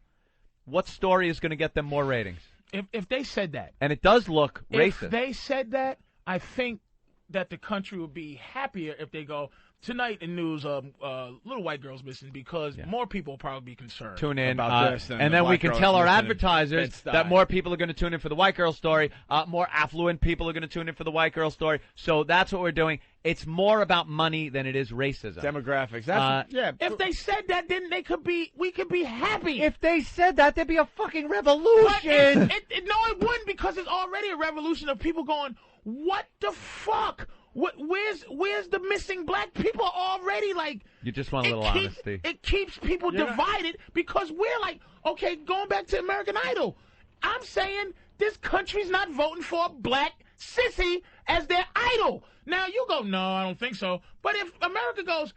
S9: What story is going to get them more ratings?
S10: If they said that.
S9: And it does look racist.
S10: If they said that, I think that the country would be happier if they go, tonight in news, little white girl's missing, because more people will probably be concerned.
S9: Tune in.
S4: About this
S9: and then we can tell our advertisers that more people are going to tune in for the white girl story. More affluent people are going to tune in for the white girl story. So that's what we're doing. It's more about money than it is racism.
S4: Demographics.
S10: If they said that, then we could be happy.
S9: If they said that, there'd be a fucking revolution.
S10: But it wouldn't, because it's already a revolution of people going, what the fuck? Where's the missing black people already? Like,
S9: you just want a little honesty.
S10: It keeps people divided because we're like, okay, going back to American Idol, I'm saying this country's not voting for a black sissy as their idol. Now you go, no, I don't think so. But if America goes,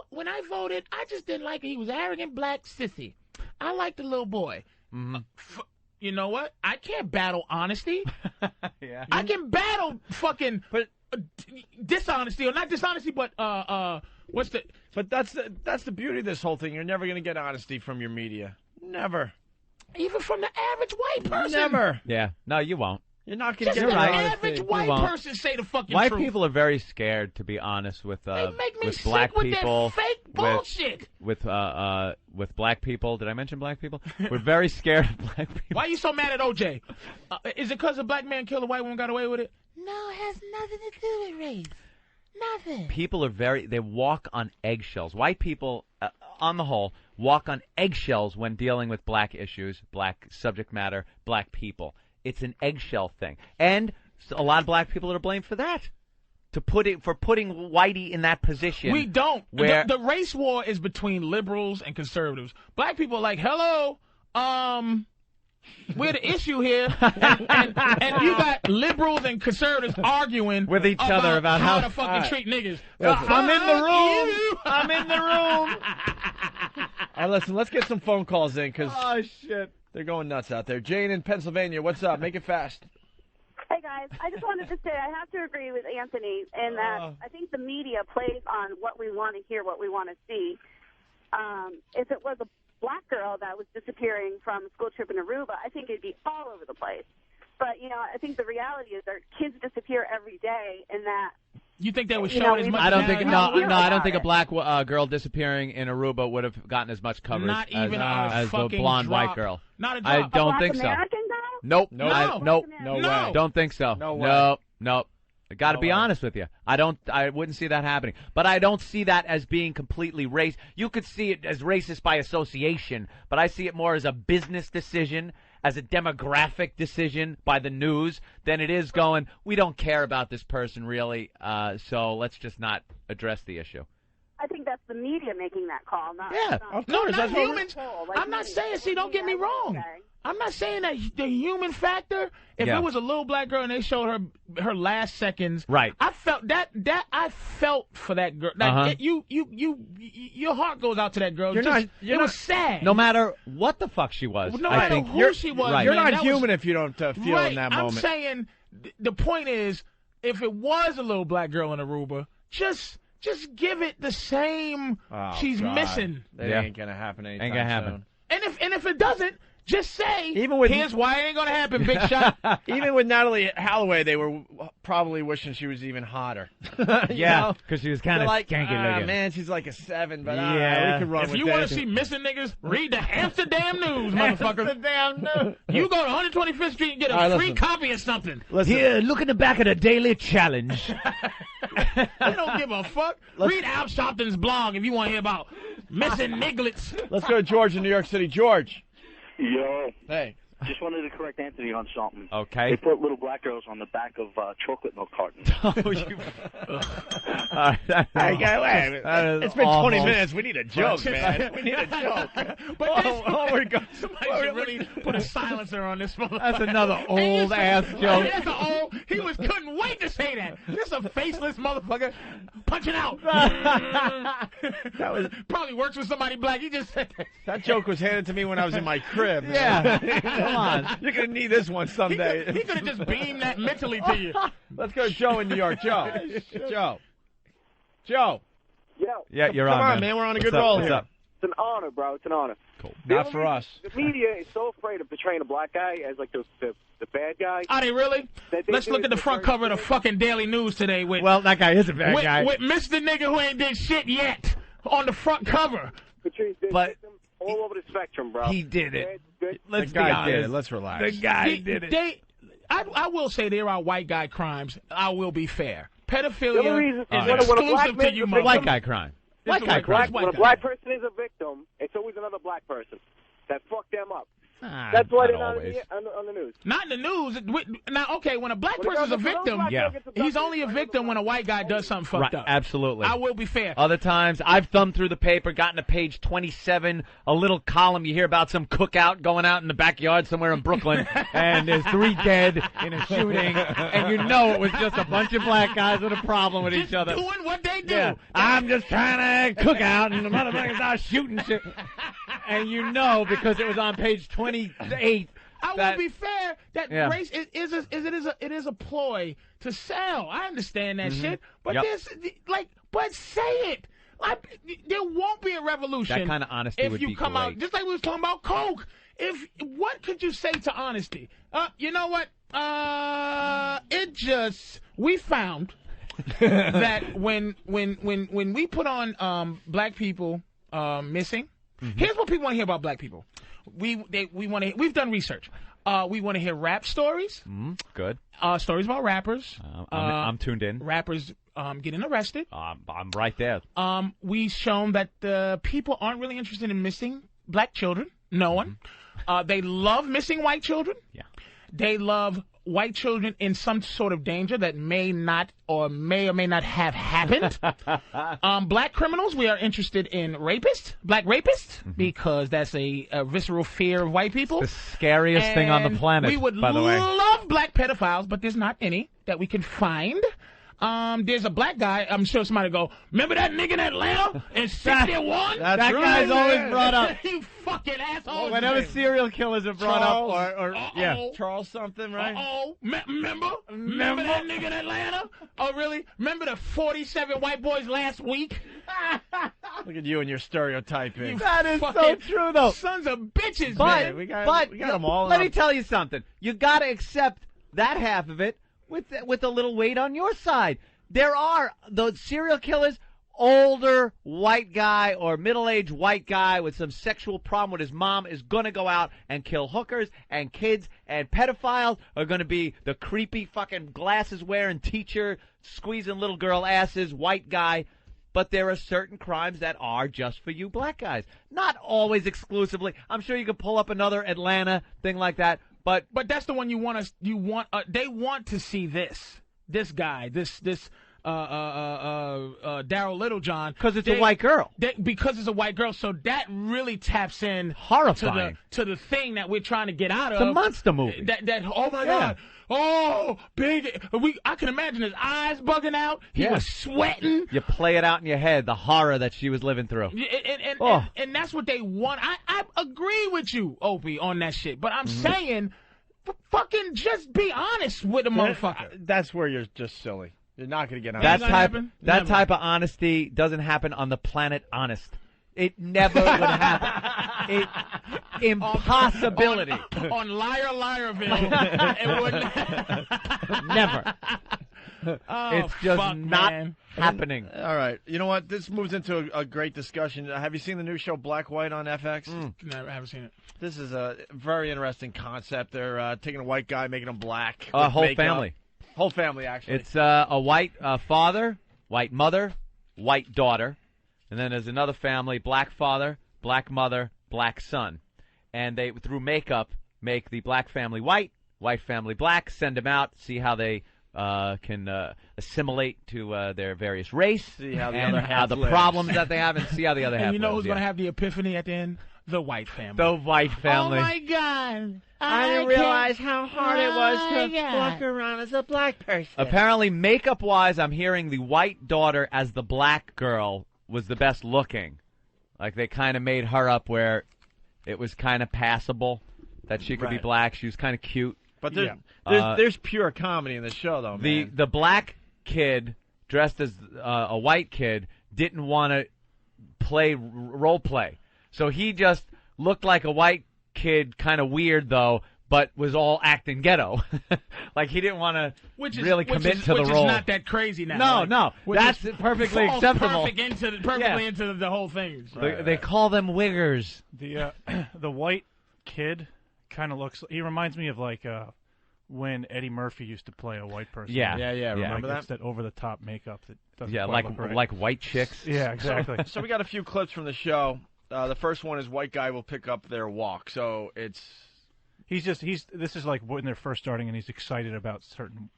S10: when I voted, I just didn't like it. He was an arrogant black sissy. I liked the little boy.
S9: Mm-hmm.
S10: You know what? I can't battle honesty.
S9: Yeah.
S10: I can battle fucking dishonesty, or not dishonesty, but what's the?
S4: But that's the beauty of this whole thing. You're never going to get honesty from your media. Never.
S10: Even from the average white person.
S4: Never.
S9: Yeah. No, you won't.
S4: You're not going to
S10: get
S4: an
S10: average white person say the fucking
S9: white
S10: truth.
S9: People are very scared to be honest with
S10: they make me
S9: with
S10: sick
S9: black
S10: with
S9: people.
S10: Their fake bullshit.
S9: With black people. Did I mention black people? We're very scared of black people.
S10: Why are you so mad at OJ? Is it because a black man killed a white woman, got away with it?
S6: No, it has nothing to do with race. Nothing.
S9: People are they walk on eggshells. White people, on the whole, walk on eggshells when dealing with black issues, black subject matter, black people. It's an eggshell thing. And a lot of black people are to blame for that. For putting Whitey in that position.
S10: We don't.
S9: Where
S10: the race war is between liberals and conservatives. Black people are like, hello, we're the issue here, and you got liberals and conservatives arguing
S9: with each other about how
S10: to fucking treat niggas.
S4: I'm in the room. I'm in the room. All right, listen, let's get some phone calls in, because they're going nuts out there. Jane in Pennsylvania, what's up? Make it fast.
S17: Hey, guys. I just wanted to say I have to agree with Anthony in that I think the media plays on what we want to hear, what we want to see. If it was a black girl that was disappearing from a school trip in Aruba, I think it'd be all over the place. But, I think the reality is that kids disappear every day, and that...
S10: You think they would show as much?
S9: I don't think. I don't think a black girl disappearing in Aruba would have gotten as much coverage
S10: Not even
S9: as the blonde white girl.
S10: Not a
S9: I
S10: drop.
S9: don't think so.
S17: American girl?
S9: Nope.
S10: No.
S4: No way.
S9: Don't think so.
S4: No way.
S9: Nope. I got to be honest with you. I wouldn't see that happening. But I don't see that as being completely racist. You could see it as racist by association, but I see it more as a business decision, as a demographic decision by the news, than it is going, we don't care about this person really, so let's just not address the issue.
S17: I think that's the media making that call. Not
S10: humans. I'm not saying, don't get me wrong. I'm not saying that the human factor. If it was a little black girl and they showed her last seconds,
S9: right?
S10: I felt that I felt for that girl. Like, your heart goes out to that girl. It was sad.
S9: No matter what the fuck she was.
S10: No matter who she was.
S9: Right.
S4: You're not human if you don't feel in that moment.
S10: I'm saying the point is, if it was a little black girl in Aruba, just give it the same. She's missing.
S4: That ain't gonna happen anytime
S9: Ain't gonna happen.
S4: soon.
S10: And if it doesn't, just say, here's why it ain't gonna happen, big shot.
S4: Even with Natalie Holloway, they were probably wishing she was even hotter.
S9: Yeah, because she was kind of skanky looking.
S4: Man, she's like a 7, but we could run
S10: if
S4: with
S10: you want to see missing niggas, read the Amsterdam News, motherfucker.
S4: Amsterdam News.
S10: You go to 125th Street and get a free copy of something.
S5: Here, look in the back of the Daily Challenge.
S10: I don't give a fuck. Read Al Sharpton's blog if you want to hear about missing nigglets.
S4: Let's go to George in New York City. George.
S8: Yo.
S4: Hey.
S8: Just wanted to correct Anthony on something.
S9: Okay.
S8: They put little black girls on the back of chocolate milk cartons.
S4: It's been 20 minutes. We need a joke, man. We need a joke.
S10: But somebody should really put a silencer on this motherfucker.
S9: That's another old-ass joke.
S10: He couldn't wait to say that. Just a faceless motherfucker punching out.
S4: That was
S10: probably works with somebody black. He just said
S4: that joke was handed to me when I was in my crib. Man.
S9: Yeah. Come on.
S4: You're going to need this one someday.
S10: He could have just beamed that mentally to you.
S4: Let's go to Joe in New York. Joe. Joe.
S22: Yo.
S9: Yeah, you're
S4: Come
S9: on,
S4: on, man. We're on a
S9: What's
S4: good
S9: up?
S4: roll
S9: What's
S4: here.
S9: up?
S11: It's an honor, bro. It's an honor.
S9: Cool.
S4: Not for us.
S11: The media is so afraid of portraying a black guy as like the bad guy.
S10: Are they really? Let's look at the front cover of the fucking Daily News today with.
S4: Well, that guy is a bad guy.
S10: With Mr. Nigga who ain't did shit yet on the front cover.
S11: Patrice did
S4: But
S11: all over the spectrum, bro.
S4: he did it.
S10: Let's
S4: the
S10: be
S4: guy
S10: honest.
S4: did it. Let's relax.
S10: The guy did it. I will say there are white guy crimes. I will be fair. Pedophilia is exclusive to you, motherfucker.
S4: White guy crime. White guy crime.
S11: When a black person is a victim, it's always another black person that fucked them up. That's why they're not on the news.
S10: Not in the news. Now, okay, when a black person's a victim, he's only a victim when a white guy does something fucked up.
S9: Absolutely.
S10: I will be fair.
S9: Other times, I've thumbed through the paper, gotten to page 27, a little column you hear about some cookout going out in the backyard somewhere in Brooklyn, and there's 3 dead in a shooting, and you know it was just a bunch of black guys with a problem with each other.
S10: Doing what they do.
S9: Yeah. I'm just trying to cook out, and the motherfuckers are shooting shit. And you know, because it was on page 28.
S10: I will be fair that race is a ploy to sell. I understand that shit, but but say it. There won't be a revolution.
S9: That kind of honesty
S10: if
S9: would
S10: you
S9: be
S10: come
S9: great.
S10: out just like we was talking about Coke. What could you say to honesty? You know what? We found that when we put on black people missing. Here's what people want to hear about black people. We've done research. We want to hear rap stories.
S9: Good.
S10: Stories about rappers.
S9: I'm tuned in.
S10: Rappers getting arrested.
S9: I'm right there.
S10: We've shown that people aren't really interested in missing black children. No one. They love missing white children.
S9: Yeah.
S10: They love white children in some sort of danger that may or may not have happened. Black criminals, we are interested in black rapists, because that's a visceral fear of white people.
S9: The scariest thing on the planet,
S10: we would
S9: by the way.
S10: love black pedophiles, but there's not any that we can find. There's a black guy, I'm sure somebody go, remember that nigga in Atlanta in 61?
S4: That
S10: right,
S4: guy's always brought up.
S10: You fucking asshole.
S4: Whenever serial killers are brought up, or Charles something, right?
S10: Remember that nigga in Atlanta? Oh, really? Remember the 47 white boys last week?
S4: Look at you and your stereotyping.
S10: That is so true, though. Sons of bitches, man.
S4: We got them all.
S9: Let me tell you something. You got to accept that half of it with a little weight on your side. There are those serial killers, older white guy or middle-aged white guy with some sexual problem with his mom is going to go out and kill hookers and kids, and pedophiles are going to be the creepy fucking glasses-wearing teacher squeezing little girl asses white guy. But there are certain crimes that are just for you black guys. Not always exclusively. I'm sure you could pull up another Atlanta thing like that. But
S10: that's the one you want. They want to see this guy, this Daryl Littlejohn,
S9: because it's a white girl.
S10: Because it's a white girl, so that really taps in
S9: horrifying
S10: to the thing that we're trying to get out of.
S9: It's a monster movie.
S10: That oh my god. Oh, big! I can imagine his eyes bugging out. He was sweating.
S9: You play it out in your head, the horror that she was living through.
S10: And that's what they want. I agree with you, Opie, on that shit. But I'm saying, fucking just be honest with the motherfucker.
S4: That's where you're just silly. You're not going to get on
S9: that type of honesty doesn't happen on the planet Honest. It never would happen. Impossibility.
S10: On Liarville, it wouldn't.
S9: Never. It's just not happening.
S4: All right. You know what? This moves into a great discussion. Have you seen the new show Black.White on FX?
S10: No, I haven't seen it.
S4: This is a very interesting concept. They're taking a white guy, making him black.
S9: Whole family.
S4: Whole family, actually.
S9: It's a white father, white mother, white daughter. And then there's another family, black father, black mother, black son. And they, through makeup, make the black family white family black, send them out, see how they can assimilate to their various race,
S4: see how the
S9: and
S4: other half
S9: the
S4: lives.
S9: problems that they have, and see how the other half
S10: And you know
S9: lives,
S10: who's going to have the epiphany at the end? The white family.
S9: The white family.
S10: Oh, my God.
S6: I didn't realize how hard it was to walk around as a black person.
S9: Apparently, makeup-wise, I'm hearing the white daughter as the black girl was the best looking. Like, they kind of made her up where it was kind of passable that she could be black. She was kind of cute.
S4: But there's pure comedy in the show, though, man.
S9: The black kid dressed as a white kid didn't want to role play. So he just looked like a white kid, kind of weird though, but was all acting ghetto. Like he didn't want to really commit to the role.
S10: Which is not that crazy now.
S9: No, that's perfectly acceptable.
S10: Perfectly into the whole thing.
S9: They call them wiggers.
S13: The white kid kind of looks. He reminds me of like when Eddie Murphy used to play a white person.
S4: Yeah. Remember
S13: It's that over the top makeup that doesn't.
S9: Yeah,
S13: quite look right.
S9: like white chicks.
S13: Yeah, exactly.
S4: So we got a few clips from the show. The first one is white guy will pick up their walk. So it's.
S13: This is like when they're first starting, and he's excited about certain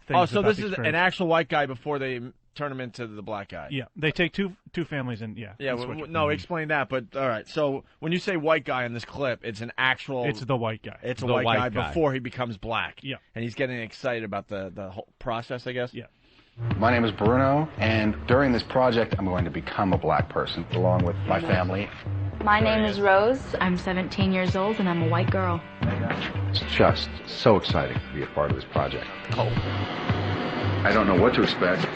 S13: things.
S4: Oh, so
S13: about
S4: this
S13: the
S4: is
S13: experience.
S4: an actual white guy before they turn him into the black guy.
S13: Yeah, they take two families and
S4: explain that. But all right, so when you say white guy in this clip, it's an actual.
S13: It's the white guy.
S4: It's a white guy before he becomes black.
S13: Yeah,
S4: and he's getting excited about the whole process, I guess.
S13: Yeah.
S22: My name is Bruno, and during this project, I'm going to become a black person, along with my family.
S23: My name is Rose. I'm 17 years old, and I'm a white girl.
S22: It's just so exciting to be a part of this project. Oh. I don't know what to expect.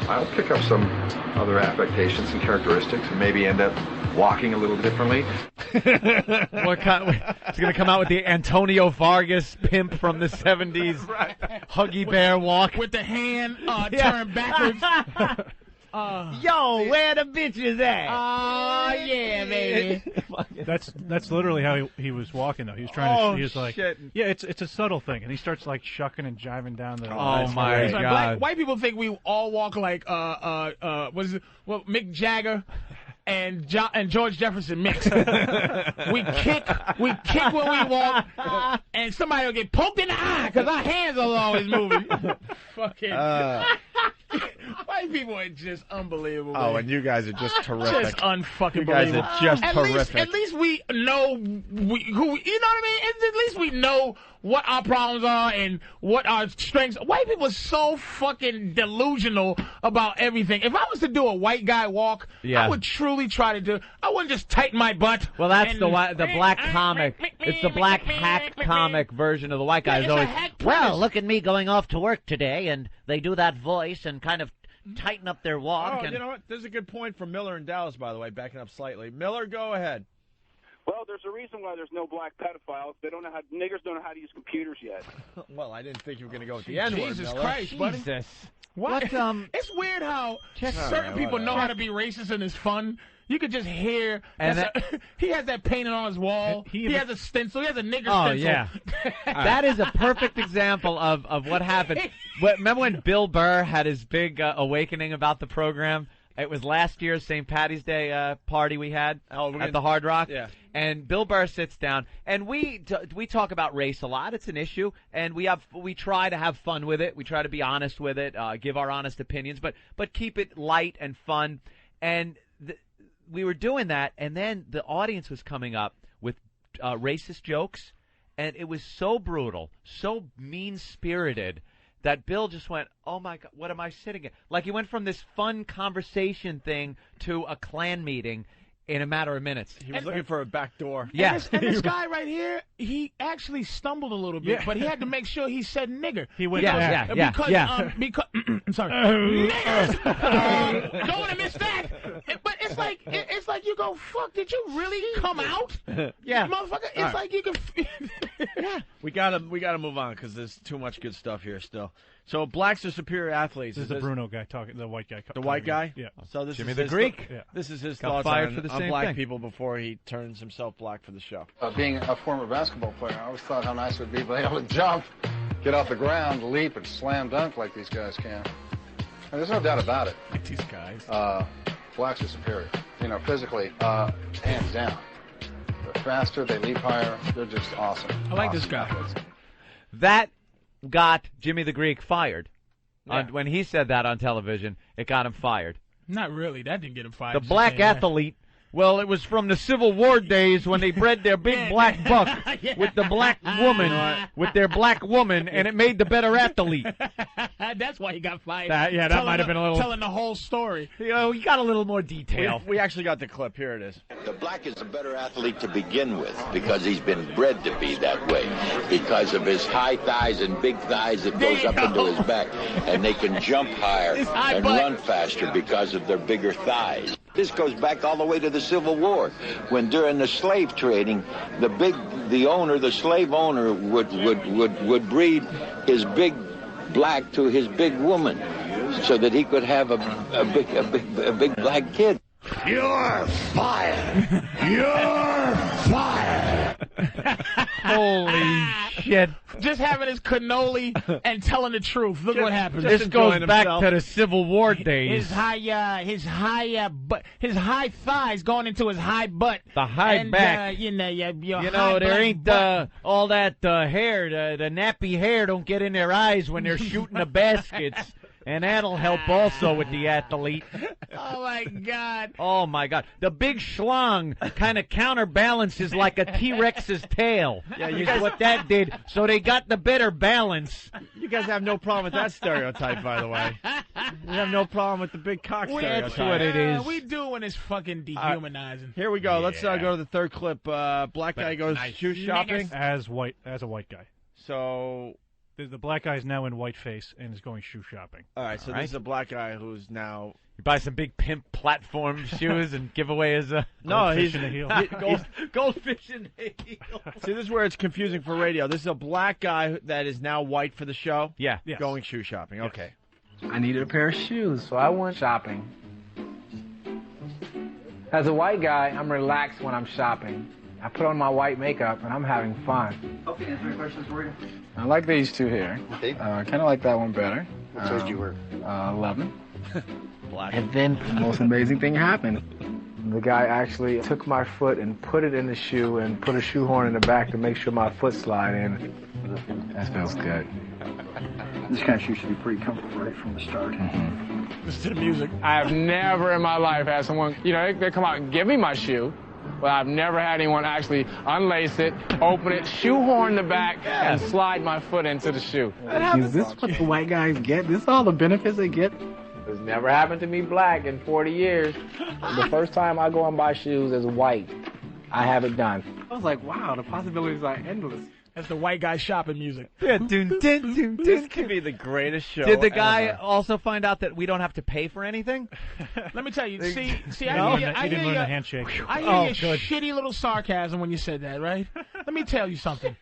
S22: I'll pick up some other affectations and characteristics and maybe end up walking a little differently.
S9: It's going to come out with the Antonio Vargas pimp from the 70s.
S10: Right.
S9: Huggy bear walk.
S10: With the hand turned backwards.
S3: Yo, where the bitches at?
S10: Oh, yeah, baby.
S13: That's literally how he was walking though. He was trying to. He was like,
S9: shit.
S13: yeah, it's a subtle thing, and he starts like shucking and jiving down the.
S9: Oh my God!
S10: White people think we all walk like Mick Jagger and George Jefferson mix. we kick when we walk, and somebody will get poked in the eye because our hands are always moving. Fucking. White people are just unbelievable.
S4: Oh, and you guys are just terrific.
S10: Just unfucking
S4: You guys
S10: believable.
S4: are just terrific.
S10: At least we know who. You know what I mean? At least we know what our problems are and what our strengths. White people are so fucking delusional about everything. If I was to do a white guy walk, I would truly try to do. I wouldn't just tighten my butt.
S9: Well, that's the black comic. It's the black hack comic version of the white guy.
S3: Well, look at me going off to work today, and they do that voice and kind of tighten up their walk.
S4: Oh, you know what? There's a good point from Miller in Dallas, by the way, backing up slightly. Miller, go ahead.
S11: Well, there's a reason why there's no black pedophiles. They don't know niggers don't know how to use computers yet.
S4: Well, I didn't think you were going to go with the N-word,
S10: Jesus
S4: Miller.
S10: Christ, buddy.
S9: Jesus.
S10: What? It's weird how certain people know how to be racist and it's fun. You could just hear. He has that painting on his wall. He has a stencil. He has a nigger stencil.
S9: Oh, yeah. That is a perfect example of what happened. Remember when Bill Burr had his big awakening about the program? It was last year's St. Patty's Day party we had at the Hard Rock.
S4: Yeah.
S9: And Bill Burr sits down, and we talk about race a lot. It's an issue, and we try to have fun with it. We try to be honest with it, give our honest opinions, but keep it light and fun. And we were doing that, and then the audience was coming up with racist jokes, and it was so brutal, so mean-spirited, that Bill just went, oh, my God, what am I sitting at? Like, he went from this fun conversation thing to a Klan meeting in a matter of minutes.
S4: He was looking for a back door.
S9: Yes.
S10: And this guy right here, he actually stumbled a little bit, but he had to make sure he said nigger.
S13: He went
S10: because I'm sorry. Niggers! Don't want to miss that. But it's like you go, fuck, did you really come out?
S9: Yeah.
S10: Motherfucker, it's like you can...
S4: Yeah. We gotta move on because there's too much good stuff here still. So blacks are superior athletes.
S13: This is the Bruno guy talking, the white guy.
S4: The white guy?
S13: Yeah.
S4: So this
S9: Jimmy
S4: is
S9: the Greek.
S4: This is his
S9: Got
S4: thoughts
S9: fired
S4: on,
S9: for the
S4: on
S9: same
S4: black
S9: thing.
S4: people before he turns himself black for the show.
S22: Being a former basketball player, I always thought how nice it would be to be able to jump, get off the ground, leap, and slam dunk like these guys can. And there's no doubt about it.
S4: Like these guys.
S22: Blacks are superior. Physically, hands down. They're faster, they leap higher, they're just awesome.
S10: I like this guy.
S22: Athletes.
S9: That got Jimmy the Greek fired.
S4: Yeah.
S9: When he said that on television, it got him fired.
S10: Not really. That didn't get him fired.
S9: The black athlete. Well, it was from the Civil War days when they bred their big black buck with the black woman, and it made the better athlete.
S10: That's why he got fired.
S9: That might have been a little...
S10: Telling the whole story.
S9: You got a little more detail.
S4: We actually got the clip. Here it is.
S24: The black is a better athlete to begin with because he's been bred to be that way. Because of his high thighs and big thighs that goes up into his back. And they can jump higher and run faster because of their bigger thighs. This goes back all the way to the Civil War, when during the slave trading, the slave owner would breed his big black to his big woman, so that he could have a big black kid.
S5: You're fired. You're fired.
S10: Holy shit. Just having his cannoli and telling the truth. Look what happens.
S9: This goes back to the Civil War days.
S10: His high thighs going into his high butt.
S9: The high back.
S10: There
S9: ain't all that hair. The nappy hair don't get in their eyes when they're shooting the baskets. And that'll help also with the athlete.
S10: Oh, my God.
S9: Oh, my God. The big schlong kind of counterbalances like a T-Rex's tail.
S4: Yeah, you
S9: guys, what that did. So they got the better balance.
S4: You guys have no problem with that stereotype, by the way. You have no problem with the big cock stereotype.
S9: That's what it is.
S10: We do when it's fucking dehumanizing.
S4: Here we go. Let's go to the third clip. Black guy goes shoe shopping.
S13: As a white guy.
S4: So...
S13: The black guy is now in whiteface and is going shoe shopping.
S4: All right, so this is a black guy who's now...
S9: You buy some big pimp platform shoes and give away his...
S4: Goldfish
S13: in a heel.
S9: Goldfish in a heel.
S4: See, this is where it's confusing for radio. This is a black guy that is now white for the show?
S9: Yeah.
S13: Yes.
S4: Going shoe shopping.
S13: Yes.
S4: Okay.
S2: I needed a pair of shoes, so I went shopping. As a white guy, I'm relaxed when I'm shopping. I put on my white makeup, and I'm having fun.
S14: Okay, answer any questions for you.
S2: I like these two here.
S14: Okay.
S2: Kind of like that one better.
S14: What size do you wear?
S2: 11.
S4: Black.
S2: And then the most amazing thing happened. The guy actually took my foot and put it in the shoe and put a shoehorn in the back to make sure my foot slide in. That feels good.
S14: This kind of shoe should be pretty comfortable right from the start.
S10: Listen to the music.
S2: I've never in my life had someone, they come out and give me my shoe. But I've never had anyone actually unlace it, open it, shoehorn the back, and slide my foot into the shoe. Is this what the white guys get? This is all the benefits they get? It's never happened to me black in 40 years. The first time I go and buy shoes as white, I have it done. I was like, wow, the possibilities are endless.
S10: That's the white guy shopping music.
S9: Yeah,
S4: This could be the greatest show
S9: Did the guy
S4: ever.
S9: also find out that we don't have to pay for anything?
S10: Let me tell you. See,
S13: He
S10: I
S13: didn't
S10: hear
S13: learn
S10: you.
S13: the handshake.
S10: I hear your shitty little sarcasm when you said that, right? Let me tell you something.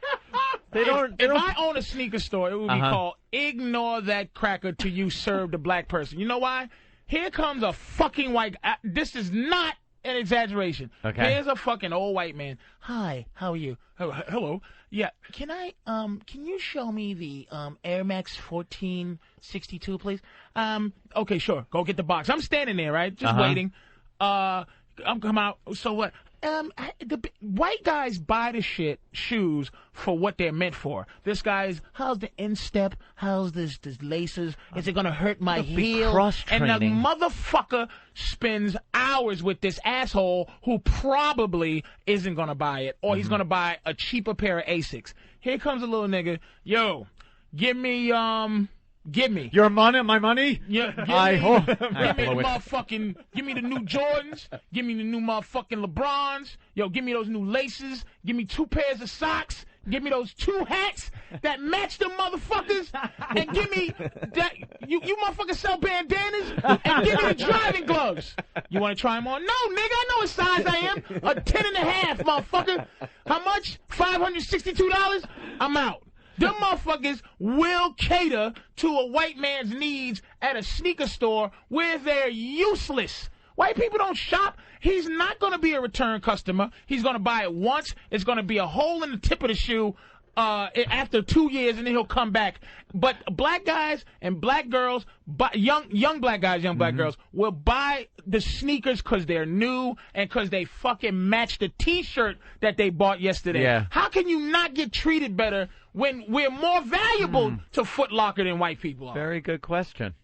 S10: If I own a sneaker store, it would be called "Ignore That Cracker Till You Serve the Black Person." You know why? Here comes a fucking white. This is not an exaggeration.
S9: Okay.
S10: Here's a fucking old white man. Hi, how are you? Hello. Yeah. Can you show me the Air Max 1462, please? Okay, sure. Go get the box. I'm standing there, right? Just waiting. I'm coming out. So what? The white guys buy the shoes for what they're meant for. This guy's, how's the instep? How's this laces? Is it gonna hurt my heel? And the motherfucker spends hours with this asshole who probably isn't gonna buy it, or he's gonna buy a cheaper pair of Asics. Here comes a little nigga. Yo, give me
S9: your money, my money.
S10: Yeah, give me the new Jordans. Give me the new motherfucking LeBrons. Yo, give me those new laces. Give me 2 pairs of socks. Give me those 2 hats that match them motherfuckers. And give me that. You motherfuckers sell bandanas. And give me the driving gloves. You want to try them on? No, nigga, I know what size I am. A 10.5, motherfucker. How much? $562? I'm out. Them motherfuckers will cater to a white man's needs at a sneaker store where they're useless. White people don't shop. He's not going to be a return customer. He's going to buy it once. It's going to be a hole in the tip of the shoe after 2 years, and then he'll come back. But black guys and black girls, young black guys, young black girls, will buy the sneakers because they're new and because they fucking match the T-shirt that they bought yesterday.
S9: Yeah.
S10: How can you not get treated better when we're more valuable to Foot Locker than white people are?
S9: Very good question.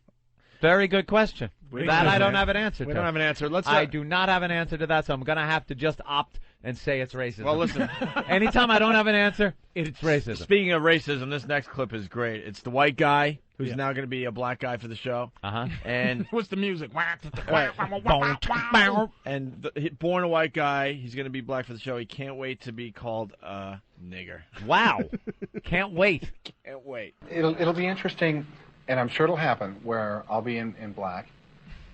S9: Very good question. I don't have an answer to.
S4: We don't have an answer.
S9: I do not have an answer to that, so I'm going to have to just opt and say it's racism.
S4: Well, listen.
S9: Anytime I don't have an answer, it's racism.
S4: Speaking of racism, this next clip is great. It's the white guy who's now going to be a black guy for the show. And
S10: what's the music?
S4: And born a white guy, he's going to be black for the show. He can't wait to be called a nigger.
S9: Wow. Can't wait.
S4: Can't wait.
S22: It'll be interesting, and I'm sure it'll happen, where I'll be in black,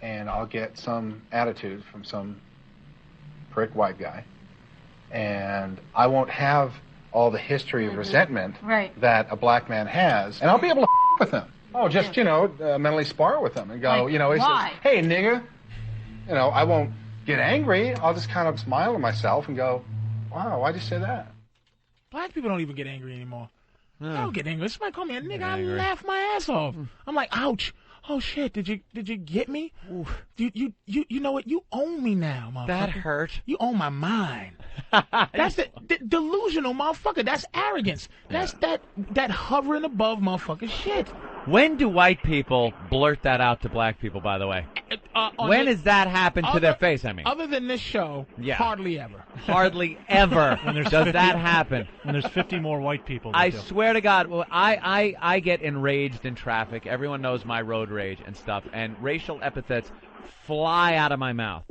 S22: and I'll get some attitude from some prick white guy, and I won't have all the history of resentment that a black man has, and I'll be able to with him. Oh, just, mentally spar with him and go, he says, hey, nigga. I won't get angry. I'll just kind of smile to myself and go, wow, why'd you say that?
S10: Black people don't even get angry anymore. I don't get angry. Somebody call me a nigga, I laugh my ass off. I'm like, ouch. Oh shit! Did you get me? You know what? You own me now, motherfucker.
S9: That hurt.
S10: You own my mind. That's the delusional motherfucker. That's arrogance. That's that hovering above motherfucker shit.
S9: When do white people blurt that out to black people? By the way, when has that happened to their face? I mean,
S10: other than this show, hardly ever.
S9: Hardly ever does that happen.
S13: When there's 50 more white people.
S9: I swear to God, well, I get enraged in traffic. Everyone knows my road rage and stuff, and racial epithets fly out of my mouth.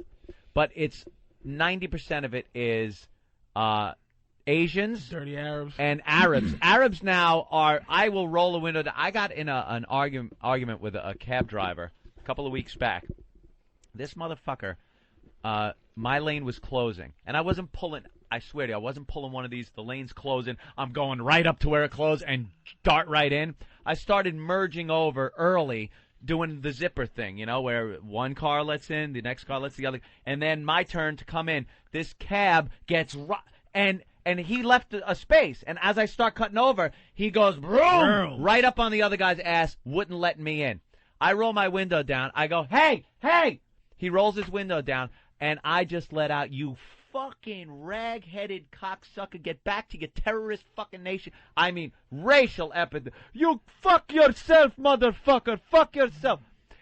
S9: But it's 90% of it is Asians,
S10: dirty Arabs,
S9: and Arabs. Arabs now are. I will roll a window down. I got in an argument with a cab driver a couple of weeks back. This motherfucker, my lane was closing, and I wasn't pulling. I swear to you, I wasn't pulling one of these. The lane's closing. I'm going right up to where it closed and dart right in. I started merging over early, doing the zipper thing, where one car lets in, the next car lets the other, and then my turn to come in. This cab gets and he left a space, and as I start cutting over, he goes vroom, right up on the other guy's ass, wouldn't let me in. I roll my window down. I go, hey! He rolls his window down, and I just let out, you fucking rag-headed cocksucker, get back to your terrorist fucking nation. I mean, racial epithet. You fuck yourself, motherfucker, fuck yourself.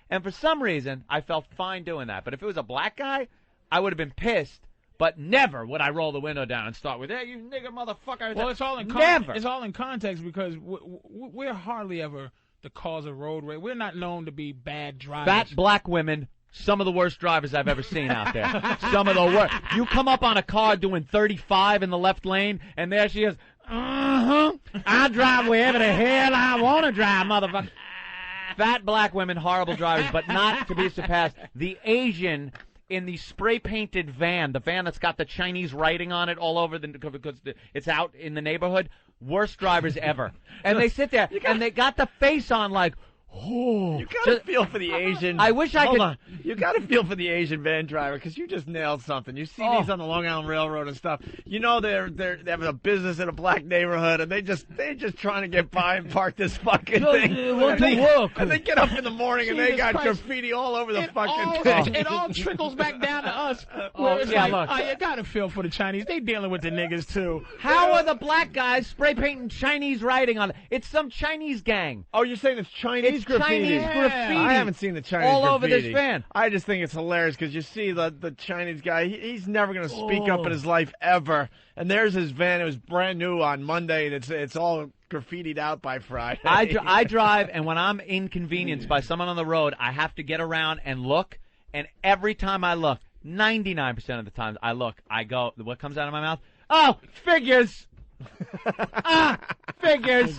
S9: And for some reason, I felt fine doing that. But if it was a black guy, I would have been pissed. But never would I roll the window down and start with, hey, you nigger motherfucker.
S10: Well, it's all in
S9: never.
S10: It's all in context because we're hardly ever the cause of road rage. We're not known to be bad drivers.
S9: Fat black women. Some of the worst drivers I've ever seen out there. Some of the worst. You come up on a car doing 35 in the left lane, and there she is. I drive wherever the hell I want to drive, motherfucker. Fat black women, horrible drivers, but not to be surpassed. The Asian in the spray-painted van, the van that's got the Chinese writing on it all over because it's out in the neighborhood, worst drivers ever. And they sit there, and they got the face on like, oh,
S4: you gotta feel for the Asian.
S9: I wish I could.
S4: You gotta feel for the Asian van driver because you just nailed something. You see these on the Long Island Railroad and stuff. They have a business in a black neighborhood and they're just trying to get by and park this fucking thing. And they get up in the morning and they got graffiti all over the fucking thing.
S10: It all trickles back down to us. Look. You gotta feel for the Chinese. They dealing with the niggas too.
S9: How are the black guys spray painting Chinese writing on it? It's some Chinese gang.
S4: Oh, you're saying it's Chinese?
S9: Chinese graffiti.
S4: I haven't seen the Chinese
S9: all
S4: graffiti.
S9: over this van.
S4: I just think it's hilarious because you see the Chinese guy. He's never going to speak up in his life ever. And there's his van. It was brand new on Monday, and it's all graffitied out by Friday.
S9: I drive, and when I'm inconvenienced by someone on the road, I have to get around and look. And every time I look, 99% of the times I look, I go, what comes out of my mouth? Oh, figures. Figures.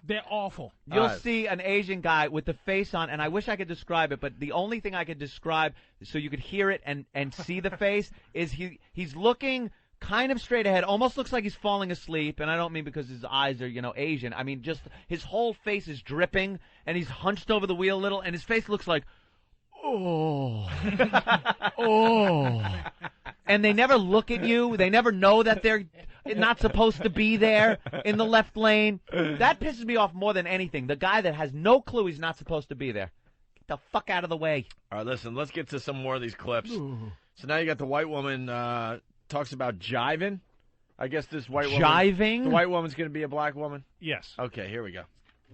S10: They're awful.
S9: You'll see an Asian guy with the face on, and I wish I could describe it, but the only thing I could describe so you could hear it and see the face is he's looking kind of straight ahead, almost looks like he's falling asleep, and I don't mean because his eyes are, Asian. I mean just his whole face is dripping, and he's hunched over the wheel a little, and his face looks like, oh. And they never look at you. They never know that they're not supposed to be there in the left lane. That pisses me off more than anything. The guy that has no clue he's not supposed to be there. Get the fuck out of the way.
S4: All right, listen, let's get to some more of these clips. Ooh. So now you got the white woman talks about jiving. I guess this white woman.
S9: Jiving?
S4: The white woman's going to be a black woman?
S13: Yes.
S4: Okay, here we go.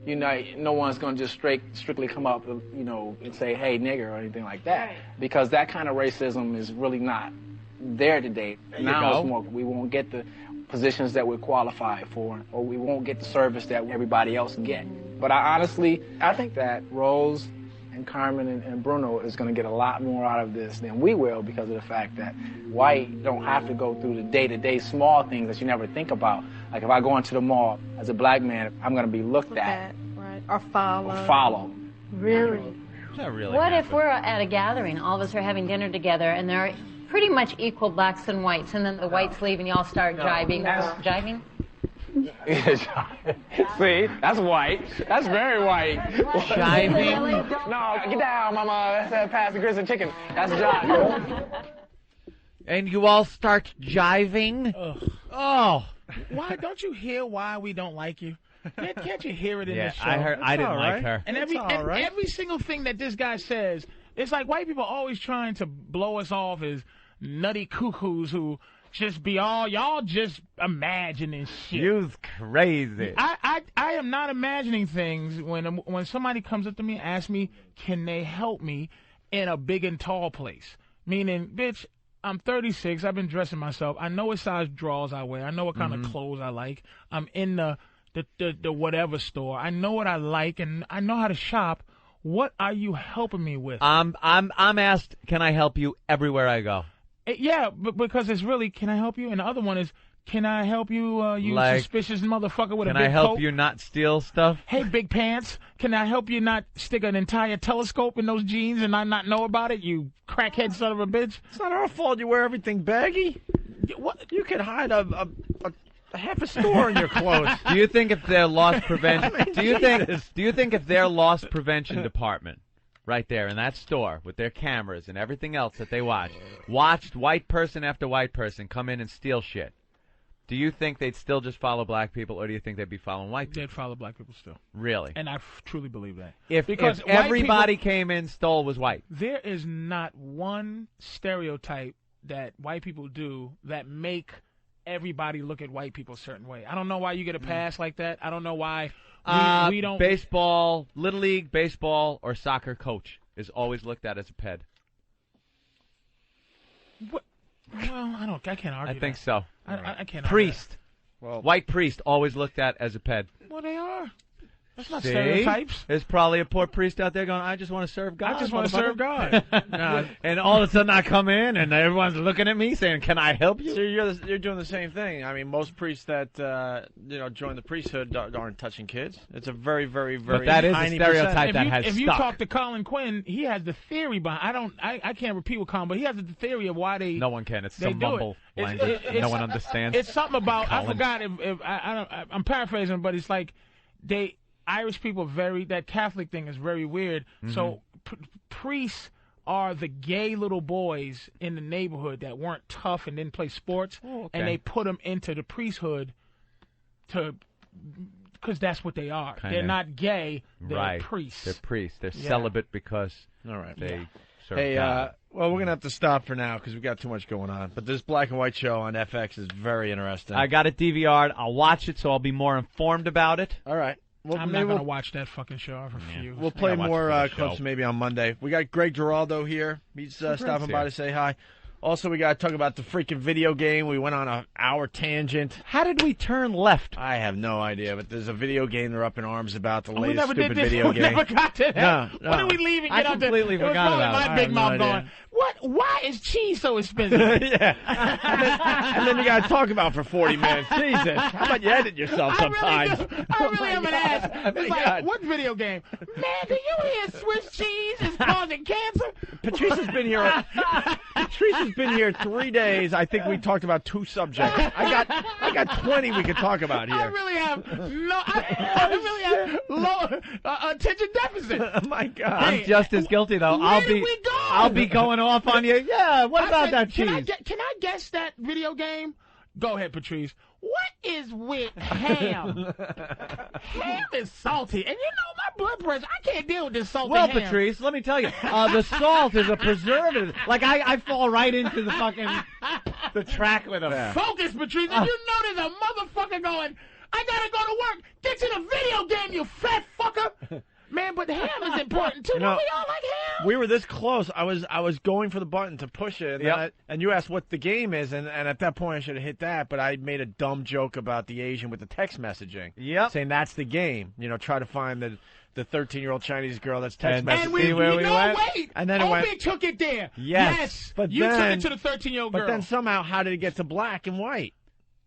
S15: No one's going to just strictly come up, and say, hey, nigger, or anything like that. Because that kind of racism is really not there today. Now it's more, we won't get the positions that we're qualified for, or we won't get the service that everybody else get. But I think that Rose and Carmen and Bruno is going to get a lot more out of this than we will because of the fact that white don't have to go through the day-to-day small things that you never think about. Like if I go into the mall as a black man, I'm going to be looked at.
S6: Right. Or followed.
S15: Or followed.
S6: Really?
S16: What if we're at a gathering, all of us are having dinner together, and there are pretty much equal blacks and whites, and then the whites leave and y'all start jiving? Jiving?
S2: See, that's white. That's very white.
S9: Jiving?
S2: No, get down, mama. That's pass the grits and chicken. That's jiving.
S9: And you all start jiving?
S10: Oh. Why don't you hear why we don't like you? Can't you hear it in this show?
S9: I didn't like her.
S10: And every single thing that this guy says, it's like white people are always trying to blow us off as nutty cuckoos who just be y'all just imagining shit.
S9: You's crazy.
S10: I am not imagining things when somebody comes up to me and asks me, can they help me in a big and tall place? Meaning, bitch, I'm 36. I've been dressing myself. I know what size drawers I wear. I know what kind of clothes I like. I'm in the whatever store. I know what I like and I know how to shop. What are you helping me with?
S9: I'm asked, can I help you everywhere I go?
S10: Yeah, but because it's really, can I help you? And the other one is, can I help you, you suspicious motherfucker with a big coat?
S9: Can I help you not steal stuff?
S10: Hey, big pants, can I help you not stick an entire telescope in those jeans and I not know about it, you crackhead son of a bitch?
S4: It's not our fault you wear everything baggy. What? You could hide a half a store in your clothes.
S9: Do you think if their loss prevention? Do you think if their loss prevention department, right there in that store with their cameras and everything else that they watched white person after white person come in and steal shit, do you think they'd still just follow black people, or do you think they'd be following white people?
S10: They'd follow black people still.
S9: Really?
S10: And I truly believe that.
S9: If everybody came in, stole, was white.
S10: There is not one stereotype that white people do that make everybody look at white people a certain way. I don't know why you get a pass like that. I don't know why we don't.
S9: Baseball, Little League, baseball, or soccer coach is always looked at as a ped.
S10: What? Well, I can't argue.
S9: I think so.
S10: I can't.
S9: Priest. Well, white priest always looked at as a ped.
S10: Well, they are. That's not stereotypes.
S9: There's probably a poor priest out there going, I just want to serve God.
S10: I just want to serve God.
S9: And all of a sudden I come in and everyone's looking at me saying, can I help you?
S4: So you're doing the same thing. I mean, most priests that join the priesthood aren't touching kids. It's a very, very, very
S9: but that is
S4: tiny
S9: a stereotype that has
S10: If you
S9: stuck.
S10: talk to Colin Quinn, he has the theory behind. I can't repeat what Colin, but he has the theory of why they.
S9: No one can. It's some mumble language. No one understands.
S10: It's something about.
S9: Colin.
S10: I forgot if I'm paraphrasing, but it's like Irish people that Catholic thing is very weird. Mm-hmm. So priests are the gay little boys in the neighborhood that weren't tough and didn't play sports, and they put them into the priesthood because that's what they are. They're not gay. They're priests.
S9: They're priests. They're celibate because they serve God.
S4: Well, we're going to have to stop for now because we've got too much going on. But this Black and White show on FX is very interesting.
S9: I got it DVR'd. I'll watch it so I'll be more informed about it.
S4: All right.
S10: Well, I'm not going to watch that fucking show. I refuse.
S4: We'll play more clips maybe on Monday. We got Greg Geraldo here. He's stopping by to say hi. Also, we got to talk about the freaking video game. We went on an hour tangent.
S9: How did we turn left?
S4: I have no idea, but there's a video game they're up in arms about, the latest stupid video game.
S10: We never got to that.
S4: No.
S10: When did we leave and get up there?
S9: I completely forgot about it.
S10: My big mouth going, what? Why is cheese so expensive?
S4: Yeah. And then you got to talk about for 40 minutes. Jesus. How about you edit yourself sometimes?
S10: I really am an ass. It's like, what video game? Man, do you hear Swiss cheese is causing cancer?
S4: Patrice has been here. Patrice has been here 3 days. I think we talked about 2 subjects. I got 20 we could talk about here.
S10: I really have low attention deficit.
S4: Oh my God.
S9: I'm just as guilty though. I'll be going off on you. Yeah, what about that cheese?
S10: Can I guess that video game? Go ahead, Patrice. What is with ham? Ham is salty. And you know my blood pressure, I can't deal with this salty ham.
S9: Well, Patrice, let me tell you, the salt is a preservative. Like, I fall right into the fucking the track with them.
S10: Yeah. Focus, Patrice. And you know there's a motherfucker going, I gotta go to work. Get to the video game, you fat fucker. Man, but ham is important too. Don't we all like ham?
S4: We were this close. I was going for the button to push it, and you asked what the game is, and at that point I should have hit that, but I made a dumb joke about the Asian with the text messaging.
S9: Yep.
S4: Saying that's the game. You know, try to find the 13-year-old Chinese girl that's text messaging.
S10: And we went.
S4: And then
S10: Opie took it there.
S4: Yes. But
S10: you
S4: then,
S10: took it to the 13-year-old girl.
S4: But then somehow, how did it get to black and white?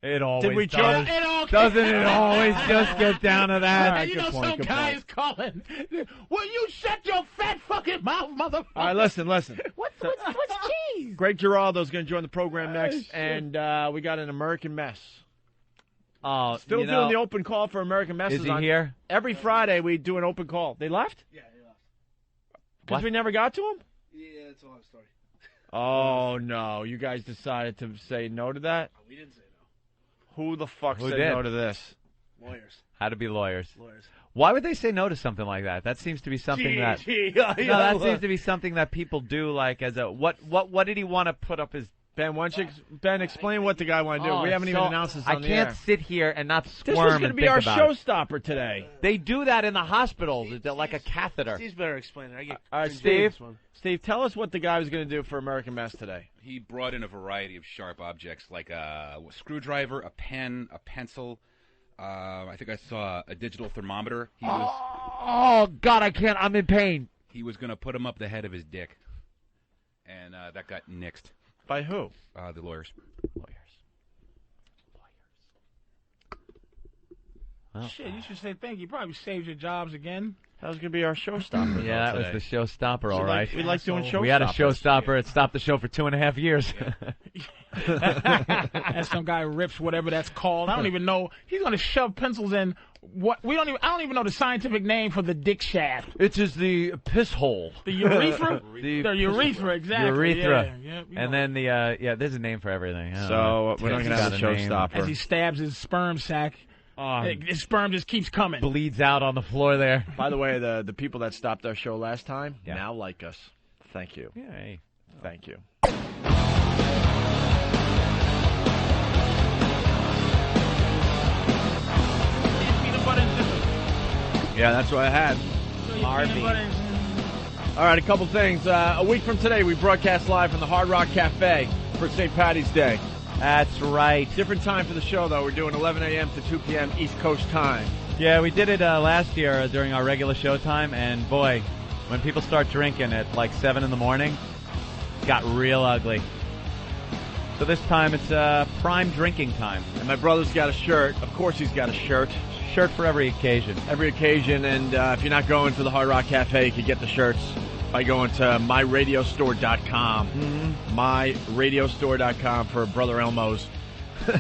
S9: It always
S4: Did we
S9: does. Doesn't it always just get down to that?
S10: And you know some guy is calling. Will you shut your fat fucking mouth, motherfucker?
S4: All right, listen.
S10: What's cheese?
S4: Greg Geraldo's going to join the program next, and we got an American Mess.
S9: Oh,
S4: Still doing the open call for American Messes.
S9: Is he here?
S4: Every Friday we do an open call. They left?
S14: Yeah, they left.
S4: Because we never got to him?
S14: Yeah, it's a long story.
S4: Oh, no. You guys decided to say no to that?
S14: Oh, we didn't say no.
S4: Who the fuck
S9: Who
S4: said
S9: did?
S4: no to this?
S14: Lawyers.
S9: How to be lawyers.
S14: Lawyers.
S9: Why would they say no to something like that? That seems to be something that that seems to be something that people do. Like as a what did he want to put up his?
S4: Ben, why don't you explain what the guy want to do? We haven't even announced this on the air.
S9: I can't sit here and not squirm.
S4: This was going to be our
S9: about
S4: showstopper today.
S9: They do that in the hospitals. It's like a catheter.
S14: Steve's better explaining. I get
S4: all right, Steve, tell us what the guy was going to do for American Mess today.
S12: He brought in a variety of sharp objects like a screwdriver, a pen, a pencil. I think I saw a digital thermometer.
S9: Oh, God, I can't. I'm in pain.
S12: He was going to put him up the head of his dick. And that got nixed.
S4: By who?
S12: The lawyers.
S10: Well, shit, you should say thank you. Probably saved your jobs again.
S4: That was going to be our showstopper.
S9: Yeah, that was the showstopper, all right.
S4: We like doing showstoppers.
S9: We had a showstopper. It stopped the show for 2.5 years.
S10: And some guy rips whatever that's called. I don't even know. He's going to shove pencils in. I don't even know the scientific name for the dick shaft.
S9: It is the piss hole.
S10: The urethra? The urethra, exactly.
S9: Urethra.
S10: Yeah,
S9: and then there's a name for everything.
S4: So we're not going to have a showstopper.
S10: As he stabs his sperm sack. His sperm just keeps coming.
S9: Bleeds out on the floor there.
S4: By the way, the people that stopped our show last time now like us. Thank you.
S9: Yeah, hey.
S4: Thank you. Yeah, that's what I had.
S10: Harvey.
S4: All right, a couple things. A week from today, we broadcast live from the Hard Rock Cafe for St. Patty's Day.
S9: That's right.
S4: Different time for the show, though. We're doing 11 a.m. to 2 p.m. East Coast time.
S9: Yeah, we did it last year during our regular show time, and boy, when people start drinking at like 7 in the morning, it got real ugly. So this time it's prime drinking time.
S4: And my brother's got a shirt. Of course he's got a shirt.
S9: Shirt for every occasion.
S4: Every occasion, and if you're not going to the Hard Rock Cafe, you can get the shirts by going to myradiostore.com. Mm-hmm. Myradiostore.com for Brother Elmo's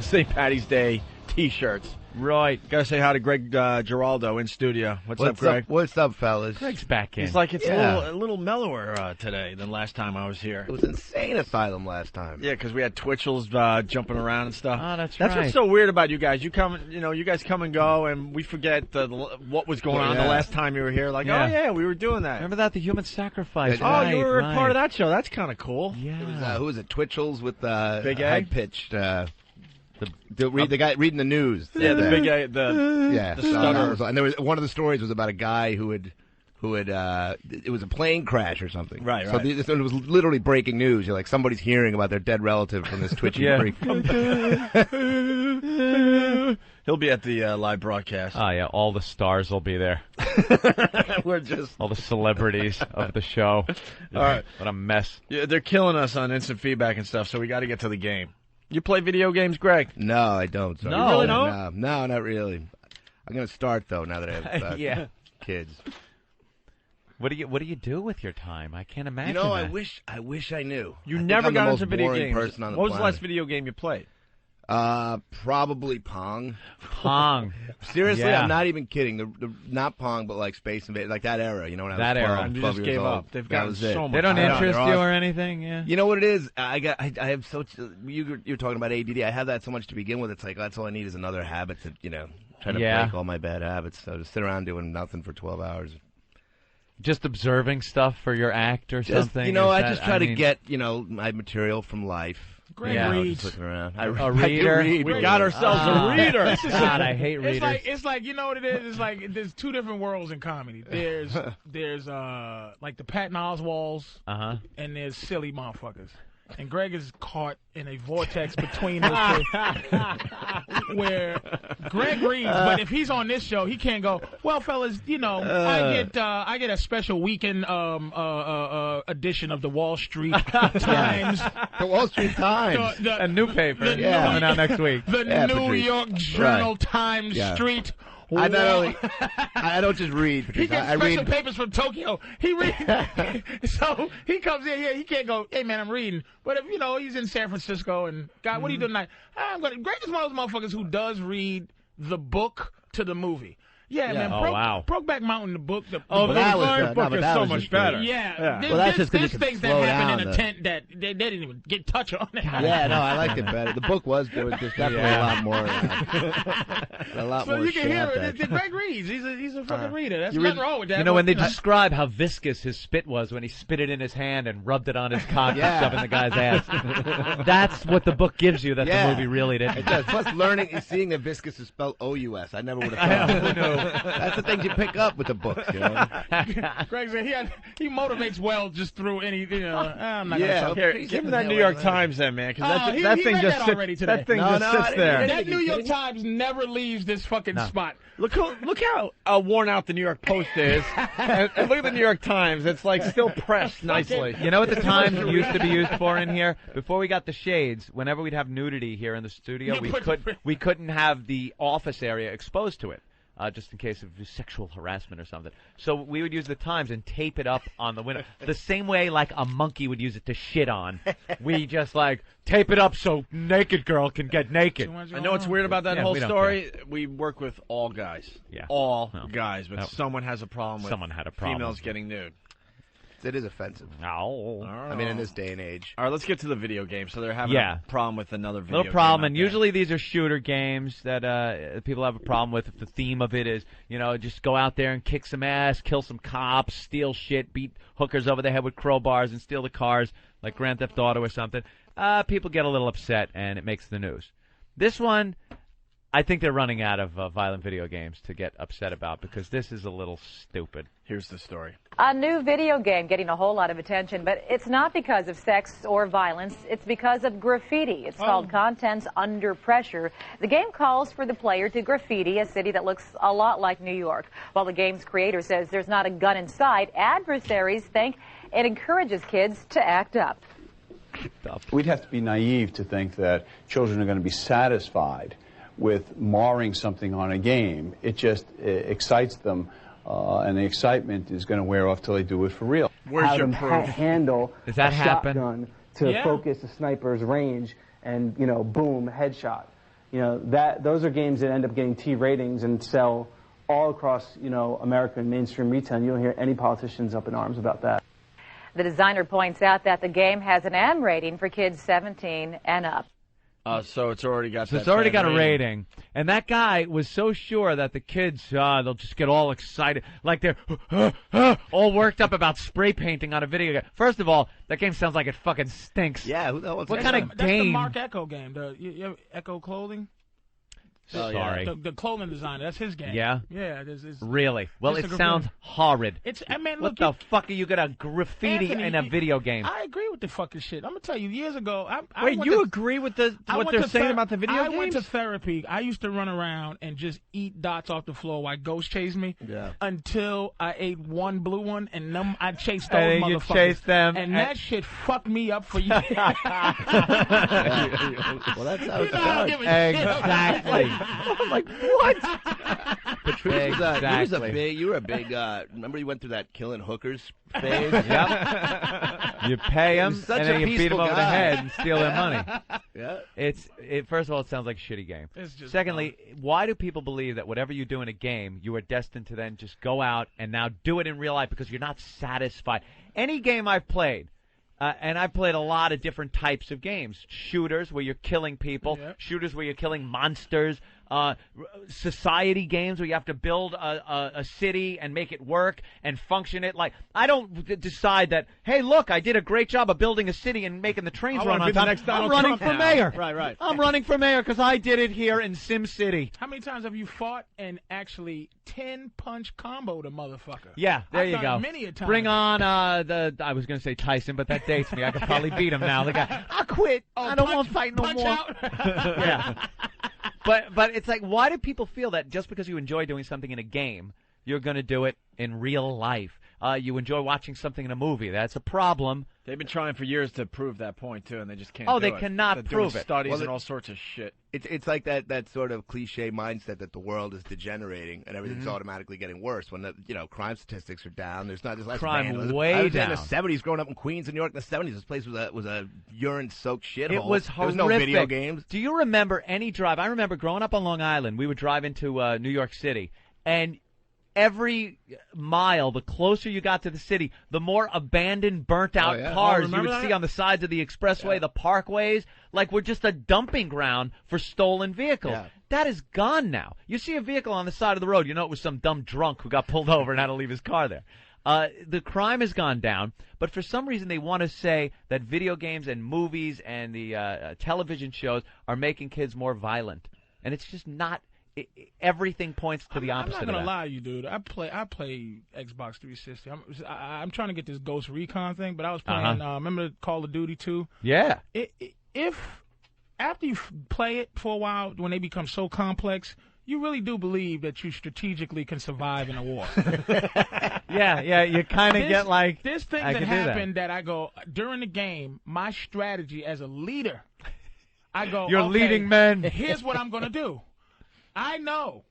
S4: St. Patty's Day T-shirts.
S9: Right.
S4: Gotta say hi to Greg Geraldo in studio. What's up, Greg?
S21: What's up, fellas?
S9: Greg's back in.
S4: It's like it's a little mellower today than last time I was here.
S21: It was insane asylum last time.
S4: Yeah, because we had Twitchell's jumping around and stuff.
S9: Oh, that's
S4: what's so weird about you guys. You guys come and go, and we forget what was going on the last time you were here. Like, oh yeah, we were doing that.
S9: Remember that, the human sacrifice?
S4: Oh, you were part of that show. That's kind of cool.
S9: Yeah.
S21: It was, who was it? Twitchell's with
S4: Big
S21: high pitched. The guy reading the news.
S4: Yeah, the big guy, the stutter.
S21: And there was one of the stories was about a guy who had it was a plane crash or something.
S4: Right.
S21: So it was literally breaking news. You're like, somebody's hearing about their dead relative from this twitchy freak.
S4: He'll be at the live broadcast.
S9: Oh yeah, all the stars will be there.
S4: We're just
S9: all the celebrities of the show.
S4: All right,
S9: what a mess.
S4: Yeah, they're killing us on instant feedback and stuff. So we got to get to the game. You play video games, Greg?
S21: No, I don't. Sorry.
S4: No, you really don't?
S21: No, not really. I'm going to start, though, now that I have kids.
S9: What do you do with your time? I can't imagine.
S21: I wish I knew.
S4: You never got into video games.
S21: What
S4: was the last video game you played?
S21: Probably Pong.
S9: Pong.
S21: Seriously, I'm not even kidding. The not Pong, but like Space Invaders, like that era. You know, when I was 12,
S4: and you
S21: 12
S4: just
S21: years
S4: gave
S21: old.
S4: up. They've gotten so much.
S9: They don't interest you or anything. Yeah.
S21: You know what it is? I have so. You're talking about ADD. I have that so much to begin with. It's like that's all I need is another habit to try to break all my bad habits. So to sit around doing nothing for 12 hours.
S9: Just observing stuff for your act or something.
S21: I just try to get my material from life.
S10: Greg reads.
S21: Looking around.
S9: A reader.
S4: We got ourselves a reader.
S9: God, I hate readers.
S10: It's like you know what it is. It's like there's two different worlds in comedy. There's like the Patton Oswalts, and there's silly motherfuckers. and Greg is caught in a vortex between those two, where Greg reads, but if he's on this show, he can't go, well, fellas, I get a special weekend edition of the Wall Street Times.
S1: The Wall Street Times.
S9: A new paper coming out next week.
S10: The New York Journal Times Street.
S1: I don't just read.
S10: He gets special papers from Tokyo. He reads. So he comes in here. He can't go, hey, man, I'm reading. But if, he's in San Francisco and, God, what are you doing tonight? Greg is one of those motherfuckers who does read the book to the movie. Yeah, man. Brokeback Mountain, the book. The book is so much better. Yeah.
S1: Well, that's just because
S10: things that happen in a tent that they didn't even get touch on it.
S1: Yeah, no, I liked it better. The book was good. There's definitely a lot more.
S10: So you can hear it. Greg reads. He's a fucking reader. That's nothing wrong with that.
S9: When they describe how viscous his spit was when he spit it in his hand and rubbed it on his cock and shoved in the guy's ass. That's what the book gives you that the movie really didn't.
S1: It does. Plus, seeing that viscous is spelled O-U-S. I never would have thought. No. That's the things you pick up with the books,
S10: Greg said he motivates well just through any, I'm not
S4: going to give him that New York Times then, man, because that thing just sits there.
S10: That New York Times never leaves this fucking spot.
S4: Look how worn out the New York Post is, and look at the New York Times. It's like still pressed nicely.
S9: You know what the Times used to be used for in here? Before we got the shades, whenever we'd have nudity here in the studio, we couldn't have the office area exposed to it. Just in case of sexual harassment or something. So we would use the Times and tape it up on the window. The same way like a monkey would use it to shit on. We just tape it up so naked girl can get naked.
S4: I know what's weird about that whole story. We work with all guys.
S9: Yeah.
S4: All guys, but someone has a problem with females getting nude.
S1: It is offensive.
S9: No.
S1: I mean, in this day and age.
S4: All right, let's get to the video game. So they're having a problem with another video game.
S9: Little problem, and usually these are shooter games that people have a problem with. If the theme of it is, just go out there and kick some ass, kill some cops, steal shit, beat hookers over the head with crowbars, and steal the cars like Grand Theft Auto or something. People get a little upset, and it makes the news. This one, I think they're running out of violent video games to get upset about because this is a little stupid.
S4: Here's the story.
S18: A new video game getting a whole lot of attention, but it's not because of sex or violence. It's because of graffiti. It's called Contents Under Pressure. The game calls for the player to graffiti a city that looks a lot like New York. While the game's creator says there's not a gun in sight, adversaries think it encourages kids to act up.
S19: We'd have to be naive to think that children are going to be satisfied with marring something on a game. It just excites them, and the excitement is going to wear off till they do it for real.
S4: Where's your proof?
S20: Handle
S9: Does that
S20: a
S9: happen?
S20: shotgun to focus a sniper's range, and boom, headshot. Those are games that end up getting T ratings and sell all across American mainstream retail. And you don't hear any politicians up in arms about that.
S18: The designer points out that the game has an M rating for kids 17 and up.
S4: So it's already got.
S9: So it's already got a rating, and that guy was so sure that the kids, they'll just get all excited, like they're all worked up about spray painting on a video game. First of all, that game sounds like it fucking stinks.
S1: Yeah, who the hell?
S9: What kind of game?
S10: That's the Mark Echo game. The Echo Clothing.
S9: Sorry.
S10: The clothing designer. That's his game.
S9: Yeah?
S10: Yeah.
S9: Really? Well, it sounds horrid. What the fuck are you going to graffiti in a video game?
S10: I agree with the fucking shit. I'm going to tell you, years ago...
S4: you agree with what they're saying about the video games?
S10: I went to therapy. I used to run around and just eat dots off the floor while ghosts chased me until I ate one blue one, and I chased those motherfuckers.
S9: You chased them.
S10: And that shit fucked me up for years.
S1: Well, that's how it's
S9: Exactly.
S1: I'm like, what? Patrice
S9: Exactly.
S1: you were a big, remember you went through that killing hookers phase?
S9: Yep. You pay them, and then you beat them over the head and steal their money.
S1: Yeah.
S9: First of all, it sounds like a shitty game. Secondly, why do people believe that whatever you do in a game, you are destined to then just go out and now do it in real life because you're not satisfied? Any game I've played, and I've played a lot of different types of games. Shooters where you're killing people. Yep. Shooters where you're killing monsters. society games where you have to build a city and make it work and function it. Like, I don't decide that, hey, look, I did a great job of building a city and making the trains run on time. I'm running for mayor.
S4: Right.
S9: I'm running for mayor because I did it here in Sim City.
S10: How many times have you fought and actually 10-punch combo the motherfucker?
S9: Yeah, there you go.
S10: Many a time.
S9: Bring on I was going to say Tyson, but that dates me. I could probably beat him now. The guy, I quit. I don't want to fight no more. Yeah. But it's like, why do people feel that just because you enjoy doing something in a game, you're going to do it in real life? You enjoy watching something in a movie. That's a problem.
S4: They've been trying for years to prove that point, too, and they just can't
S9: do
S4: it.
S9: they cannot
S4: They're
S9: prove
S4: doing
S9: it.
S4: Studies and all sorts of shit.
S1: It's like that sort of cliche mindset that the world is degenerating and everything's automatically getting worse. When crime statistics are down, there's less
S9: crime
S1: vandalism.
S9: way
S1: I was
S9: down.
S1: in the 70s, growing up in Queens, New York. In the 70s, this place was a urine-soaked shithole.
S9: It was horrific.
S1: There was no video games.
S9: Do you remember any drive? I remember growing up on Long Island, we would drive into New York City, and every mile, the closer you got to the city, the more abandoned, burnt-out cars you would see on the sides of the expressway, the parkways, like we're just a dumping ground for stolen vehicles.
S1: Yeah.
S9: That is gone now. You see a vehicle on the side of the road, you know it was some dumb drunk who got pulled over and had to leave his car there. The crime has gone down, but for some reason they want to say that video games and movies and the television shows are making kids more violent. And it's just not. Everything points to the opposite.
S10: I'm not gonna
S9: of that.
S10: lie to you, dude. I play Xbox 360. I'm trying to get this Ghost Recon thing, but I was playing. Remember Call of Duty 2?
S9: Yeah.
S10: If after you play it for a while, when they become so complex, you really do believe that you strategically can survive in a war.
S9: Yeah. You kind of get like
S10: there's things that happen that I go during the game. My strategy as a leader, I go.
S9: You're leading men.
S10: Here's what I'm gonna do. I know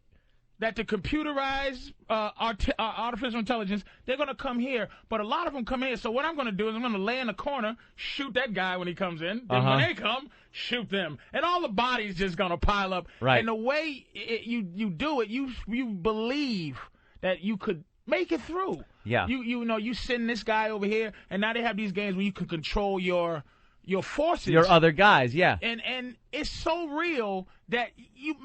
S10: that the computerized artificial intelligence, they're going to come here, but a lot of them come here. So what I'm going to do is I'm going to lay in the corner, shoot that guy when he comes in. Then when they come, shoot them. And all the bodies just going to pile up.
S9: Right.
S10: And the way you do it, you believe that you could make it through.
S9: Yeah.
S10: You send this guy over here, and now they have these games where you can control your forces.
S9: Your other guys, yeah.
S10: And it's so real that you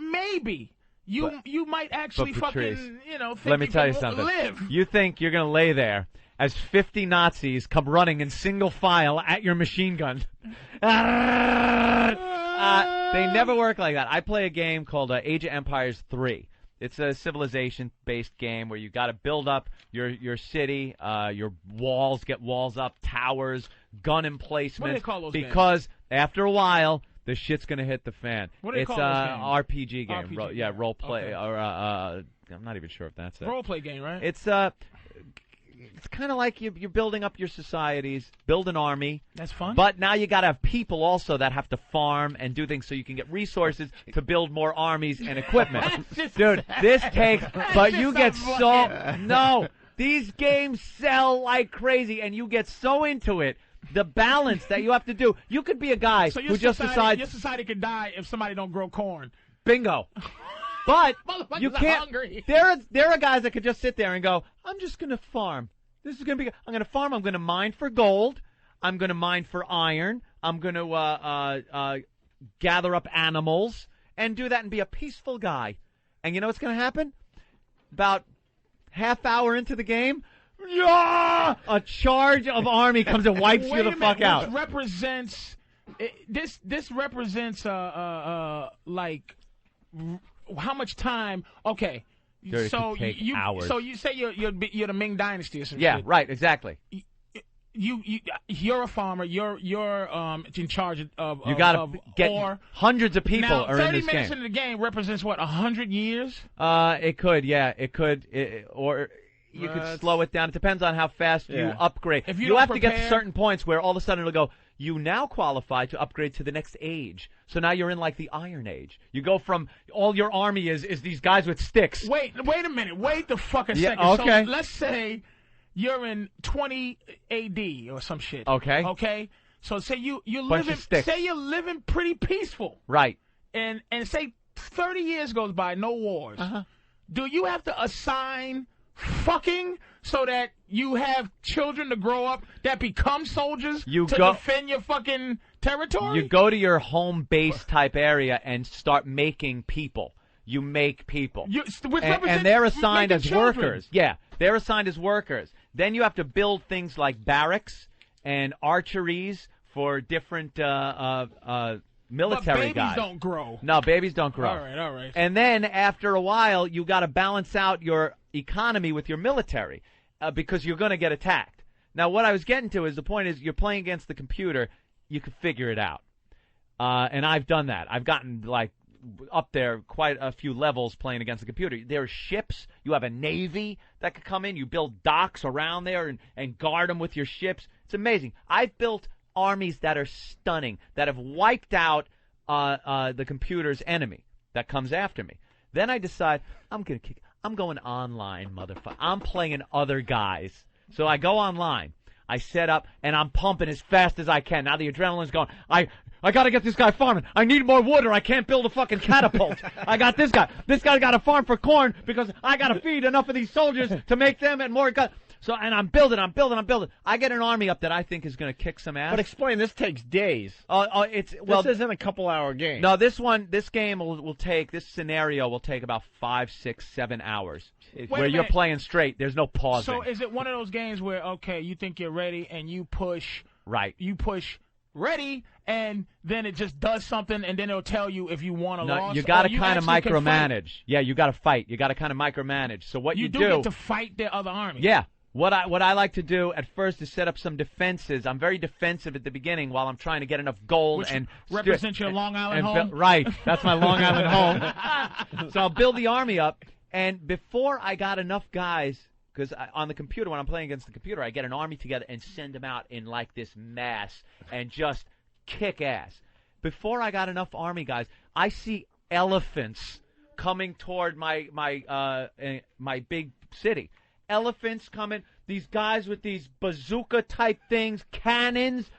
S10: might actually
S9: Patrice,
S10: fucking, think
S9: let me
S10: you
S9: tell
S10: can
S9: you something.
S10: live.
S9: You think you're going to lay there as 50 Nazis come running in single file at your machine gun. They never work like that. I play a game called Age of Empires 3. It's a civilization-based game where you got to build up your city, your walls, get walls up, towers, gun emplacements.
S10: What do they call those
S9: because after a while, the shit's going to hit the fan.
S10: What do they
S9: it's
S10: call those games?
S9: RPG game.
S10: RPG
S9: role play.
S10: Okay.
S9: Or I'm not even sure if that's it.
S10: Role play game, right?
S9: It's kind of like you're building up your societies, build an army.
S10: That's fun.
S9: But now you got to have people also that have to farm and do things so you can get resources to build more armies and equipment. Dude, this takes, but you get no, these games sell like crazy and you get so into it. The balance that you have to do. You could be a guy
S10: so
S9: who just decides.
S10: Your society could die if somebody don't grow corn.
S9: Bingo. But you can't.
S10: Hungry.
S9: There are guys that could just sit there and go, I'm just going to farm. This is going to be. I'm going to farm. I'm going to mine for gold. I'm going to mine for iron. I'm going to gather up animals and do that and be a peaceful guy. And you know what's going to happen? About half hour into the game, a charge of army comes and wipes you the fuck out.
S10: This represents this represents like how much time? Okay.
S9: Dude,
S10: so
S9: hours.
S10: So you say you're the Ming Dynasty or something.
S9: Yeah, right, exactly.
S10: You're a farmer. You're in charge of.
S9: You got to get hundreds of people
S10: now,
S9: are in this
S10: 30 minutes
S9: game.
S10: into the game represents what, 100 years?
S9: It could, yeah, it could, or you could slow it down. It depends on how fast you upgrade.
S10: If you
S9: have to get to certain points where all of a sudden it'll go, you now qualify to upgrade to the next age. So now you're in like the Iron Age. You go from all your army is these guys with sticks.
S10: Wait a minute. Wait the fucking second.
S9: Okay.
S10: So let's say you're in 20 AD or some shit.
S9: Okay.
S10: Okay. So say you're
S9: Bunch
S10: living.
S9: of sticks.
S10: Say you're living pretty peaceful.
S9: Right.
S10: And say 30 years goes by, no wars. Do you have to assign fucking so that you have children to grow up that become soldiers to defend your fucking territory?
S9: You go to your home base type area and start making people. you make people.
S10: Which
S9: And they're assigned as
S10: children.
S9: workers. Yeah, they're assigned as workers. Then you have to build things like barracks and archeries for different military
S10: but babies
S9: guys.
S10: don't grow.
S9: No, babies don't grow.
S10: All right.
S9: And then after a while, you got to balance out your economy with your military because you're going to get attacked. Now, what I was getting to is the point is you're playing against the computer. You can figure it out. And I've done that. I've gotten like up there quite a few levels playing against the computer. There are ships. You have a navy that could come in. You build docks around there and guard them with your ships. It's amazing. I've built armies that are stunning, that have wiped out the computer's enemy that comes after me. Then I decide I'm going online, motherfucker. I'm playing other guys. So I go online. I set up, and I'm pumping as fast as I can. Now the adrenaline's going. I got to get this guy farming. I need more wood or I can't build a fucking catapult. I got this guy. This guy's got to farm for corn because I got to feed enough of these soldiers to make them and more guns. So, and I'm building. I get an army up that I think is going to kick some ass.
S4: But explain, this takes days.
S9: This
S4: isn't a couple-hour game.
S9: No, this game will take, this scenario will take about 5, 6, 7 hours. Where you're playing straight. There's no pausing.
S10: So is it one of those games where, okay, you think you're ready and you push.
S9: Right.
S10: You push ready and then it just does something and then it'll tell you if you won or lost.
S9: You got to kind of micromanage. Yeah, you got to fight. You got to kind of micromanage. So what you do.
S10: You do get to fight the other army.
S9: Yeah. What I like to do at first is set up some defenses. I'm very defensive at the beginning while I'm trying to get enough gold.
S10: Which
S9: and
S10: represents your Long Island home?
S9: Right. That's my Long Island home. So I'll build the army up. And before I got enough guys, because on the computer, when I'm playing against the computer, I get an army together and send them out in like this mass and just kick ass. Before I got enough army guys, I see elephants coming toward my big city. Elephants coming, these guys with these bazooka-type things, cannons,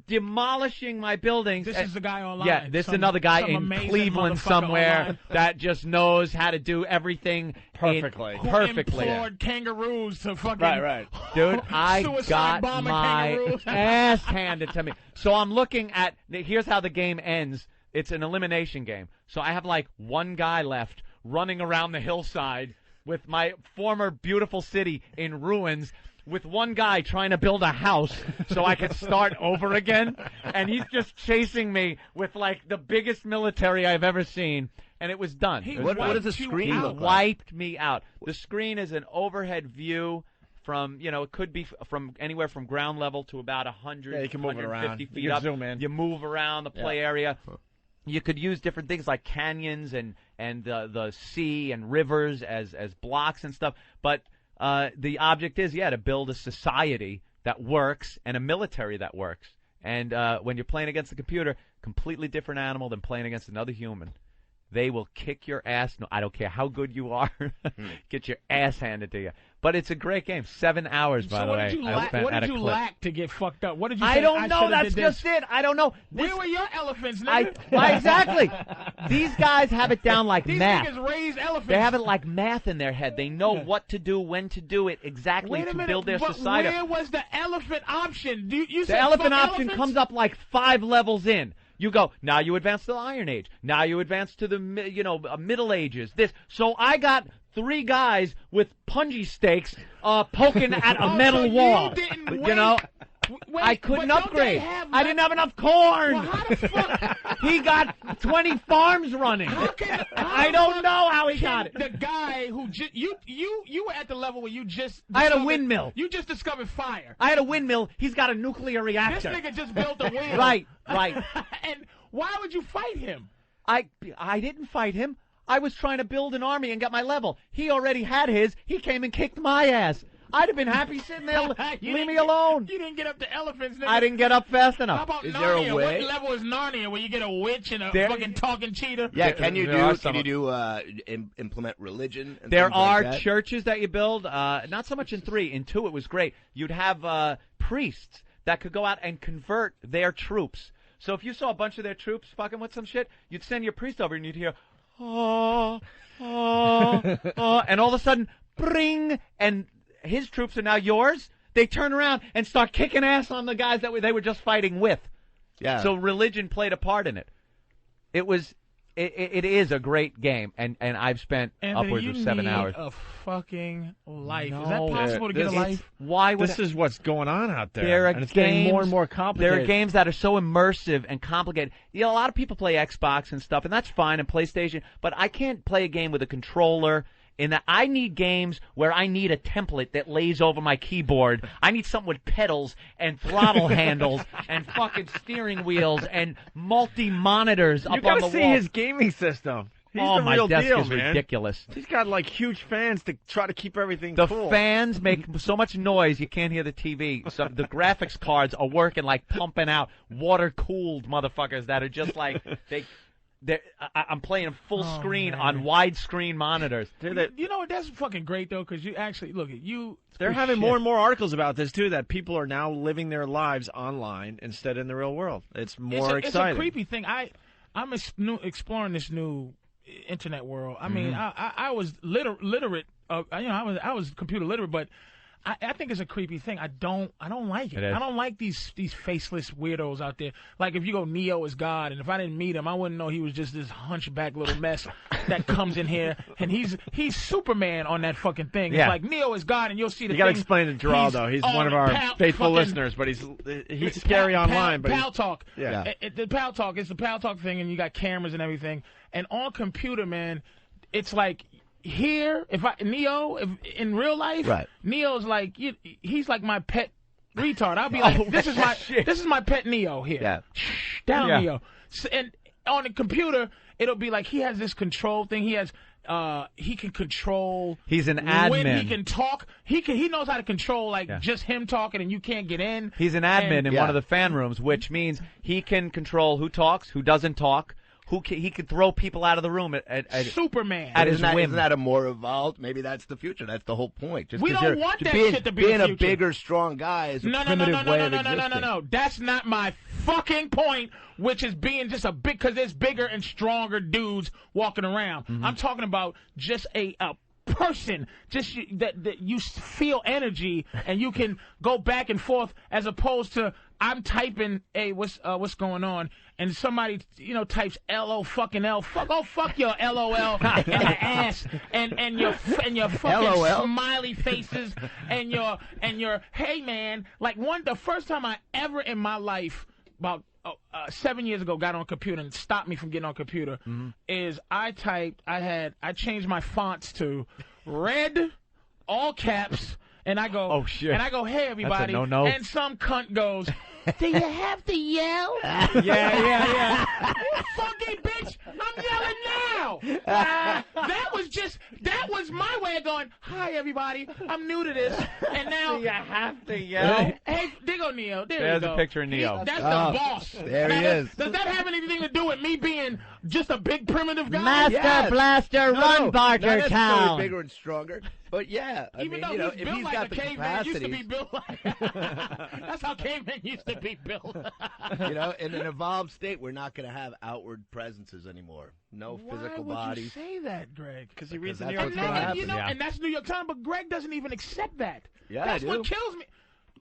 S9: demolishing my buildings.
S10: This is the guy online.
S9: Yeah, this is another guy in Cleveland somewhere that just knows how to do everything
S4: perfectly.
S10: Who implored kangaroos to fucking...
S4: Right.
S9: Dude, I got my ass handed to me. So I'm looking at... Here's how the game ends. It's an elimination game. So I have like one guy left running around the hillside with my former beautiful city in ruins, with one guy trying to build a house so I could start over again, and he's just chasing me with like the biggest military I've ever seen, and it was done.
S1: What does the screen look like?
S9: Wiped me out. The screen is an overhead view from, it could be from anywhere from ground level to about 100,
S4: you can move
S9: 150
S4: it around.
S9: feet up.
S4: Zoom in.
S9: You move around the play area. You could use different things like canyons and the sea and rivers as blocks and stuff. But the object is, to build a society that works and a military that works. And when you're playing against the computer, completely different animal than playing against another human. They will kick your ass. No, I don't care how good you are. Get your ass handed to you. But it's a great game. 7 hours, by the way.
S10: What did you lack to get fucked up? What did you say?
S9: I don't know. That's just it. I don't know.
S10: Where were your elephants, nigga?
S9: Exactly. These guys have it down like math.
S10: These niggas raise elephants.
S9: They have it like math in their head. They know what to do, when to do it, exactly to build their society.
S10: Where was the elephant option?
S9: The elephant option comes up like 5 levels in. You go, now you advance to the Iron Age. Now you advance to the, Middle Ages. So I got 3 guys with punji stakes poking at a metal wall. I couldn't upgrade. I didn't have enough corn.
S10: Well, how the fuck?
S9: He got 20 farms running. I don't know how he got it.
S10: The guy who you were at the level where you just
S9: I had a windmill.
S10: You just discovered fire.
S9: I had a windmill. He's got a nuclear reactor.
S10: This nigga just built a wheel.
S9: Right.
S10: And why would you fight him?
S9: I didn't fight him. I was trying to build an army and get my level. He already had his. He came and kicked my ass. I'd have been happy sitting there. Leave me alone.
S10: You didn't get up to elephants, nigga.
S9: I didn't get up fast enough.
S10: How about
S1: Is
S10: Narnia?
S1: there a way?
S10: What level is Narnia where you get a witch and a fucking talking cheetah?
S1: Yeah, can you implement religion? And
S9: there
S1: things
S9: are
S1: like that?
S9: churches that you build. Not so much in 3. In 2, it was great. You'd have priests that could go out and convert their troops. So if you saw a bunch of their troops fucking with some shit, you'd send your priest over and you'd hear, and all of a sudden, bring, and his troops are now yours. They turn around and start kicking ass on the guys that they were just fighting with.
S1: Yeah.
S9: So religion played a part in it. It was It is a great game, and I've spent upwards of 7 hours.
S10: A fucking life.
S9: No.
S10: Is that possible to get a life?
S9: Why would
S4: this is what's going on out there?
S9: There are
S4: and it's getting more and more complicated.
S9: There are games that are so immersive and complicated. You know, a lot of people play Xbox and stuff, and that's fine, and PlayStation, but I can't play a game with a controller. In that, I need games where I need a template that lays over my keyboard. I need something with pedals and throttle handles and fucking steering wheels and multi-monitors up on the wall.
S4: You gotta see his gaming system. He's the
S9: my
S4: real
S9: desk
S4: deal,
S9: is
S4: man.
S9: ridiculous.
S4: He's got like huge fans to try to keep everything
S9: The
S4: cool.
S9: fans make so much noise you can't hear the TV. So the graphics cards are working like pumping out water-cooled motherfuckers that are just like I'm playing full screen on widescreen monitors.
S10: You know what? That's fucking great, though, because you actually, look,
S4: They're having more and more articles about this, too, that people are now living their lives online instead in the real world. It's more exciting.
S10: It's a creepy thing. I'm exploring this new internet world. I mean, I was literate. I was computer literate, but I think it's a creepy thing. I don't like it. I don't like these faceless weirdos out there. Like if you go Neo is God, and if I didn't meet him, I wouldn't know he was just this hunchback little mess that comes in here, and he's Superman on that fucking thing.
S4: Yeah.
S10: It's like Neo is God, and you'll see the.
S4: You got to explain to Geraldo. He's one of our faithful listeners, but he's scary online. But
S10: Pal Talk.
S4: Yeah.
S10: The Pal Talk. It's the Pal Talk thing, and you got cameras and everything. And on computer, man, it's like. Here, Neo, in real life,
S4: right.
S10: Neo's like he's like my pet retard. I'll be like, this is my pet Neo here.
S4: Yeah.
S10: Shh, down Neo. So, and on the computer, it'll be like he has this control thing. He has he can control.
S9: He's an admin.
S10: When he can talk, he knows how to control just him talking, and you can't get in.
S9: He's an admin in one of the fan rooms, which means he can control who talks, who doesn't talk. He could throw people out of the room at
S10: Superman
S9: at his whim.
S1: Isn't that a more evolved? Maybe that's the future. That's the whole point. Just
S10: we don't want that shit to be
S1: being
S10: the future.
S1: a bigger, strong guy is a primitive way of existing.
S10: No. That's not my fucking point. Which is being just a big because there's bigger and stronger dudes walking around. I'm talking about just a person, just that you feel energy and you can go back and forth as opposed to I'm typing what's going on and somebody types LO fucking L fuck your LOL in the ass and your fucking
S1: LOL?
S10: smiley faces and your hey man, like the first time I ever in my life about 7 years ago got on a computer and stopped me from getting on a computer is I changed my fonts to red, all caps, and I go,
S9: oh shit,
S10: and I go, hey everybody,
S9: that's a no-no.
S10: And some cunt goes, do you have to yell?
S4: Yeah.
S10: You fucking bitch, I'm yelling now. That was my way of going, hi everybody, I'm new to this, and now
S4: you have to yell.
S10: Hey, there go Neo.
S9: There's a picture of Neo.
S10: That's the boss.
S1: There he is.
S10: Does that have anything to do with me being just a big primitive guy?
S5: Master Blaster, run, Barter
S1: Not
S5: Town.
S1: necessarily bigger and stronger, but yeah.
S10: Even
S1: I mean,
S10: though
S1: if
S10: he's built
S1: he's
S10: like
S1: got
S10: a
S1: the
S10: caveman, used to
S1: capacities,
S10: be built like. That's how cavemen used to be built.
S1: in an evolved state, we're not going to have outward presences anymore. No physical
S10: Why would
S1: bodies.
S10: you say that, Greg?
S4: Because he reads the
S1: that's
S4: New York
S1: what's gonna
S4: Times.
S1: happen.
S10: And that's New York Times, but Greg doesn't even accept that.
S1: Yeah,
S10: that's
S1: I
S10: what
S1: do.
S10: kills me.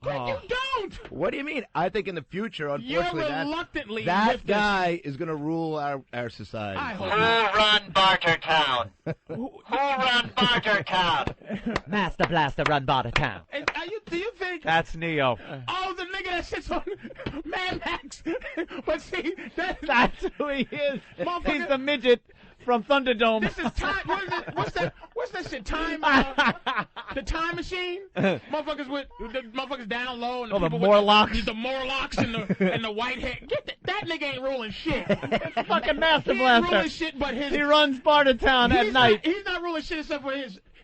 S10: Greg, you don't.
S1: What do you mean? I think in the future, unfortunately,
S10: You're reluctantly
S1: that
S10: with this.
S1: guy is going to rule our society.
S10: I hope
S5: Who run Barter Town? Who run Barter Town? Master Blaster, run Barter Town.
S10: And do you think
S9: That's Neo.
S10: Oh, the nigga that sits on Mad Max. But see,
S9: That's who he is.
S10: Motherfucker.
S9: He's the midget from Thunderdome.
S10: This is time. What's that shit? Time. The time machine. Motherfuckers down low and the
S9: the
S10: people
S9: Morlocks.
S10: with the Morlocks and the white hair. That nigga ain't ruling shit.
S9: It's fucking Master
S10: He ain't ruling
S9: Blaster.
S10: shit, but his.
S9: He runs Barter Town at night.
S10: He's not ruling shit except for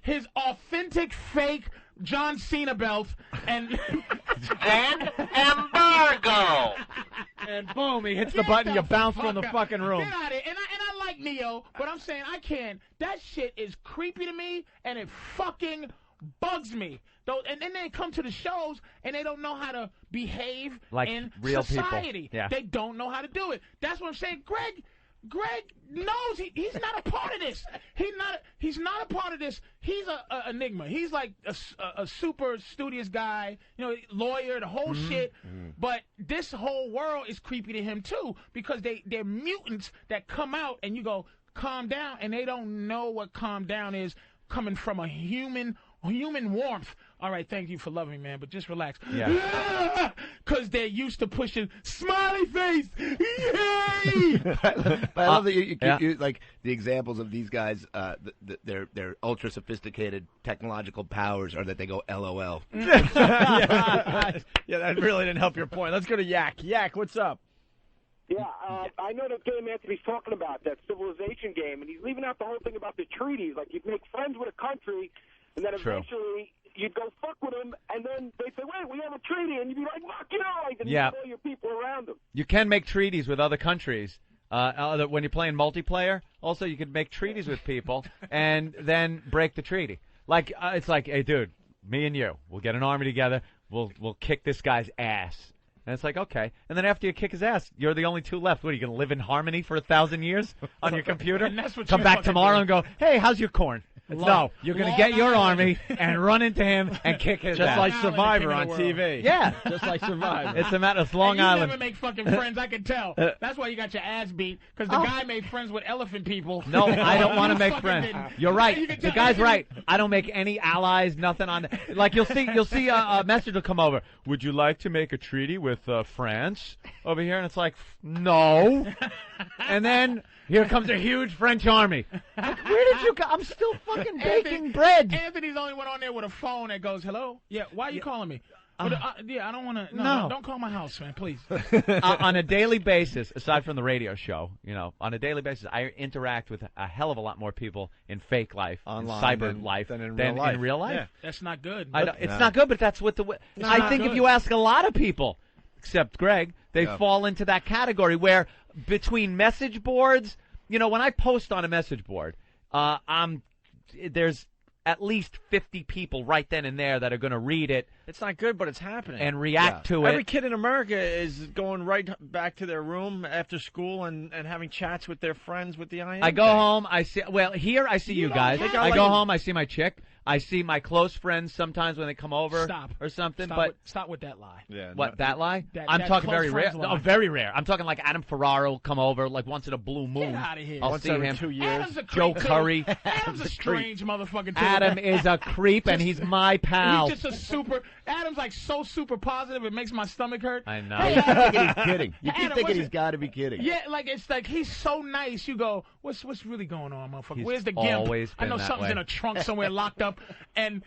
S10: his authentic fake John Cena belt and
S5: Then embargo.
S9: And boom, he hits the button, you bounce from the fucking room.
S10: Get out of here. And I like Neo, but I'm saying I can't. That shit is creepy to me, and it fucking bugs me. And then they come to the shows, and they don't know how to behave
S9: Like
S10: in
S9: real
S10: society.
S9: people. Yeah.
S10: They don't know how to do it. That's what I'm saying. Greg, Greg knows he's not a part of this. He's not a part of this. He's a enigma. He's like a super studious guy, lawyer, the whole shit. But this whole world is creepy to him too, because they're mutants that come out and you go, calm down, and they don't know what calm down is coming from a human warmth. All right, thank you for loving me, man, but just relax. Yeah. Because they're used to pushing smiley face. Yay!
S1: But I love that you like the examples of these guys. Their ultra sophisticated technological powers are that they go LOL.
S4: Yeah, that really didn't help your point. Let's go to Yak. Yak, what's up?
S11: Yeah, I know the game Anthony's talking about, that civilization game, and he's leaving out the whole thing about the treaties. Like, you'd make friends with a country, and then eventually you'd go fuck with them, and then they'd say, wait, we have a treaty, and you'd be like, fuck you, and you'd all your people around them.
S9: You can make treaties with other countries. When you're playing multiplayer, also you can make treaties with people and then break the treaty. Like, it's like, hey, dude, me and you, we'll get an army together, we'll kick this guy's ass. And it's like, okay. And then after you kick his ass, you're the only two left. What, are you going to live in harmony for 1,000 years on your computer?
S10: And that's what
S9: Come back tomorrow and go, hey, how's your corn? No, you're going to get your army and run into him and kick his ass.
S4: Just like Survivor on TV.
S9: Yeah.
S4: Just like Survivor.
S9: It's a matter of Long Island.
S10: You never make fucking friends, I can tell. That's why you got your ass beat, because the guy made friends with elephant people.
S9: No, I don't want to make friends. You're right. The guy's right. I don't make any allies, nothing on it. Like, you'll see a message will come over. Would you like to make a treaty with France over here? And it's like, no. And then here comes a huge French army. Where did you go? I'm still fucking baking bread.
S10: Anthony's the only one on there with a phone that goes, hello? Yeah, why are you calling me? I don't want to. No, don't call my house, man, please.
S9: On a daily basis, aside from the radio show, on a daily basis, I interact with a hell of a lot more people in fake life,
S4: online,
S9: in cyber life,
S4: than in
S9: real life.
S10: Yeah. That's not good.
S9: It's not good, but that's what I think. If you ask a lot of people, except Greg, they fall into that category where between message boards, when I post on a message board, there's at least 50 people right then and there that are going to read it.
S4: It's not good, but it's happening.
S9: And react to it.
S4: Every kid in America is going right back to their room after school and having chats with their friends with the IM.
S9: I go home, here I see you guys. I go home, I see my chick. I see my close friends sometimes when they come over or something.
S10: Stop with that lie.
S9: Yeah, that lie? I'm talking very rare. Oh, very rare. I'm talking like Adam Ferraro will come over like once in a blue moon.
S10: Get out of here.
S9: I'll see him.
S4: 2 years.
S9: Joe Curry.
S10: Adam's a strange motherfucker too.
S9: Adam is a creep and he's my pal.
S10: He's just Adam's like so super positive it makes my stomach hurt.
S9: I know.
S1: You keep thinking he's kidding. You keep thinking he's got to be kidding.
S10: Yeah, it's like he's so nice. You go, what's really going on, motherfucker? Where's the gimp?
S9: Always
S10: I know
S9: been
S10: something's in a trunk somewhere locked up. And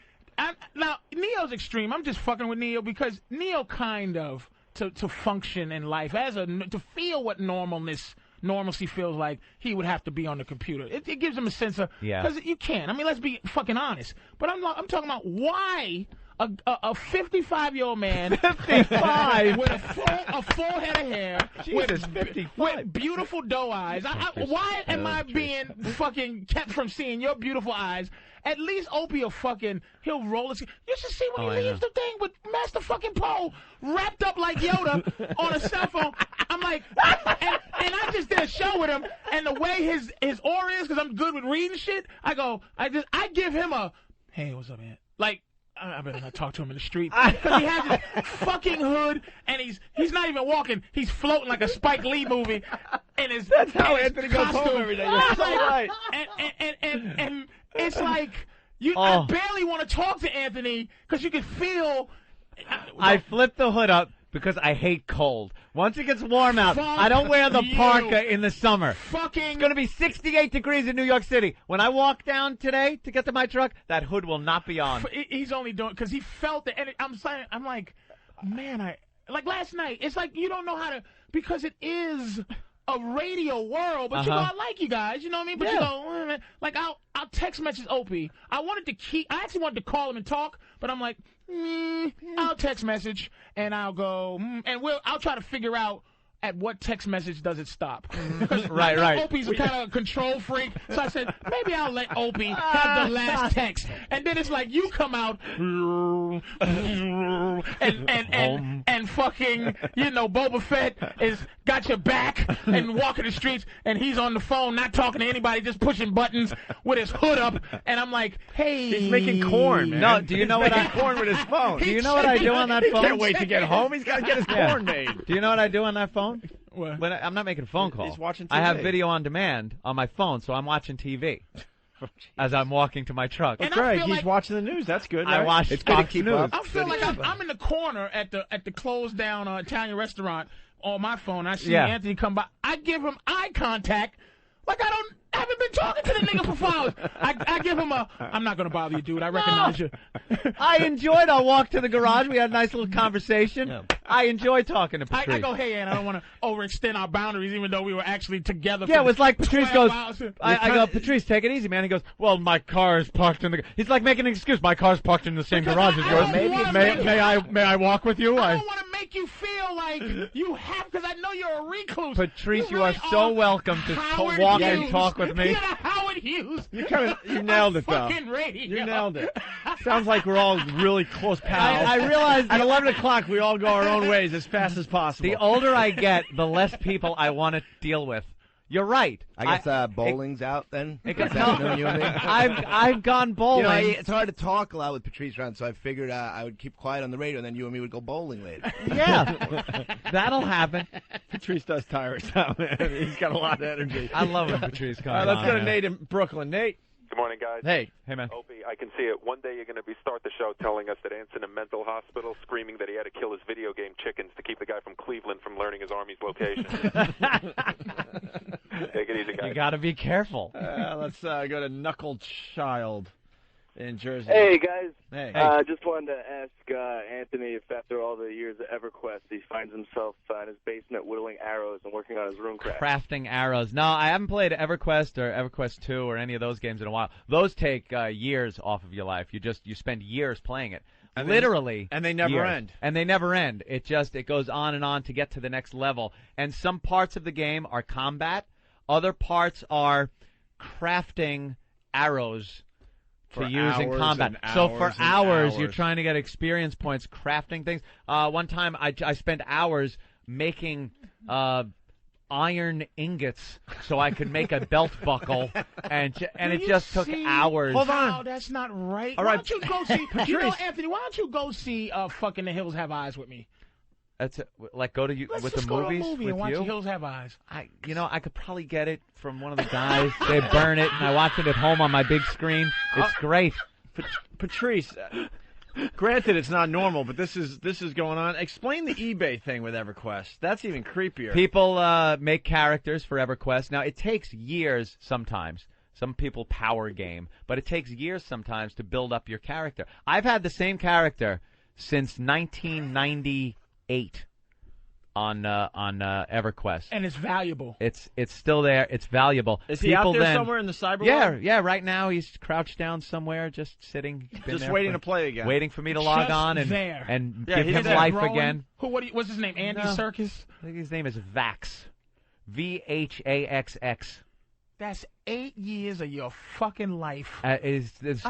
S10: now Neo's extreme. I'm just fucking with Neo because Neo kind of to function in life to feel what normalcy feels like, he would have to be on the computer. It gives him a sense of because you can't. I mean, let's be fucking honest. But I'm talking about why a 55-year-old man
S9: 55
S10: with a full head of hair, with beautiful doe eyes. Why am I being fucking kept from seeing your beautiful eyes? At least Opie he'll roll his. You should see when he leaves the thing with Master fucking Poe wrapped up like Yoda on a cell phone. I'm like, and I just did a show with him, and the way his aura is, because I'm good with reading shit, I give him a, hey, what's up, man? Like, I better not talk to him in the street because he has his fucking hood and he's not even walking. He's floating like a Spike Lee movie. And
S4: that's how Anthony goes home every day.
S10: Right. And it's like I barely want to talk to Anthony because you can feel.
S9: I flip the hood up because I hate cold. Once it gets warm out, I don't wear the parka in the summer.
S10: It's
S9: going to be 68 degrees in New York City. When I walk down today to get to my truck, that hood will not be on.
S10: He's only doing because he felt it. And I'm like, man, like last night, it's like you don't know how to, because it is a radio world, but I like you guys, you know what I mean? But you go, like I'll text message Opie. I actually wanted to call him and talk, but I'm like, I'll text message and I'll go, and I'll try to figure out at what text message does it stop.
S9: Right.
S10: Opie's a kind of control freak, so I said, maybe I'll let Opie have the last text. And then it's like, you come out and fucking, Boba Fett is got your back and walking the streets, and he's on the phone, not talking to anybody, just pushing buttons with his hood up, and I'm like, hey.
S4: He's making corn, man.
S9: No, do you know what I
S4: corn with his phone?
S9: Do you know what I do on that phone?
S4: He can't wait to get home. He's got to get his corn made.
S9: Do you know what I do on that phone?
S10: What?
S9: When I'm not making a phone call.
S4: He's watching TV.
S9: I have video on demand on my phone, so I'm watching TV as I'm walking to my truck.
S4: Well, Greg, he's watching the news. That's good.
S9: I
S4: right?
S9: watch Fox News.
S10: I feel like I'm in the corner at the closed down Italian restaurant on my phone. I see Anthony come by. I give him eye contact like I haven't been talking to the nigga for 4 hours. I give him I'm not going to bother you, dude. I recognize you.
S9: I enjoyed our walk to the garage. We had a nice little conversation. Yeah. I enjoy talking to Patrice.
S10: I go, hey, Ann, I don't want to overextend our boundaries, even though we were actually together for
S9: it was like Patrice goes, I go, Patrice, take it easy, man. He goes, well, my car is parked in the... He's like making an excuse. My car's parked in the same garage as yours. May I walk with you?
S10: I don't want to make you feel like you have, because I know you're a recluse.
S9: Patrice, you are so welcome to walk and talk with me.
S10: You're Howard Hughes.
S4: You nailed it, though.
S10: Radio.
S4: You nailed it. Sounds like we're all really close pals.
S9: I realized
S4: at 11 o'clock we all go our own ways as fast as possible.
S9: The older I get, the less people I want to deal with. You're right.
S1: I guess bowling's out then.
S9: I've gone bowling.
S1: It's hard to talk a lot with Patrice around, so I figured I would keep quiet on the radio, and then you and me would go bowling later.
S9: Yeah, that'll happen.
S4: Patrice does tire us out, man. He's got a lot of energy.
S9: I love when Patrice comes on.
S4: Let's go to Nate in Brooklyn. Nate.
S7: Good morning, guys.
S4: Hey,
S9: man.
S7: Opie, I can see it. One day you're going to start the show telling us that Ant's in a mental hospital screaming that he had to kill his video game chickens to keep the guy from Cleveland from learning his Army's location. Take it easy, guys.
S9: You got to be careful.
S4: Let's go to Knuckle Child in Jersey.
S8: Hey, guys.
S4: Hey.
S8: Just wanted to ask Anthony if after all the years of EverQuest, he finds himself in his basement whittling arrows and working on his runecraft.
S9: Crafting arrows. No, I haven't played EverQuest or EverQuest 2 or any of those games in a while. Those take years off of your life. You spend years playing it.
S4: And
S9: literally.
S4: And they never end.
S9: And they never end. It goes on and on to get to the next level. And some parts of the game are combat. Other parts are crafting arrows to use in combat. So for hours, you're trying to get experience points crafting things. One time, I spent hours making iron ingots so I could make a belt buckle, and it just took hours.
S10: Hold on, that's not right.
S4: All right,
S10: why don't you go see? Anthony, why don't you go see fucking The Hills Have Eyes with me?
S9: That's like go to you
S10: Let's
S9: with
S10: just
S9: the
S10: go
S9: movies
S10: to a movie
S9: with
S10: and watch
S9: you.
S10: The Hills Have Eyes.
S9: I could probably get it from one of the guys. They burn it, and I watch it at home on my big screen. It's great.
S4: Patrice, granted it's not normal, but this is going on. Explain the eBay thing with EverQuest. That's even creepier.
S9: People make characters for EverQuest. Now it takes years sometimes. Some people power game, but it takes years sometimes to build up your character. I've had the same character since 1998 on EverQuest,
S10: and it's valuable.
S9: It's still there. It's valuable.
S4: Is he out there somewhere in the cyber world?
S9: Yeah. Right now he's crouched down somewhere, just sitting,
S4: just waiting to play again,
S9: waiting for me to log on and give him life again.
S10: What's his name? Andy Serkis.
S9: I think his name is Vax, VHAXX.
S10: That's 8 years of your fucking life.
S9: This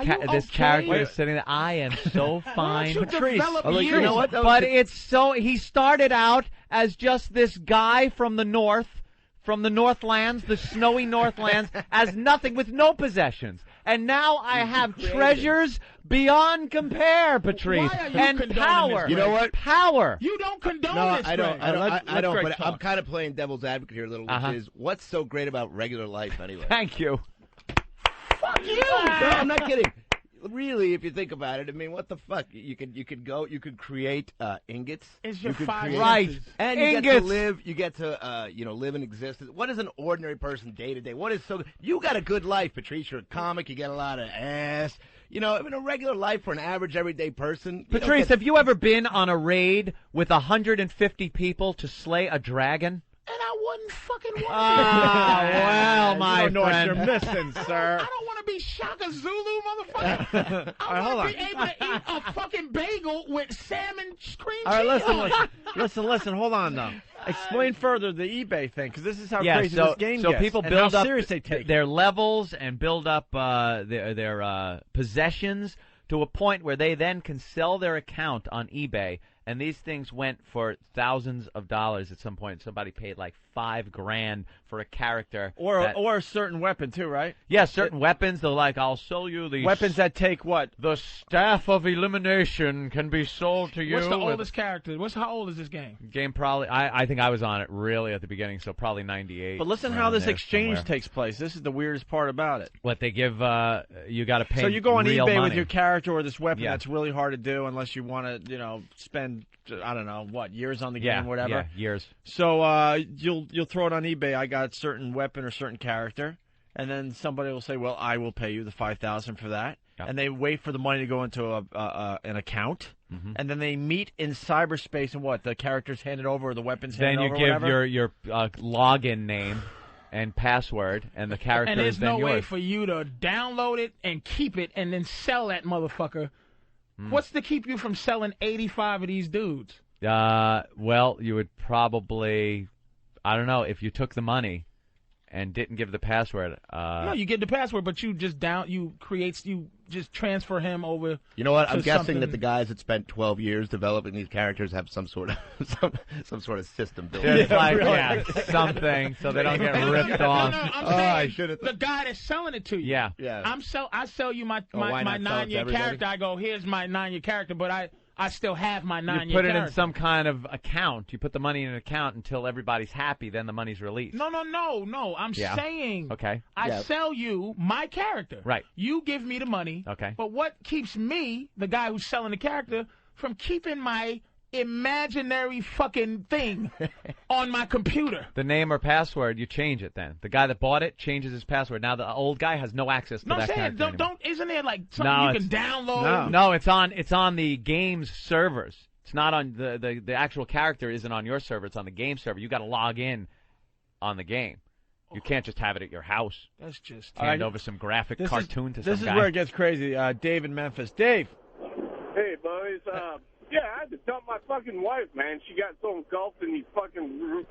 S9: character is sitting there. I am so fine.
S10: You
S9: know what? But it's so. He started out as just this guy from the Northlands, the snowy Northlands, as nothing with no possessions. And now I have treasures beyond compare, Patrice, and power.
S1: You know what?
S9: Power.
S10: You don't condone this.
S1: I don't. But I'm kind of playing devil's advocate here a little, which is what's so great about regular life anyway.
S9: Thank you.
S10: Fuck you.
S1: No, I'm not kidding. Really, if you think about it, I mean, what the fuck? You could create ingots.
S10: It's your
S9: right,
S1: and
S9: ingots.
S1: You get to live in existence. What is an ordinary person day to day? What is so? You got a good life, Patrice. You're a comic. You get a lot of ass. In a regular life for an average everyday person.
S9: Patrice, have you ever been on a raid with 150 people to slay a dragon?
S10: And I wouldn't fucking want
S9: well, my
S4: friend. You don't know what you're missing, sir.
S10: I don't want to be Shaka Zulu, motherfucker. I want to be able to eat a fucking bagel with salmon cream cheese.
S4: All right, listen. Hold on, though. Explain further the eBay thing, because this is how crazy this game gets.
S9: So people build up their levels and build up their possessions to a point where they then can sell their account on eBay And these things went for thousands of dollars at some point. Somebody paid like $5,000 for a character.
S4: Or a certain weapon, too, right?
S9: Yeah, certain weapons. They're like, I'll sell you these.
S4: Weapons that take what?
S9: The staff of elimination can be sold to you.
S10: What's the oldest character? How old is this game?
S9: Game probably, I think I was on it really at the beginning, so probably 98.
S4: But listen how this exchange takes place. This is the weirdest part about it.
S9: What they give, you got to pay.
S4: So you go on
S9: real
S4: eBay
S9: money.
S4: with your character or this weapon
S9: Yeah.
S4: that's really hard to do unless you want to, spend, I don't know, years on the game, whatever.
S9: Yeah, years.
S4: So you'll throw it on eBay. I got a certain weapon or certain character, and then somebody will say, "Well, I will pay you the $5,000 for that."
S9: Yep.
S4: And they wait for the money to go into an account, and then they meet in cyberspace, and the character's handed over, or the weapon's handed over.
S9: Then you give
S4: whatever.
S9: your login name and password, and the character
S10: And
S9: is
S10: there's
S9: then
S10: no
S9: yours.
S10: way for you to download it and keep it and then sell that motherfucker. What's to keep you from selling 85 of these dudes?
S9: Well, you would probably, I don't know, if you took the money and didn't give the password.
S10: No, you get the password, but you just just transfer him over.
S1: You know what?
S10: to
S1: I'm guessing
S10: something.
S1: that the guys that spent 12 years developing these characters have some sort of some sort of system built.
S9: There's something so they don't get ripped off.
S10: I'm saying the guy that's selling it to you.
S9: Yeah.
S10: I sell you my
S9: why not sell it to
S10: 9-year
S9: everybody?
S10: character. I go, here's my 9-year character, but I still have my 9-year
S9: You put it
S10: character.
S9: in some kind of account. You put the money in an account until everybody's happy, then the money's released.
S10: No. I'm saying
S9: Okay.
S10: I sell you my character.
S9: Right.
S10: You give me the money.
S9: Okay.
S10: But what keeps me, the guy who's selling the character, from keeping my imaginary fucking thing on my computer?
S9: The name or password, you change it then. The guy that bought it changes his password. Now the old guy has no access to
S10: No, I'm
S9: that
S10: saying,
S9: character anymore.
S10: isn't there like something you can download?
S9: No, it's on the game's servers. It's not on the actual character isn't on your server. It's on the game server. You got to log in on the game. You can't just have it at your house.
S10: That's just
S9: hand over some graphic cartoon to some guy.
S4: This is where it gets crazy. Dave in Memphis. Dave.
S11: Hey, boys. Yeah, I had to dump my fucking wife, man. She got so engulfed in these fucking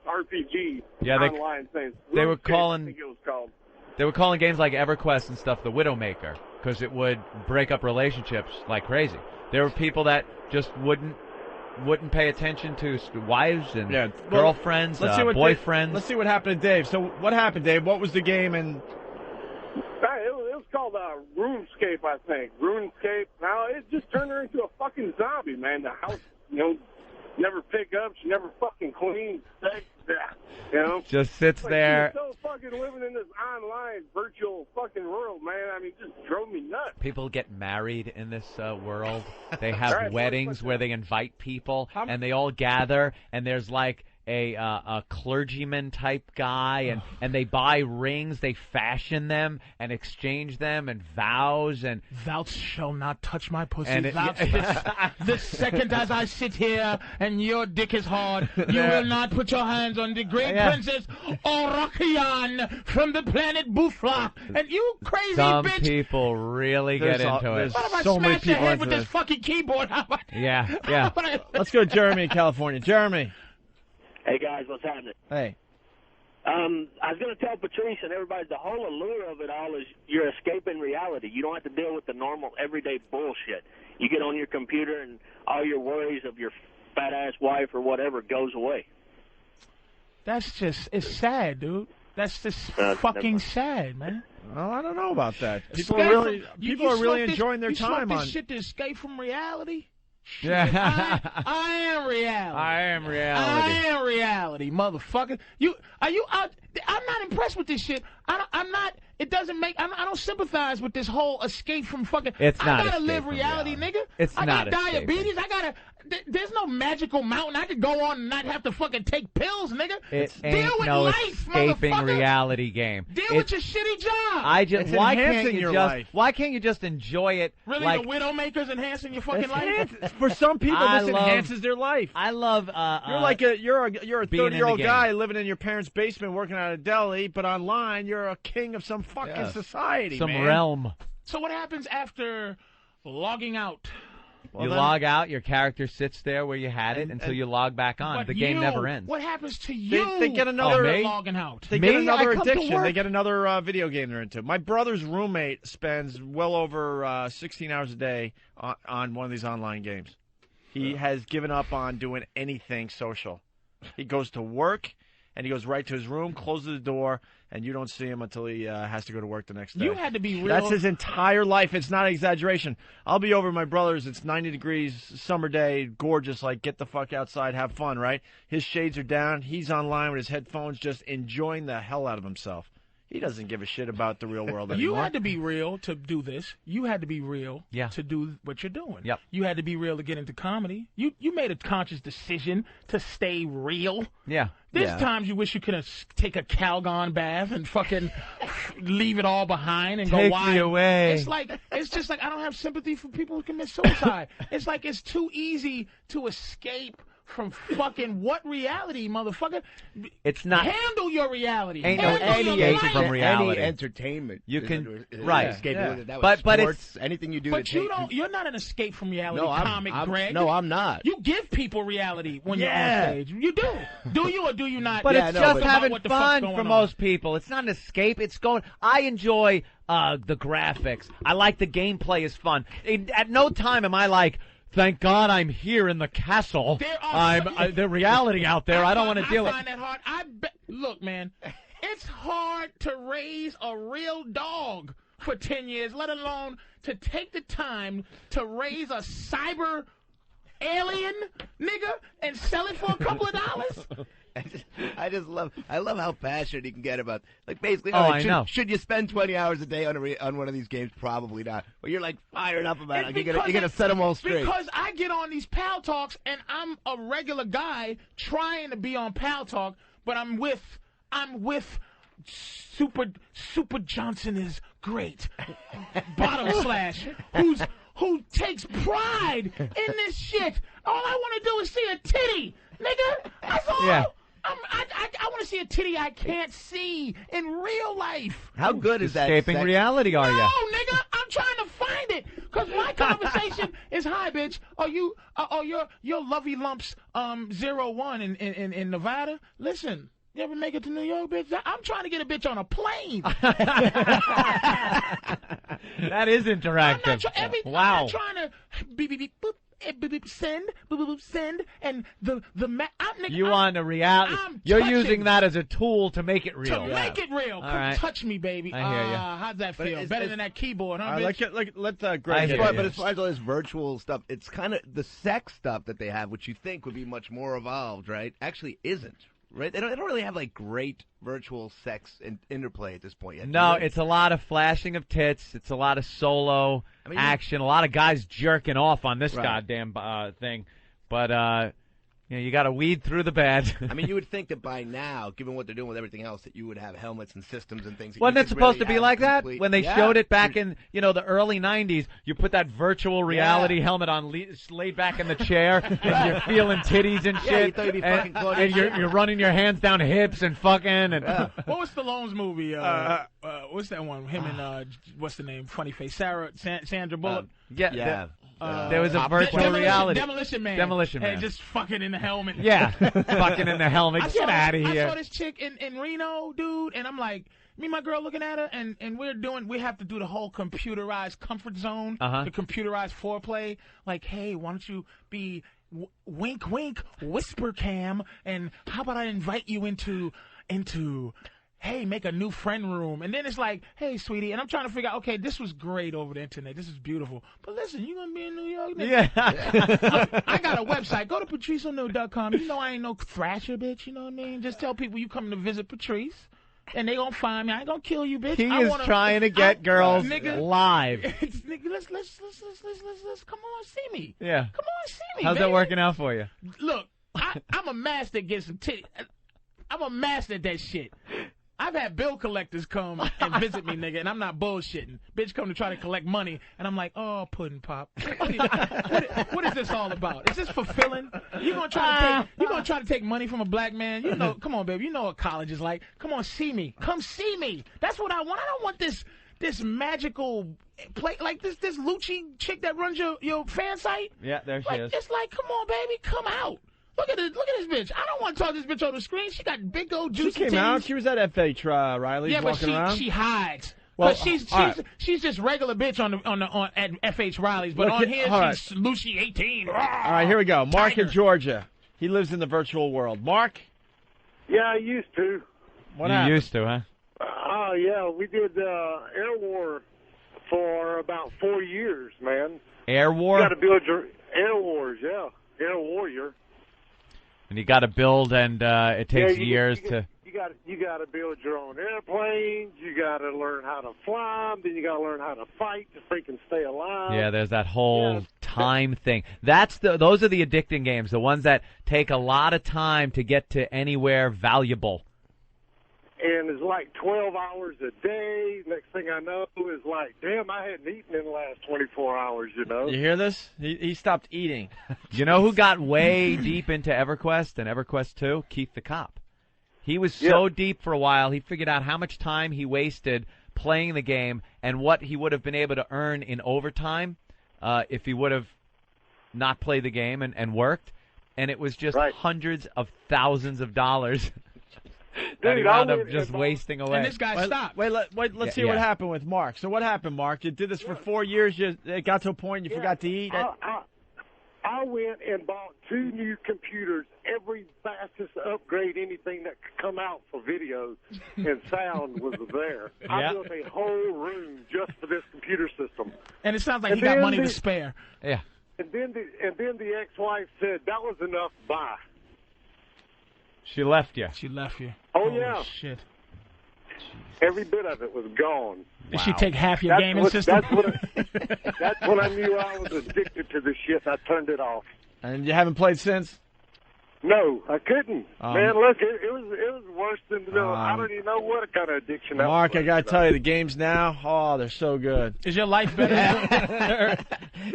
S11: RPG online things.
S9: They were
S11: RuneScape,
S9: calling.
S11: I think it was called.
S9: They were calling games like EverQuest and stuff the Widowmaker because it would break up relationships like crazy. There were people that just wouldn't pay attention to wives and girlfriends, boyfriends.
S4: Let's see what happened to Dave. So what happened, Dave? What was the game? And
S11: It was called RuneScape, I think. RuneScape. Now, it just turned her into a fucking zombie, man. The house, never pick up. She never fucking cleans.
S9: Just sits there.
S11: She's so fucking living in this online virtual fucking world, man. I mean, it just drove me nuts.
S9: People get married in this world. They have
S11: Right,
S9: weddings where they invite people, and they all gather, and there's like a clergyman type guy, and they buy rings, they fashion them and exchange them, and vows, and
S10: Thou shalt not touch my pussy.
S9: And
S10: This second as I sit here and your dick is hard, you will not put your hands on the great princess Orokian from the planet Bufla. And you crazy
S9: some
S10: bitch.
S9: people really get into it.
S10: What if I
S4: so many
S10: smash your
S4: people
S10: head
S4: into
S10: with this
S4: this.
S10: fucking keyboard?
S9: Yeah.
S4: Let's go to Jeremy in California. Jeremy.
S3: Hey, guys, what's happening?
S4: Hey.
S3: I was going to tell Patrice and everybody the whole allure of it all is you're escaping reality. You don't have to deal with the normal, everyday bullshit. You get on your computer and all your worries of your fat-ass wife or whatever goes away.
S10: That's just, it's sad, dude. That's just fucking sad, man.
S4: Well, I don't know about that. People
S10: Escape
S4: are really,
S10: from-
S4: people are really
S10: smoke this-
S4: enjoying their
S10: you smoke
S4: time
S10: this
S4: on.
S10: shit to escape from reality?
S9: Yeah.
S10: I am reality.
S9: I am reality.
S10: I am reality, motherfucker. Are you out? I'm not impressed with this shit. I'm not. It doesn't make. I don't sympathize with this whole escape from fucking.
S9: It's not
S10: I gotta
S9: escape
S10: live
S9: from
S10: reality, nigga.
S9: It's
S10: I
S9: not
S10: got
S9: escaping.
S10: diabetes. I gotta. There's no magical mountain I could go on and not have to fucking take pills, nigga.
S9: It
S10: Deal
S9: ain't
S10: with
S9: no
S10: life,
S9: escaping
S10: motherfucker.
S9: reality game.
S10: Deal
S9: It's-
S10: with your shitty job.
S9: It's why can't
S4: enhancing
S9: you
S4: your
S9: just
S4: life.
S9: why can't you just enjoy it?
S10: Really,
S9: like,
S10: the Widowmaker's enhancing your fucking life?
S4: For some people,
S9: I
S4: this
S9: love-
S4: enhances their life.
S9: I love.
S4: You're like you're a
S9: being in the
S4: 30-year-old
S9: game.
S4: guy living in your parents' basement working at a deli, but online you're a king of some fucking
S9: Yes.
S4: society,
S9: some
S4: man.
S9: realm.
S10: So what happens after logging out?
S9: You log out, your character sits there where you had it until you log back on.
S10: But
S9: The game
S10: you,
S9: never ends.
S10: What happens to you?
S4: They get another
S9: me?
S10: logging out.
S4: They
S9: Me?
S4: get another
S9: I come to
S4: addiction.
S9: work.
S4: They get another video game they're into. My brother's roommate spends well over 16 hours a day on one of these online games. He has given up on doing anything social. He goes to work, and he goes right to his room, closes the door, and you don't see him until he has to go to work the next day.
S10: You had to be real.
S4: That's his entire life. It's not an exaggeration. I'll be over at my brother's. It's 90 degrees, summer day, gorgeous. Like, get the fuck outside, have fun, right? His shades are down. He's online with his headphones, just enjoying the hell out of himself. He doesn't give a shit about the real world anymore.
S10: You had to be real to do this. You had to be real to do what you're doing.
S9: Yep.
S10: You had to be real to get into comedy. You made a conscious decision to stay real.
S9: Yeah.
S10: There's times you wish you could have take a Calgon bath and fucking leave it all behind and
S9: Take
S10: go wild.
S9: me away.
S10: It's just like I don't have sympathy for people who commit suicide. It's like it's too easy to escape from fucking what reality, motherfucker?
S9: It's not.
S10: Handle your reality.
S9: Ain't no escape from reality.
S1: Any entertainment.
S9: You can
S1: right.
S9: escape.
S1: Yeah.
S9: But
S1: sports,
S9: it's
S1: anything you do.
S10: But you're not an escape from reality, comic Greg.
S1: No, I'm not.
S10: You give people reality when you're on stage. You do. Do you or do you not?
S9: But it's just having fun for most people. It's not an escape. It's going. I enjoy the graphics. I like the gameplay is fun. At no time am I like, thank God I'm here in the castle. The reality out there. I don't want to deal with.
S10: I find that hard. Look, man, it's hard to raise a real dog for 10 years, let alone to take the time to raise a cyber alien nigga and sell it for a couple of dollars.
S1: I love how passionate he can get about, like, basically.
S9: I know.
S1: Should you spend 20 hours a day on one of these games? Probably not. But you're like fired up about it. You're gonna set them all straight.
S10: Because I get on these Pal Talks and I'm a regular guy trying to be on Pal Talk, but I'm with Super Johnson is great. Bottom slash who takes pride in this shit. All I want to do is see a titty, nigga. That's all.
S9: Yeah.
S10: I want to see a titty I can't see in real life.
S1: How good is that?
S9: Escaping reality, are you?
S10: No, nigga, I'm trying to find it. Because my conversation is, hi, bitch, are your lovey lumps 01 in Nevada? Listen, you ever make it to New York, bitch? I'm trying to get a bitch on a plane.
S9: That is interactive. Wow.
S10: I'm not trying to beep, beep, beep, boop. Send, and
S9: you want a reality? You're using that as a tool to make it real.
S10: To make it real. Come touch me, baby.
S9: I hear you.
S10: How's that feel? Better than that keyboard, huh?
S4: Let's Greg.
S1: But as far as all this virtual stuff, it's kind of the sex stuff that they have, which you think would be much more evolved, right? Actually, isn't. Right? They don't really have like great virtual sex and interplay at this point yet.
S9: No, it's a lot of flashing of tits. It's a lot of solo action. A lot of guys jerking off on this goddamn thing. But you got to weed through the bad.
S1: I mean, you would think that by now, given what they're doing with everything else, that you would have helmets and systems and things.
S9: Wasn't it supposed to be like that? When they showed it back in the early 90s, you put that virtual reality helmet on, laid back in the chair, and you're feeling titties and shit.
S1: Yeah, you thought you'd be fucking
S9: and you're running your hands down hips and fucking. And
S10: what was Stallone's movie? What's that one? Him and what's the name? Funny face. Sandra Bullock.
S9: There was a virtual reality.
S10: Demolition Man.
S9: Hey,
S10: just fucking in the helmet.
S9: Yeah, fucking in the helmet. Get out of here.
S10: I saw this chick in Reno, dude, and I'm like, me and my girl looking at her, and we have to do the whole computerized comfort zone, the computerized foreplay. Like, hey, why don't you be wink, wink, whisper cam, and how about I invite you into hey, make a new friend room. And then it's like, hey, sweetie. And I'm trying to figure out, okay, this was great over the internet. This is beautiful. But listen, you going to be in New York?
S9: Yeah.
S10: I got a website. Go to PatriceO'Neal.com. You know I ain't no thrasher, bitch. You know what I mean? Just tell people you coming to visit Patrice. And they going to find me. I ain't going to kill you, bitch.
S9: He is trying to get girls live.
S10: Nigga, let's come on, see me.
S9: Yeah.
S10: Come on, see me,
S9: How's
S10: baby.
S9: that working out for you?
S10: Look, I'm a master at getting some titty. I'm a master at that shit. I've had bill collectors come and visit me, nigga, and I'm not bullshitting. Bitch come to try to collect money, and I'm like, oh, pudding pop. What is this all about? Is this fulfilling? You gonna try to take money from a black man? You know, come on, baby. You know what college is like. Come on, see me. Come see me. That's what I want. I don't want this magical play like this Lucci chick that runs your fan site.
S9: Yeah, there she is.
S10: It's like, come on, baby, come out. Look at this bitch. I don't want to talk to this bitch on the screen. She got big old juicy
S4: She came out. She was at FH Riley's walking around.
S10: She hides. Well, she's just regular bitch at FH Riley's, but on here she's Lucy 18.
S4: All right, here we go. Mark in Georgia. He lives in the virtual world. Mark?
S17: Yeah, I used to.
S4: What happened?
S9: You used to, huh?
S17: Oh, yeah, we did Air War for about 4 years, man.
S9: Air War?
S17: You got to build your Air Wars, yeah. Air Warrior.
S9: And you got to build, and it takes years to...
S17: You got to build your own airplanes. You got to learn how to fly them. Then you got to learn how to fight to freaking stay alive.
S9: Yeah, there's that whole time thing. Those are the addicting games, the ones that take a lot of time to get to anywhere valuable.
S17: And it's like 12 hours a day. Next thing I know is like, damn, I hadn't eaten in the last 24 hours, you know.
S4: You hear this? He stopped eating.
S9: You know who got way deep into EverQuest and EverQuest 2? Keith the Cop. He was so deep for a while, he figured out how much time he wasted playing the game and what he would have been able to earn in overtime if he would have not played the game and worked. And it was just hundreds of thousands of dollars that he wound up just wasting away.
S10: And this guy stopped.
S4: Wait, let's see what happened with Mark. So what happened, Mark? You did this for 4 years. It got to a point you forgot to eat.
S17: I went and bought 2 new computers, every fastest upgrade, anything that could come out for videos and sound was there. I built a whole room just for this computer system.
S10: And it sounds like he got money to spare.
S9: Yeah.
S17: And then the ex-wife said, that was enough, bye.
S9: She left you.
S10: She left you.
S17: Oh, yeah.
S10: Shit.
S17: Every bit of it was gone.
S10: Did she take half your gaming system?
S17: That's when I knew I was addicted to the shit. I turned it off.
S4: And you haven't played since?
S17: No, I couldn't. Man, look, it was worse than I don't even know what kind of addiction that was.
S4: Mark, I got to tell you, the games now, they're so good.
S10: Is your life better?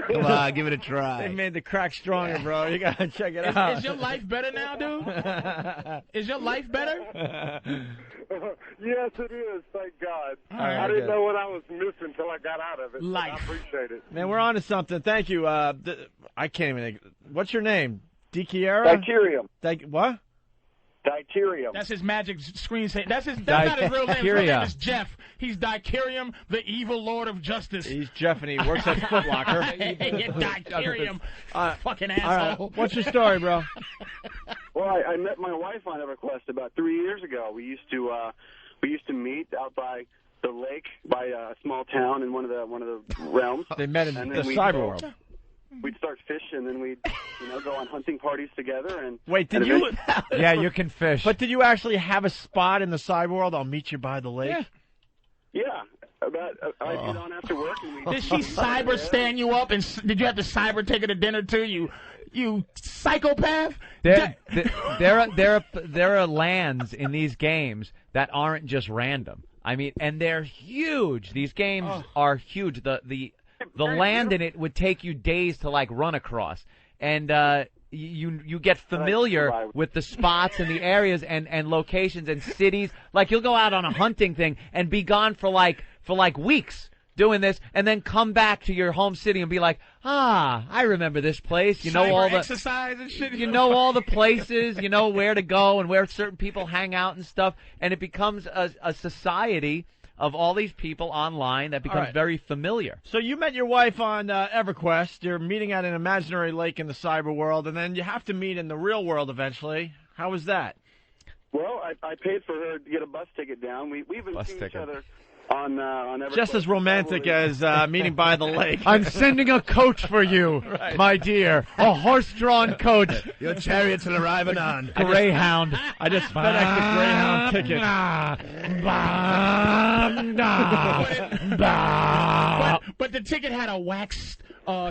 S1: Come on, give it a try.
S4: They made the crack stronger, bro. You got to check it out.
S10: Is your life better now, dude? Is your life better?
S17: Yes, it is. Thank God.
S4: Right,
S17: I didn't know what I was missing until I got out of it.
S10: Life.
S17: I appreciate it.
S4: Man, we're on to something. Thank you. I can't even think. What's your name? Dikiera?
S17: Deuterium.
S4: What?
S17: Deuterium.
S10: That's his magic screen saying. That's not his real name. His real name is Jeff. He's Deuterium, the evil lord of justice.
S4: He's Jeff, and he works at Foot Locker.
S10: Deuterium, fucking asshole.
S4: Right. What's your story, bro?
S22: Well, I met my wife on EverQuest about 3 years ago. We used to meet out by the lake by a small town in one of the realms.
S4: They met in the cyber world.
S22: We'd start fishing, and then we'd go on hunting parties together. And
S4: wait, did you?
S9: Yeah, you can fish.
S4: But did you actually have a spot in the cyber world? I'll meet you by the lake.
S22: Yeah. I'd get on after work. And
S10: did she cyber stand you up? And did you have to cyber take her to dinner too? You psychopath!
S9: There are lands in these games that aren't just random. I mean, and they're huge. These games are huge. The land in it would take you days to run across, and you get familiar with the spots and the areas and locations and cities. Like you'll go out on a hunting thing and be gone for weeks doing this, and then come back to your home city and be like, I remember this place. You know all the
S10: exercise and shit.
S9: You know all the places. You know where to go and where certain people hang out and stuff, and it becomes a society of all these people online that becomes very familiar.
S4: So you met your wife on EverQuest. You're meeting at an imaginary lake in the cyber world, and then you have to meet in the real world eventually. How was that?
S22: Well, I paid for her to get a bus ticket down. We've been seeing each other on EverQuest.
S4: Just as romantic as meeting by the lake.
S9: I'm sending a coach for you, my dear. A horse-drawn coach.
S1: Your chariots will arrive anon.
S9: Greyhound.
S4: I just FedExed a Greyhound ticket.
S10: But the ticket had a wax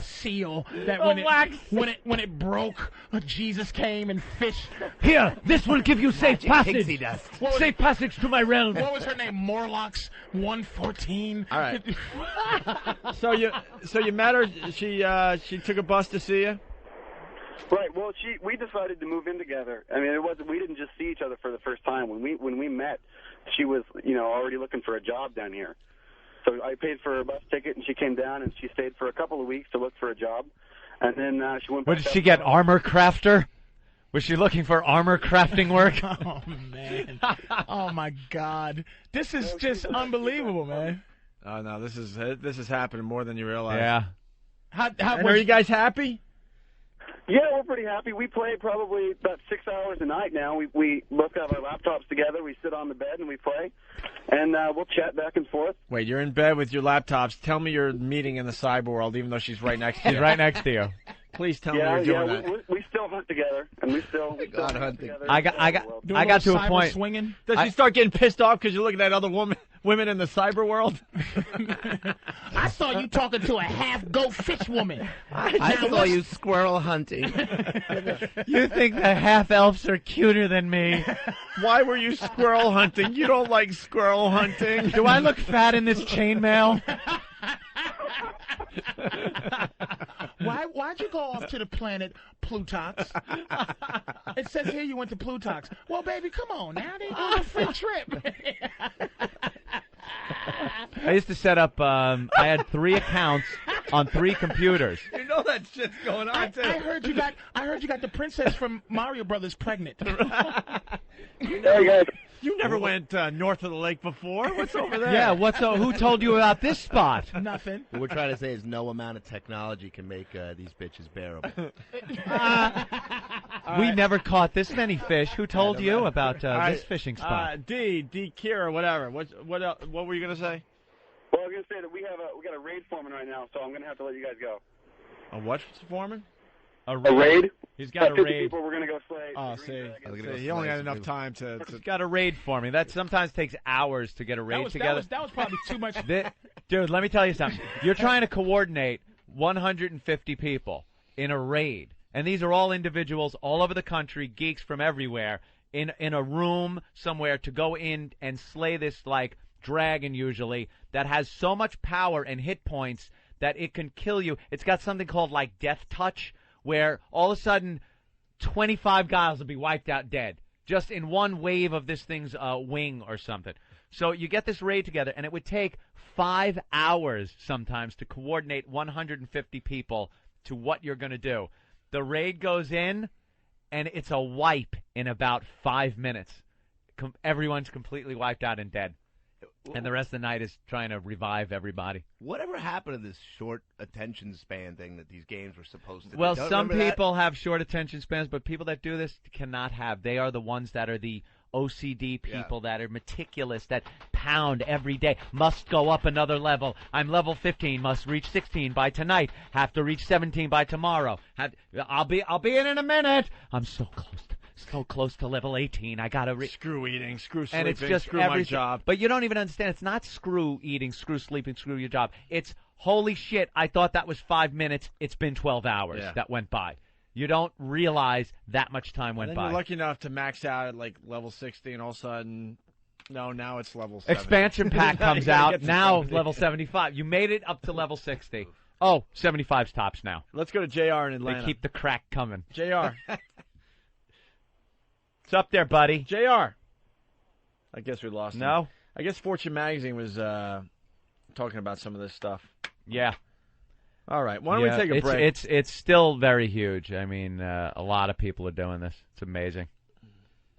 S10: seal that when it broke, Jesus came and fished.
S9: Here, this will give you safe passage. Safe passage to my realm.
S10: What was her name? Morlocks 114.
S4: All right. So you met her. She took a bus to see you.
S22: Right. Well, we decided to move in together. I mean, we didn't just see each other for the first time. When we met, she was already looking for a job down here. So I paid for her bus ticket, and she came down, and she stayed for a couple of weeks to look for a job. And then she went back.
S9: What did she get, armor crafter? Was she looking for armor crafting work?
S10: Oh, man. Oh, my God. This is just unbelievable, man.
S4: Oh no, this is happening more than you realize.
S9: Yeah.
S4: Are you guys happy?
S22: Yeah, we're pretty happy. We play probably about 6 hours a night now. We both have our laptops together. We sit on the bed and we play, and we'll chat back and forth.
S4: Wait, you're in bed with your laptops. Tell me you're meeting in the cyber world, even though she's right next to you.
S9: She's right next to you.
S4: Please tell me you're doing that.
S22: We still hunt together, and we still hunt together.
S9: I got to a point.
S10: Swinging.
S4: Does she start getting pissed off because you're looking at other women in the cyber world?
S10: I saw you talking to a half-goat fish woman.
S1: I saw you squirrel hunting.
S9: You think the half-elves are cuter than me?
S4: Why were you squirrel hunting? You don't like squirrel hunting.
S9: Do I look fat in this chainmail?
S10: Why'd you go off to the planet Plutox? It says here you went to Plutox. Well, baby, come on now. They on a free trip.
S9: I used to set up, I had 3 accounts on 3 computers.
S4: You know that shit's going on, too.
S10: I heard you got the princess from Mario Brothers pregnant.
S4: You never went north of the lake before? What's over there?
S9: Yeah, who told you about this spot?
S10: Nothing.
S1: What we're trying to say is no amount of technology can make these bitches bearable.
S9: We never caught this many fish. Who told you about this fishing spot?
S4: D, Kira, whatever. What were you going to say?
S22: Well, I was going to say that we got a raid forming right now, so I'm going to have to let you guys go.
S4: A what forming?
S22: A raid?
S9: He's got a
S22: 50
S9: raid.
S22: people we're going to go slay.
S4: Oh, see. He only had enough time to...
S9: He's got a raid for me. That sometimes takes hours to get a raid together.
S10: That was probably too much.
S9: Dude, let me tell you something. You're trying to coordinate 150 people in a raid. And these are all individuals all over the country, geeks from everywhere, in a room somewhere to go in and slay this, like, dragon usually, that has so much power and hit points that it can kill you. It's got something called, like, death touch, where all of a sudden 25 guys will be wiped out dead just in one wave of this thing's wing or something. So you get this raid together, and it would take 5 hours sometimes to coordinate 150 people to what you're going to do. The raid goes in, and it's a wipe in about 5 minutes. Everyone's completely wiped out and dead. And the rest of the night is trying to revive everybody.
S1: Whatever happened to this short attention span thing that these games were supposed to do?
S9: Well, some people have short attention spans, but people that do this cannot have. They are the ones that are the OCD people that are meticulous, that pound every day. Must go up another level. I'm level 15. Must reach 16 by tonight. Have to reach 17 by tomorrow. I'll be in a minute. I'm so close to level 18. I gotta
S4: screw eating, screw sleeping,
S9: and it's just
S4: screw my job.
S9: But you don't even understand. It's not screw eating, screw sleeping, screw your job. It's holy shit. I thought that was 5 minutes. It's been 12 hours that went by. You don't realize that much time went by.
S4: You're lucky enough to max out at like level 60, and all of a sudden, now it's level 70.
S9: Expansion pack comes out now. Level 75. You made it up to level 60. Oh, 75's tops now.
S4: Let's go to JR in Atlanta.
S9: They keep the crack coming.
S4: JR.
S9: What's up there, buddy?
S4: JR. I guess we lost him.
S9: No?
S4: I guess Fortune Magazine was talking about some of this stuff.
S9: Yeah.
S4: All right. Why don't we take a break?
S9: It's still very huge. I mean, a lot of people are doing this. It's amazing.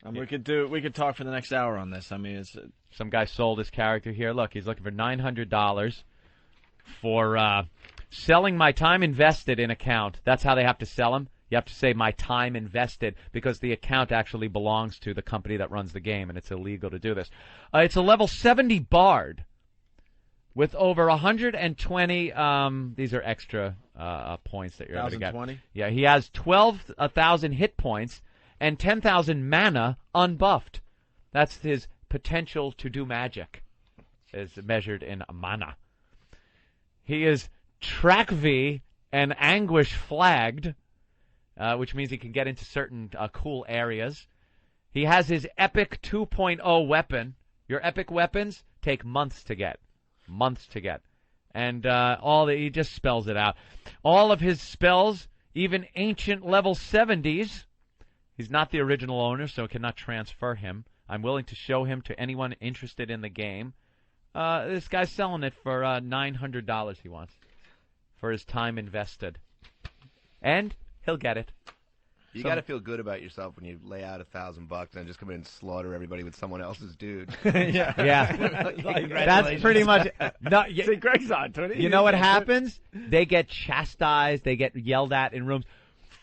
S4: We could talk for the next hour on this. I mean, it's
S9: some guy sold his character here. Look, he's looking for $900 for selling my time invested in account. That's how they have to sell him. You have to say my time invested because the account actually belongs to the company that runs the game, and it's illegal to do this. It's a level 70 bard with over 120. These are extra points that you're able to get.
S4: 1,020?
S9: Yeah, he has 12,000 hit points and 10,000 mana unbuffed. That's his potential to do magic, is measured in mana. He is track V and anguish flagged. Which means he can get into certain cool areas. He has his epic 2.0 weapon. Your epic weapons take months to get. And he just spells it out. All of his spells, even ancient level 70s, he's not the original owner, so cannot transfer him. I'm willing to show him to anyone interested in the game. This guy's selling it for $900 he wants for his time invested. And he'll get it.
S1: You got to feel good about yourself when you lay out $1,000 and just come in and slaughter everybody with someone else's dude.
S9: Yeah. That's pretty much. No,
S4: See, Greg's on to it.
S9: You know what happens? They get chastised. They get yelled at in rooms.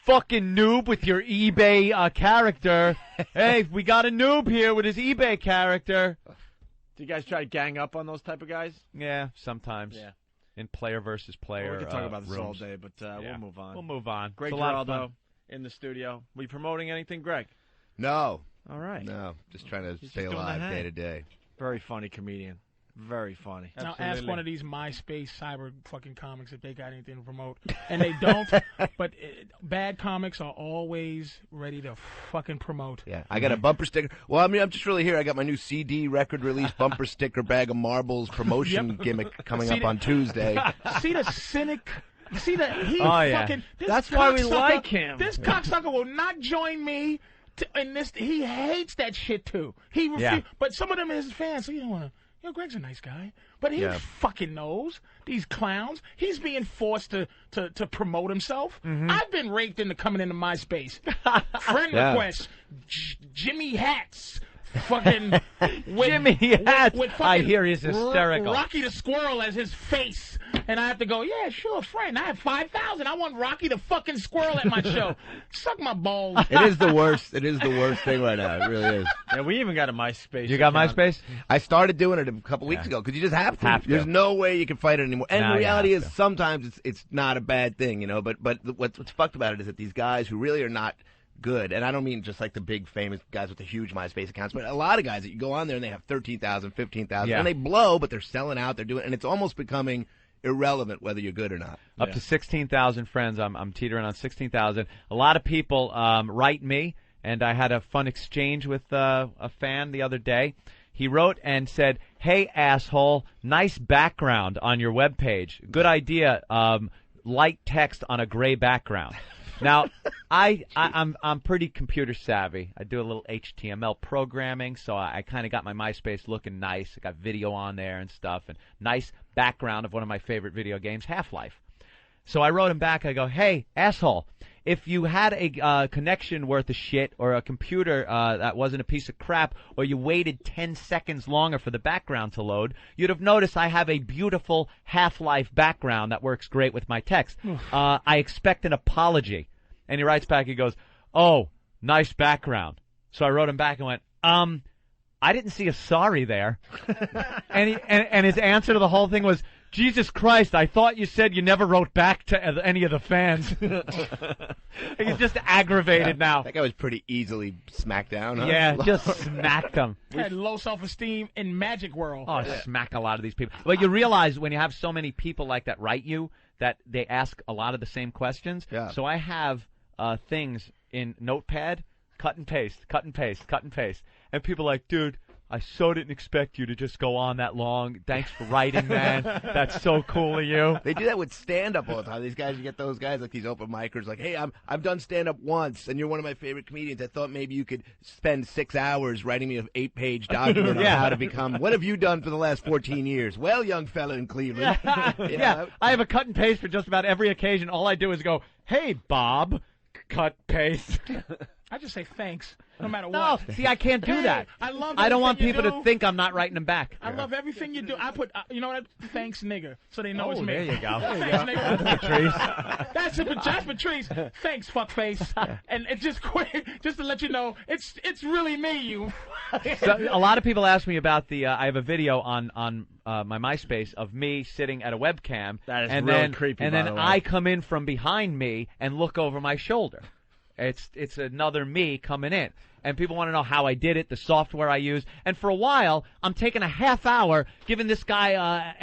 S9: Fucking noob with your eBay character. Hey, we got a noob here with his eBay character.
S4: Do you guys try to gang up on those type of guys?
S9: Yeah, sometimes.
S4: Yeah.
S9: In player versus player.
S4: We could talk about this all
S9: rooms.
S4: day, but we'll move on.
S9: We'll move on.
S4: Greg
S9: It's a lot of
S4: Geraldo
S9: fun.
S4: in the studio. We promoting anything, Greg?
S1: No.
S4: All right.
S1: No, just trying to
S4: He's
S1: stay
S4: just doing the
S1: alive
S4: hang.
S1: day to day.
S4: Very funny comedian. Very funny.
S10: Now
S4: Absolutely.
S10: ask one of these MySpace cyber fucking comics if they got anything to promote, and they don't. But bad comics are always ready to fucking promote.
S1: Yeah, I got a bumper sticker. Well, I mean, I'm just really here. I got my new CD record release bumper sticker bag of marbles promotion gimmick coming up on Tuesday.
S10: See the cynic. See that he
S4: yeah.
S10: fucking. This
S4: That's why we
S10: cocksucker-
S4: like him.
S10: This cocksucker will not join me. In this, he hates that shit too. He refuses. But some of them are his fans, so you don't want to. You know, Greg's a nice guy, but he fucking knows these clowns. He's being forced to promote himself. I've been raped into coming into MySpace. Friend requests, Jimmy Hats, fucking
S9: Jimmy Hats.
S10: With
S9: I hear he's hysterical.
S10: Rocky the Squirrel as his face, and I have to go. Yeah, sure, friend. I have 5,000. I want Rocky the fucking Squirrel at my show. Suck my balls.
S1: It is the worst. It is the worst thing right now. It really is.
S4: Yeah, we even got a MySpace.
S9: You got
S4: account.
S9: MySpace?
S1: I started doing it a couple weeks ago because you just have to. There's no way you can fight it anymore. And
S9: No,
S1: the
S9: you
S1: reality
S9: have
S1: is
S9: to.
S1: sometimes it's not a bad thing, you know. But what's fucked about it is that these guys who really are not good, and I don't mean just like the big famous guys with the huge MySpace accounts, but a lot of guys that you go on there and they have 13,000, 15,000, and they blow, but they're selling out, they're doing, and it's almost becoming irrelevant whether you're good or not.
S9: Up to 16,000 friends. I'm teetering on 16,000. A lot of people write me, and I had a fun exchange with a fan the other day. He wrote and said, "Hey, asshole, nice background on your webpage. Good idea. Light text on a gray background." Now, I'm pretty computer savvy. I do a little HTML programming, so I kind of got my MySpace looking nice. I got video on there and stuff, and nice background of one of my favorite video games, Half-Life. So I wrote him back. I go, "Hey, asshole, if you had a connection worth of shit or a computer that wasn't a piece of crap, or you waited 10 seconds longer for the background to load, you'd have noticed I have a beautiful Half-Life background that works great with my text. I expect an apology." And he writes back, he goes, "Oh, nice background." So I wrote him back and went, I didn't see a sorry there. and his answer to the whole thing was, "Jesus Christ, I thought you said you never wrote back to any of the fans." He's just aggravated now.
S1: That guy was pretty easily smacked down, huh?
S9: Yeah, just smacked him.
S10: Had low self-esteem in Magic World.
S9: Oh, smack a lot of these people. But you realize when you have so many people like that write you, that they ask a lot of the same questions.
S1: Yeah.
S9: So I have things in Notepad, cut and paste, cut and paste, cut and paste. And people are like, "Dude, I so didn't expect you to just go on that long. Thanks for writing, man. That's so cool of you."
S1: They do that with stand-up all the time. These guys, you get those guys like these open micers, like, "Hey, I've done stand-up once, and you're one of my favorite comedians. I thought maybe you could spend 6 hours writing me an 8-page document on how to become. What have you done for the last 14 years?" "Well, young fella in Cleveland."
S9: Yeah, I have a cut and paste for just about every occasion. All I do is go, "Hey, Bob," cut, paste.
S10: I just say thanks, no matter
S9: No,
S10: what.
S9: see, I can't do that.
S10: I love.
S9: I don't want
S10: everything you
S9: people
S10: do.
S9: to think I'm not writing them back.
S10: I love everything you do. I put, you know what? Thanks, nigga, so they know it's me.
S9: There you go.
S10: Thanks, nigga.
S9: That's Patrice.
S10: That's Patrice. Thanks, fuckface. And it just quick, just to let you know, it's really me. You.
S9: So, a lot of people ask me about the. I have a video on my MySpace of me sitting at a webcam.
S4: That is
S9: and
S4: really
S9: then,
S4: creepy,
S9: And
S4: by
S9: then
S4: the way.
S9: I come in from behind me and look over my shoulder. It's another me coming in. And people want to know how I did it, the software I use. And for a while, I'm taking a half hour giving this guy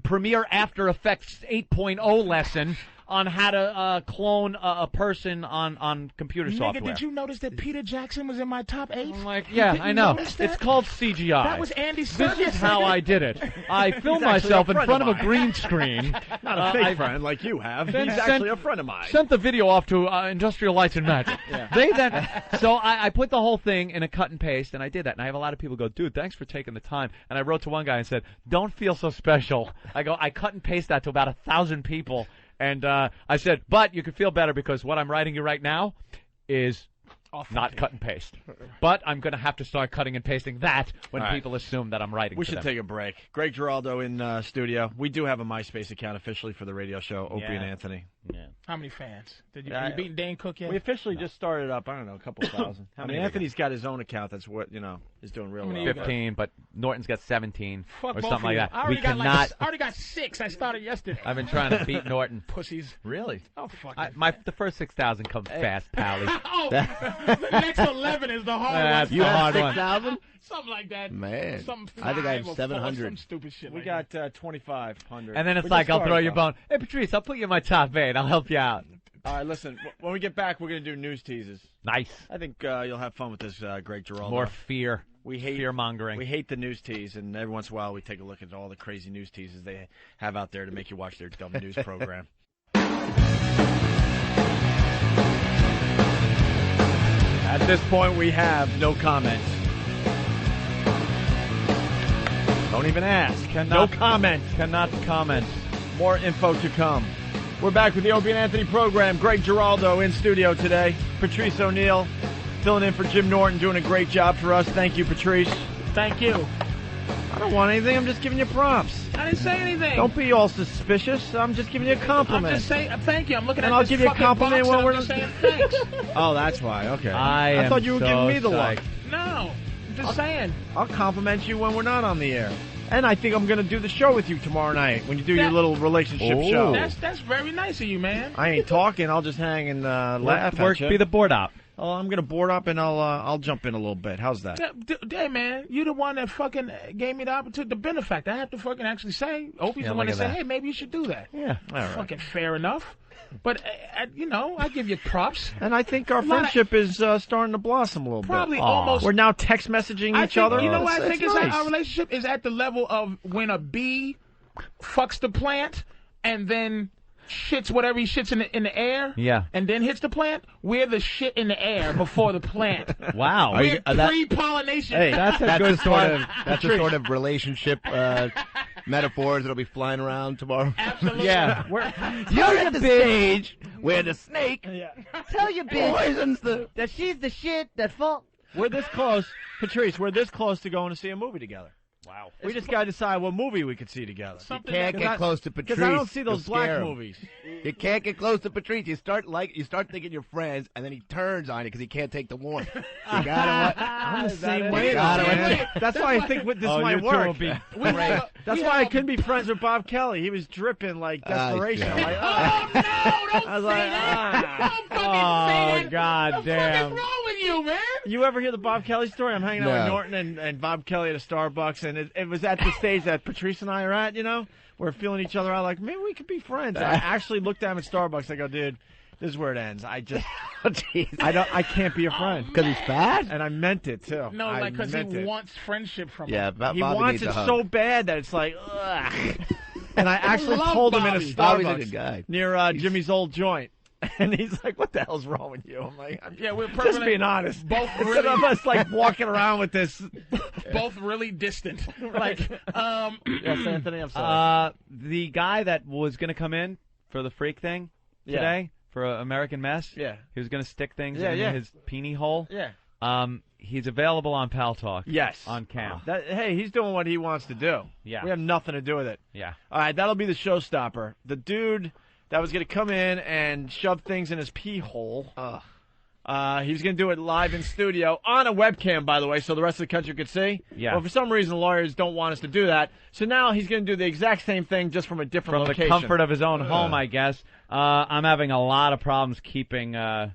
S9: Premiere After Effects 8.0 lesson on how to clone a person on computer software.
S10: Nigga, did you notice that Peter Jackson was in my top 8?
S9: I'm like, yeah, I know. It's called CGI.
S10: That was Andy
S9: This
S10: Serkis.
S9: is how I did it. I filmed
S4: actually
S9: myself
S4: a
S9: in
S4: friend
S9: front
S4: of
S9: of a
S4: mine.
S9: green screen.
S4: Not a fake friend like you have.
S9: Then
S4: He's actually a friend of mine.
S9: Sent the video off to Industrial Lights and Magic. They then, so I put the whole thing in a cut and paste, and I did that. And I have a lot of people go, "Dude, thanks for taking the time." And I wrote to one guy and said, "Don't feel so special." I cut and paste that to about 1,000 people. And I said, "But you could feel better because what I'm writing you right now
S13: is not cut and paste. But I'm going to have to start cutting and pasting that when people assume that I'm writing
S4: We
S13: to
S4: should
S13: them.
S4: take a break. Greg Geraldo in studio. We do have a MySpace account officially for the radio show, Opie
S10: Yeah.
S4: and Anthony.
S13: Yeah.
S10: How many fans? Did you beat Dan Cook yet?
S4: We officially just started up, I don't know, a couple thousand.
S13: How
S4: I
S13: many
S4: mean,
S13: we
S4: Anthony's got his own account that's what, is doing real well.
S13: 15, but Norton's got 17
S10: Fuck
S13: or
S10: both
S13: something
S10: of
S13: like
S10: you.
S13: that.
S10: I
S13: We cannot.
S10: I already got 6. I started yesterday.
S13: I've been trying to beat Norton.
S10: Pussies.
S4: Really?
S10: Oh, fuck.
S13: The first 6,000 comes fast, Pally.
S10: Oh, the next 11 is the hard
S13: That's
S10: one.
S13: the hard one.
S1: 6,000?
S10: Something like that.
S1: Man,
S10: Something
S1: I think I have
S10: 5 or 4,
S1: 700.
S10: Some stupid shit.
S4: We
S10: like
S4: got 2,500.
S13: And then it's
S4: We
S13: like,
S4: just
S13: I'll throw
S4: started,
S13: your
S4: though.
S13: bone. Hey, Patrice, I'll put you in my top 8. I'll help you out.
S4: All right, listen. When we get back, we're going to do news teases.
S13: Nice.
S4: I think you'll have fun with this, Greg Geraldo.
S13: More fear.
S4: We hate
S13: fear-mongering.
S4: We hate the news tease, and every once in a while we take a look at all the crazy news teases they have out there to make you watch their dumb news program. At this point, we have no comments. Don't even ask. No comments.
S13: Cannot comment.
S4: More info to come. We're back with the Opie and Anthony program. Greg Geraldo in studio today. Patrice O'Neill filling in for Jim Norton, doing a great job for us. Thank you, Patrice.
S10: Thank you.
S4: I don't want anything. I'm just giving you props.
S10: I didn't say anything.
S4: Don't be all suspicious. I'm just giving you a compliment.
S10: I'm just saying thank you. I'm looking
S4: And
S10: at
S4: I'll
S10: this
S4: give you a
S10: fucking
S4: compliment
S10: box
S4: when
S10: and
S4: we're
S10: I'm just saying thanks.
S4: Oh, that's why. Okay.
S13: I
S4: thought you were giving me the look.
S10: No, I'm just saying.
S4: I'll compliment you when we're not on the air. And I think I'm going to do the show with you tomorrow night when you do your little relationship show.
S10: That's very nice of you, man.
S4: I ain't talking. I'll just hang and laugh at you.
S13: Be the board op.
S4: Oh, I'm going to board up and I'll jump in a little bit. How's that?
S10: Hey, man, you the one that fucking gave me the opportunity, the benefactor. I have to fucking actually say, Opie's the one that said, hey, maybe you should do that.
S4: Yeah, all right.
S10: Fucking fair enough. But, I give you props.
S4: And I think our friendship is starting to blossom a little
S10: Probably
S4: bit.
S10: almost.
S4: We're now text messaging each other.
S10: You know what I think is
S4: nice.
S10: our relationship is at the level of when a bee fucks the plant and then shits whatever he shits in the air.
S13: Yeah.
S10: And then hits the plant. We're the shit in the air before the plant.
S13: Wow.
S10: We're pre-pollination.
S1: Hey,
S4: that's a good
S1: That's a sort of relationship metaphors that'll be flying around tomorrow.
S10: Absolutely.
S13: Yeah.
S1: You're at the stage where the snake
S5: Tell your bitch
S1: poisons the...
S5: that she's the shit that fall.
S4: We're this close, Patrice. We're this close to going to see a movie together.
S10: Wow.
S4: We just got to decide what movie we could see together.
S1: You can't get close to Patrice.
S4: Because I don't see those
S1: You'll
S4: black
S1: scare him.
S4: movies.
S1: You can't get close to Patrice. You start thinking you're friends, and then he turns on you because he can't take the warmth. You gotta.
S4: I'm the same way.
S1: You gotta.
S4: That's why I think this might
S13: you
S4: work.
S13: two will be
S4: That's why I couldn't be friends with Bob Kelly. He was dripping like desperation.
S1: yeah.
S4: Like,
S10: Oh, no, don't
S4: I was
S10: say
S4: like,
S10: that. Don't fucking say that.
S13: God
S10: What the
S13: damn.
S10: fuck is wrong with you, man?
S4: You ever hear the Bob Kelly story? I'm hanging out
S1: No.
S4: with Norton and Bob Kelly at a Starbucks, and it was at the stage that Patrice and I are at, We're feeling each other out like, maybe we could be friends. I actually looked at him at Starbucks. I go, dude, this is where it ends. I just, I can't be a friend.
S1: Because he's fat?
S4: And I meant it, too.
S10: No,
S4: I
S10: like, because he
S4: meant it.
S10: wants friendship from
S1: Yeah,
S10: him.
S4: He
S1: Bobby
S4: wants
S1: needs
S4: it
S1: a hug.
S4: so bad that it's like, ugh. And I actually
S10: love
S4: told him in a
S10: Bobby.
S1: Bobby's a
S4: Starbucks
S1: good guy.
S4: near Jimmy's old joint. And he's like, what the hell's wrong with you? I'm like, I'm
S10: Yeah, we're
S4: just
S10: permanent-
S4: being honest.
S10: both
S4: Instead of
S10: really-
S4: us like walking around with this.
S10: Both really distant. Like,
S4: Yes, Anthony, I'm sorry.
S13: The guy that was going to come in for the freak thing today, for American Mess,
S4: Yeah.
S13: he was going to stick things
S4: Yeah,
S13: in
S4: yeah.
S13: his peenie hole.
S4: Yeah.
S13: He's available on Pal Talk.
S4: Yes.
S13: On cam.
S4: Hey, he's doing what he wants to do.
S13: Yeah.
S4: We have nothing to do with it.
S13: Yeah.
S4: All right, that'll be the showstopper. The dude that was going to come in and shove things in his pee hole. He was going to do it live in studio on a webcam, by the way, so the rest of the country could see.
S13: Yeah.
S4: Well, for some reason, lawyers don't want us to do that. So now he's going to do the exact same thing, just from a different
S13: From
S4: location.
S13: the comfort of his own home, I guess. I'm having a lot of problems keeping the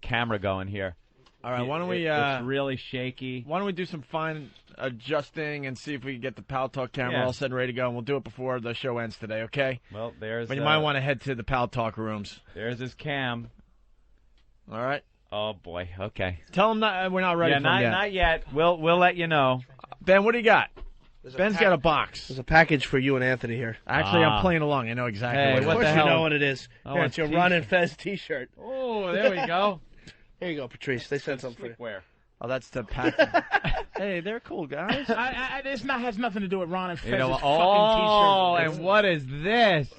S13: camera going here.
S4: All right, why don't we?
S13: It's really shaky.
S4: Why don't we do some fine adjusting and see if we can get the Pal Talk camera
S13: Yeah.
S4: all set and ready to go, and we'll do it before the show ends today, okay?
S13: Well, there's.
S4: But you might want to head to the Pal Talk rooms.
S13: There's his cam.
S4: All right.
S13: Oh boy. Okay.
S4: Tell him we're not ready.
S13: Yeah,
S4: for him yet.
S13: not yet. We'll let you know.
S4: Ben, what do you got?
S15: There's
S4: Ben's got a box.
S15: There's a package for you and Anthony here.
S4: Actually, I'm playing along. I know exactly
S13: Hey,
S4: what it
S15: Of
S4: is.
S15: course
S13: the
S15: you
S13: hell?
S15: know what it is.
S13: Oh,
S15: Here,
S13: a
S15: it's your
S13: t-shirt.
S15: Ron and Fez T-shirt.
S13: Oh, there we go.
S15: Here you go, Patrice. They sent something for you.
S13: Where?
S4: Oh, that's the pack. Hey, they're cool guys.
S10: This has nothing to do with Ron and Fez's
S13: You know,
S10: fucking
S13: oh,
S10: T-shirt.
S13: and what is this?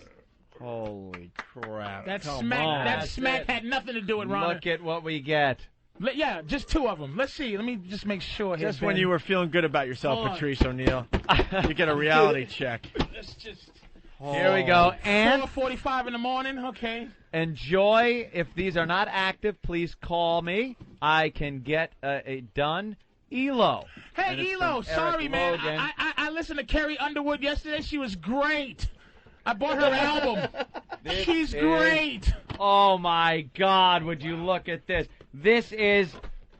S4: Holy crap.
S10: That
S4: Come
S10: smack
S4: on.
S10: that smack had nothing to do with Ron.
S13: Look at what we get.
S10: Yeah, just 2 of them. Let's see. Let me just make sure.
S4: Just
S10: here,
S4: when
S10: Ben.
S4: you were feeling good about yourself,
S10: Hold on.
S4: Patrice O'Neill, you get a reality check.
S10: Let's just.
S13: Here we go. And
S10: 4:45 in the morning. Okay.
S13: enjoy. If these are not active, please call me. I can get it done. ELO.
S10: Hey, ELO. Sorry, man. I listened to Carrie Underwood yesterday. She was great. I bought her album. She's great.
S13: Oh, my God. Would you look at this? This is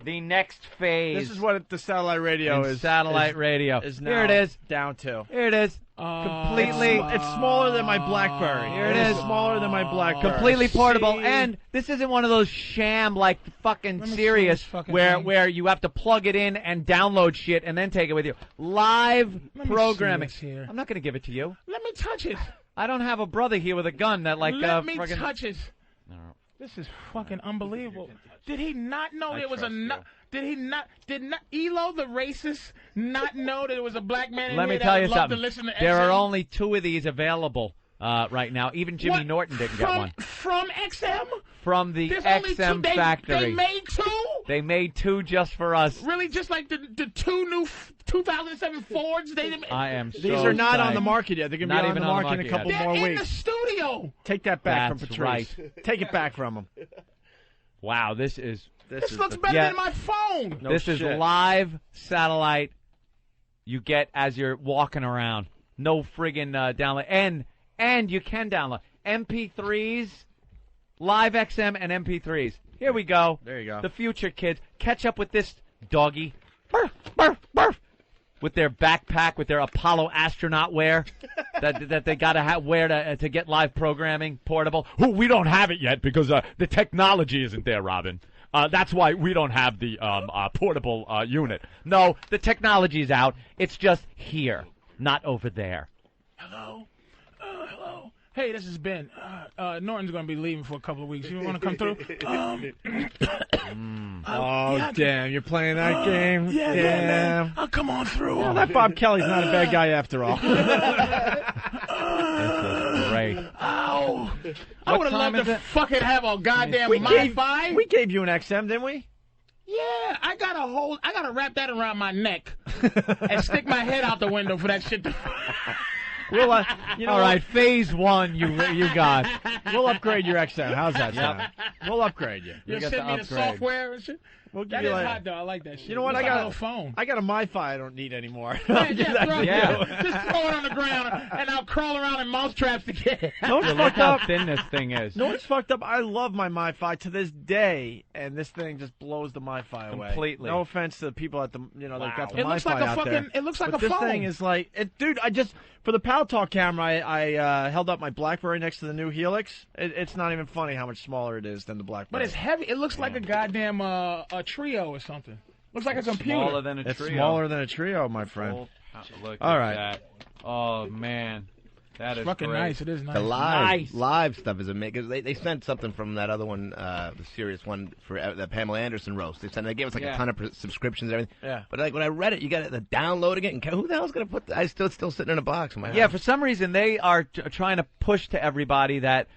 S13: the next phase.
S4: This is what the satellite radio is.
S13: Satellite radio.
S4: Is now
S13: Here it is.
S4: Down to.
S13: Here it is. Completely.
S4: It's smaller than my BlackBerry.
S13: Here it is.
S4: Smaller than my BlackBerry.
S13: Completely portable. And this isn't one of those sham, like, fucking Sirius where you have to plug it in and download shit and then take it with you. Live programming. I'm not going to give it to you.
S10: Let me touch it.
S13: I don't have a brother here with a gun that, like,
S10: Let me
S13: fucking...
S10: touch it. This is fucking unbelievable. Did he not know there was a... Did ELO the racist not know that there was a black man in
S13: Let
S10: here
S13: me tell
S10: that
S13: you
S10: would love
S13: something.
S10: to listen to
S13: There
S10: XM?
S13: are only 2 of these available right now. Even Jimmy Norton didn't get one.
S10: From XM?
S13: From the
S10: There's only
S13: XM
S10: 2.
S13: factory.
S10: They made 2?
S13: They made 2 just for us.
S10: Really? Just like the 2 new 2007 Fords? They didn't...
S13: I am
S4: These are not on the market yet. They're going to be on the market in a couple more
S10: They're in
S4: weeks.
S10: the studio.
S4: Take that back from
S13: That's
S4: Patrice.
S13: right.
S4: Take it back from him.
S13: Wow, this is...
S10: This looks better than my phone.
S13: This is live satellite you get as you're walking around. No friggin' download. And you can download MP3s, live XM and MP3s. Here we go.
S4: There you go.
S13: The future kids. Catch up with this doggy. Barf, barf, barf. With their backpack, with their Apollo astronaut wear that they got to wear to get live programming portable. Oh, we don't have it yet because the technology isn't there, Robin. That's why we don't have the portable unit. No, the technology's out. It's just here, not over there.
S10: Hello? Hello? Hey, this is Ben. Norton's going to be leaving for a couple of weeks. You want to come through?
S4: Damn, you're playing that game?
S10: Yeah, man. I'll come on through.
S4: Well, that Bob Kelly's not a bad guy after all.
S13: Great.
S10: Ow. I would have loved to fucking have a goddamn Wi-Fi.
S4: We gave you an XM, didn't we?
S10: Yeah, I gotta wrap that around my neck and stick my head out the window for that shit to...
S4: Well,
S13: all right, phase 1 you got.
S4: We'll upgrade your XM. How's that sound? We'll upgrade you.
S10: You'll send me the software and shit?
S4: We'll give
S10: That
S4: you
S10: is
S4: like,
S10: hot, though. I like that shit.
S4: You know what?
S10: It's
S4: I got
S10: like a little phone.
S4: I got a MiFi I don't need anymore.
S10: Just throw it on the ground, and I'll crawl around in mousetraps to get it.
S4: No, it's
S13: Look
S4: fucked
S13: how
S4: up.
S13: thin this thing is.
S4: No, it's fucked up. I love my MiFi to this day, and this thing just blows the MiFi away.
S13: Completely.
S4: No offense to the people at the, that got the
S10: It
S4: MiFi
S10: looks like a
S4: out
S10: fucking.
S4: there.
S10: It looks like
S4: But
S10: a
S4: this
S10: phone.
S4: thing is like, dude. I just for the Pal Talk camera, I held up my BlackBerry next to the new Helix. It's not even funny how much smaller it is than the BlackBerry.
S10: But it's heavy. It looks like a goddamn a Trio or something. Looks like a computer.
S13: Smaller than a
S4: It's
S13: trio.
S4: smaller than a Trio, my friend.
S13: Look
S4: All
S13: at
S4: right.
S13: that. Oh, man. That is
S10: fucking
S13: great.
S10: nice. It is nice.
S1: The live stuff is amazing. They sent something from that other one, the serious one for the Pamela Anderson roast. They gave us like a ton of subscriptions and everything.
S4: Yeah.
S1: But like when I read it, you got the downloading it, and who the hell's gonna put? It's still sitting in a box in my house.
S13: Yeah, for some reason they are trying to push to everybody that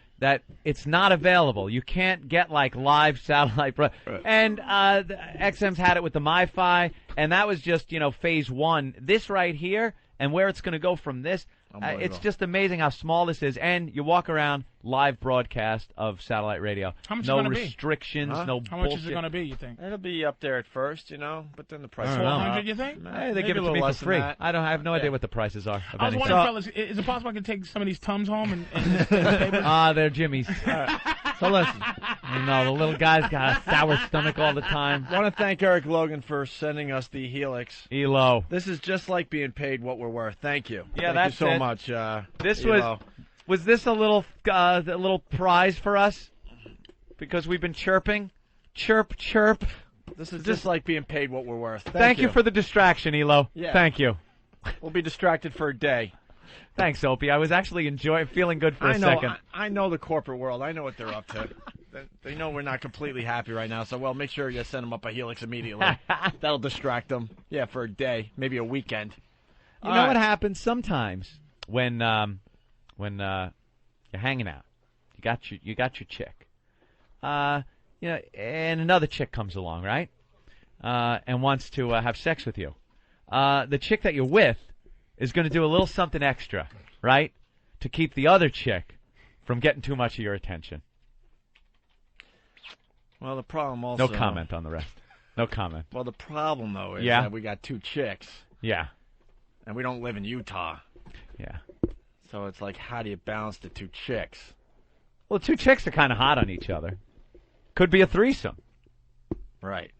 S13: it's not available. You can't get like live satellite. And the XM's had it with the MiFi, and that was just phase 1. This right here, and where it's going to go from this. It's just amazing how small this is, and you walk around live broadcast of satellite radio.
S10: How much
S13: no
S10: is it gonna
S13: restrictions,
S10: be?
S13: no
S10: How
S13: bullshit.
S10: much is it going to be, you think?
S4: It'll be up there at first, but then the price.
S10: 400, you think?
S13: Hey, they give it to me for free. I have no idea what the prices are. Of
S10: I was
S13: anything.
S10: wondering, fellas, is it possible I can take some of these Tums home and
S13: They're Jimmy's.
S4: So listen.
S13: The little guy's got a sour stomach all the time.
S4: I want to thank Eric Logan for sending us the Helix.
S13: ELO.
S4: This is just like being paid what we're worth. Thank you.
S13: Yeah,
S4: Thank
S13: that's
S4: you so
S13: it.
S4: much.
S13: This
S4: ELO.
S13: was this a little prize for us because we've been chirping, chirp chirp.
S4: This is just like being paid what we're worth.
S13: Thank you for the distraction, ELO.
S4: Yeah.
S13: Thank you.
S4: We'll be distracted for a day.
S13: Thanks, Opie. I was actually feeling good for a second.
S4: I know the corporate world. I know what they're up to. They know we're not completely happy right now, so make sure you send them up a Helix immediately. That'll distract them. Yeah, for a day, maybe a weekend.
S13: You know what happens sometimes when You're hanging out. You got your chick. And another chick comes along, right? And wants to have sex with you. The chick that you're with is going to do a little something extra, right? To keep the other chick from getting too much of your attention.
S4: Well, the problem also...
S13: No comment on the rest. No comment.
S4: Well, the problem, though, is
S13: Yeah.
S4: that we got 2 chicks.
S13: Yeah.
S4: And we don't live in Utah.
S13: Yeah.
S4: So it's like, how do you balance the 2 chicks?
S13: Well, 2 chicks are kind of hot on each other. Could be a threesome.
S4: Right.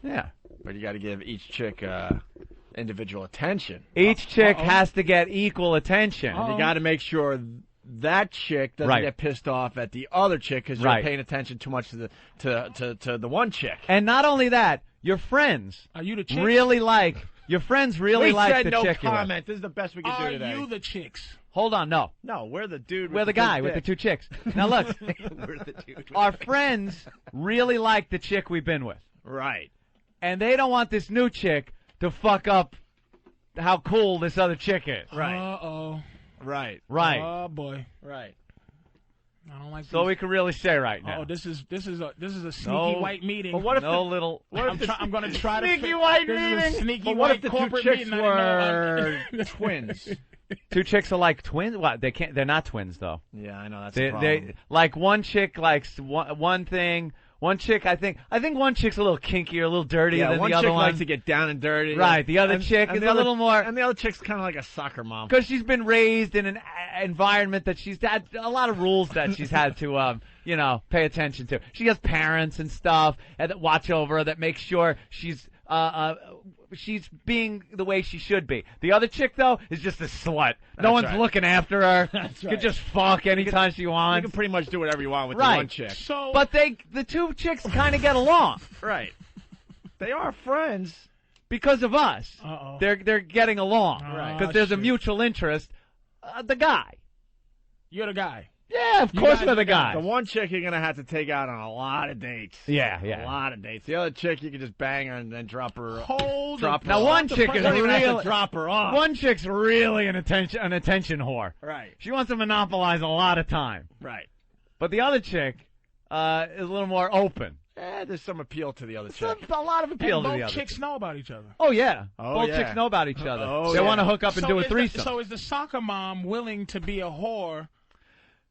S13: Yeah.
S4: But you got to give each chick individual attention.
S13: Each chick has to get equal attention.
S4: And you got to make sure that chick doesn't get pissed off at the other chick because you're paying attention too much to the one chick.
S13: And not only that, your friends
S10: Are you the chick?
S13: Your friends really like the chick.
S4: We
S13: you're
S4: said
S13: with.
S4: no comment. This is the best we can do today.
S10: Are you the chicks?
S13: Hold on, no.
S4: No, we're the dude.
S13: We're the guy with the 2 chicks. Now look,
S1: We're the dude.
S13: our friends really like the chick we've been with.
S4: Right.
S13: And they don't want this new chick to fuck up how cool this other chick is.
S4: Right.
S10: Uh-oh.
S4: Right.
S13: Right.
S10: Oh, boy.
S4: Right.
S10: I don't like
S13: So we can really say right now.
S10: Oh, this is a sneaky white meeting.
S4: But what if
S13: no little...
S10: I'm going to try to...
S13: Sneaky white
S10: this
S13: meeting!
S10: Is a sneaky
S4: But what
S10: white
S4: if the 2
S10: corporate
S4: chicks
S10: meeting?
S4: were twins?
S13: 2 chicks are like twins? What? They can't. They're not twins, though.
S4: Yeah, I know. That's the problem.
S13: They like one chick likes one thing. One chick, I think one chick's a little kinkier, a little dirtier than
S4: one
S13: the other
S4: chick
S13: one.
S4: likes to get down and dirty.
S13: Right. The other chick is a little more...
S4: And the other chick's kind of like a soccer mom.
S13: Because she's been raised in an environment that she's had a lot of rules that she's had to, pay attention to. She has parents and stuff that watch over her, that make sure she's being the way she should be. The other chick, though, is just a slut. No one's looking after her.
S4: That's right.
S13: Could just fuck anytime she wants.
S4: You can pretty much do whatever you want with the one chick.
S10: So,
S13: But the 2 chicks kind of get along.
S4: Right. They are friends.
S13: Because of us.
S10: Uh-oh.
S13: They're getting along.
S10: Right.
S13: Because there's a mutual interest. The guy.
S10: You're the guy.
S13: Yeah, of course we're the guy.
S4: The one chick you're going to have to take out on a lot of dates.
S13: Yeah.
S4: A lot of dates. The other chick, you can just bang her and then drop her.
S10: Drop
S13: Now, one chick is
S4: really drop her off.
S13: One chick's really an attention whore.
S4: Right.
S13: She wants to monopolize a lot of time.
S4: Right.
S13: But the other chick is a little more open.
S4: There's some appeal to the other chick.
S13: A lot of appeal
S10: And
S13: to the
S10: both
S13: other.
S10: chicks know about each other.
S13: Oh yeah.
S4: Oh,
S13: Both
S4: yeah.
S13: chicks know about each other.
S4: Oh,
S13: they
S4: yeah.
S13: want to hook up and do a threesome.
S10: So is the soccer mom willing to be a whore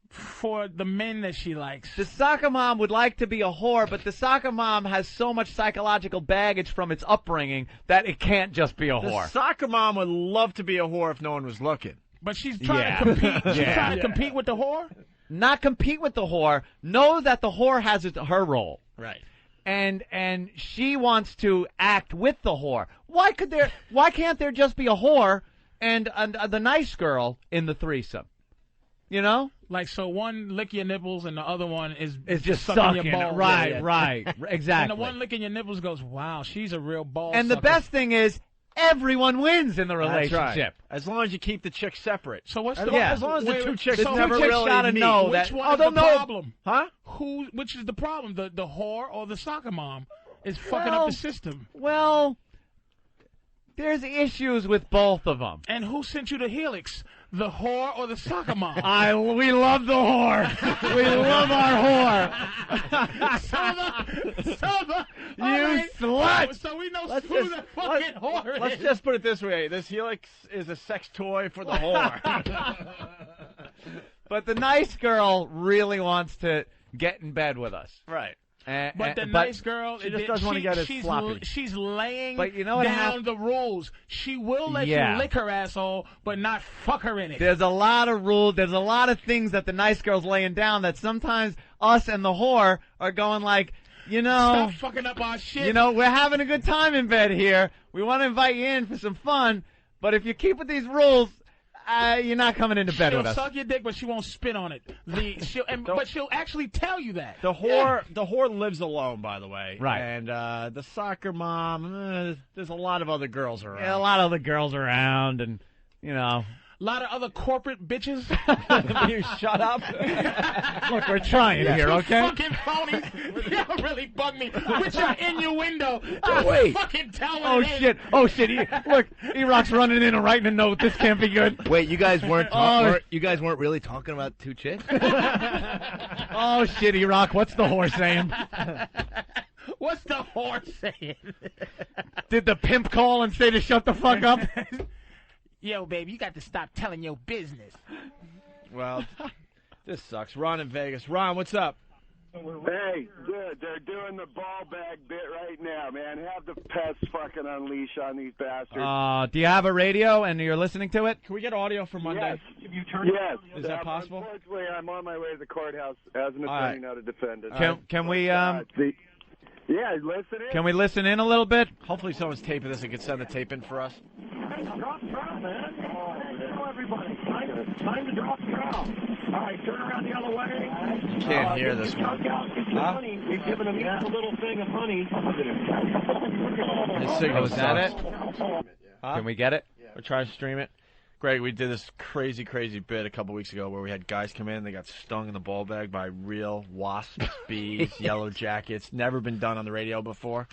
S10: for the men that she likes?
S13: The soccer mom would like to be a whore, but the soccer mom has so much psychological baggage from its upbringing that it can't just be a whore.
S4: The soccer mom would love to be a whore if no one was looking.
S10: But she's trying to compete. She's trying to compete with the whore?
S13: Not compete with the whore. Know that the whore has her role.
S4: Right.
S13: And she wants to act with the whore. Why can't there just be a whore and the nice girl in the threesome? You know?
S10: Like, so one lick your nipples and the other one is
S13: just
S10: sucking your balls.
S13: Right, right. Exactly.
S10: And the one licking your nipples goes, wow, she's a real ball
S13: And
S10: sucker.
S13: the best thing is, everyone wins in the relationship.
S4: That's right. As long as you keep the chicks separate.
S10: So what's
S4: as
S10: the...
S4: As long as the 2 chicks
S13: the
S4: never
S13: 2 chicks
S4: really
S13: gotta
S4: meet.
S13: know
S10: Which
S13: that...
S10: one is the problem?
S4: Huh?
S10: Which is the problem? The whore or the soccer mom is fucking up the system?
S13: Well, there's issues with both of them.
S10: And who sent you to Helix? The whore or the soccer mom?
S13: We love the whore. We love our
S10: whore.
S13: You slut.
S10: So we know who the fucking whore is.
S4: Let's just put it this way. This Helix is a sex toy for the whore.
S13: But the nice girl really wants to get in bed with us.
S4: Right.
S10: But the nice girl,
S4: she just doesn't want to get as sloppy.
S10: She's laying
S13: but you know what
S10: down the rules. She will let you lick her asshole, but not fuck her in it.
S13: There's a lot of rules. There's a lot of things that the nice girl's laying down that sometimes us and the whore are going like,
S10: stop fucking up our shit.
S13: We're having a good time in bed here. We want to invite you in for some fun, but if you keep with these rules, you're not coming into bed with us.
S10: She'll suck your dick, but she won't spit on it. But she'll actually tell you that.
S4: The whore lives alone, by the way.
S13: Right.
S4: And the soccer mom, there's a lot of other girls around.
S13: Yeah, a lot of other girls around, and
S10: lot of other corporate bitches.
S4: You shut up.
S10: Look, we're trying
S4: here, okay?
S10: Fucking phonies. Y'all really bug me with your innuendo.
S4: Wait.
S10: Fucking tell
S13: Oh, shit. Oh, shit. Look, E-Rock's running in and writing a note. This can't be good.
S1: Wait, you guys weren't really talking about two chicks?
S13: Oh, shit, E-Rock. What's the whore saying?
S10: What's the whore saying?
S13: Did the pimp call and say to shut the fuck up?
S10: Yo, baby, you got to stop telling your business.
S4: Well, this sucks. Ron in Vegas. Ron, what's up?
S6: Hey, good. They're doing the ball bag bit right now, man. Have the pests fucking unleash on these bastards.
S13: Do you have a radio and you're listening to it?
S4: Can we get audio for Monday?
S6: Yes.
S4: Is that possible?
S6: Unfortunately, I'm on my way to the courthouse as an attorney now to defend it.
S13: Can we
S6: Yeah, listen in.
S13: Can we listen in a little bit?
S4: Hopefully someone's taping this and can send the tape in for us.
S11: Drop trial, man. Hello, everybody. Time to drop trial. All right, turn around the other way.
S4: You can't hear this one.
S11: Honey. We've given him a little thing of honey.
S4: His signal
S13: Is that it?
S4: Huh?
S13: Can we get it?
S4: Or try to stream it? Greg, we did this crazy bit a couple weeks ago where we had guys come in and they got stung in the ball bag by real wasps, bees, yellow jackets. Never been done on the radio before.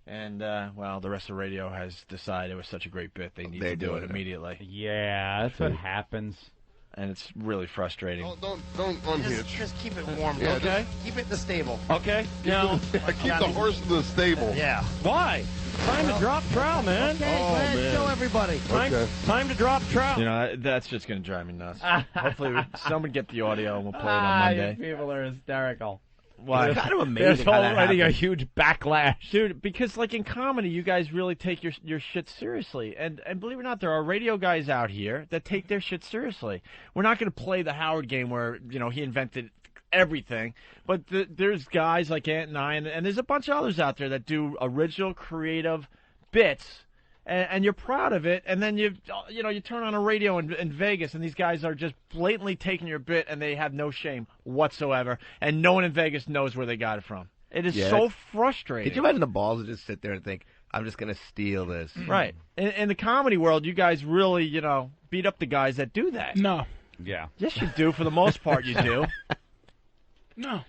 S4: And, well, the rest of the radio has decided it was such a great bit they need to do it immediately.
S13: Yeah, that's what happens.
S4: And it's really frustrating.
S16: Don't unhitch.
S15: Just keep it warm,
S16: Yeah,
S15: okay? Keep it in the stable.
S4: Okay. No.
S16: I keep the horse in the stable.
S15: Yeah.
S4: Why?
S15: Time to drop trowel, man. Okay, go ahead, show everybody. Time to drop trowel.
S4: You know, that's just going to drive me nuts. Hopefully someone get the audio and we'll play it on Monday.
S13: You people are hysterical.
S4: Why?
S1: It's kind of amazing.
S13: There's
S1: how that
S13: already a
S1: happens.
S13: huge backlash.
S4: Dude, because like in comedy, you guys really take your shit seriously. And believe it or not, there are radio guys out here that take their shit seriously. We're not going to play the Howard game where, you know, he invented everything. But there's guys like Ant and I, and there's a bunch of others out there that do original, creative bits. And you're proud of it, and then you turn on a radio in Vegas, and these guys are just blatantly taking your bit, and they have no shame whatsoever, and no one in Vegas knows where they got it from. It is so frustrating.
S1: Could you imagine the balls to just sit there and think, I'm just going to steal this?
S4: Right. In the comedy world, you guys really, beat up the guys that do that.
S10: No.
S13: Yeah.
S4: Yes, you do. For the most part, you do.
S10: No.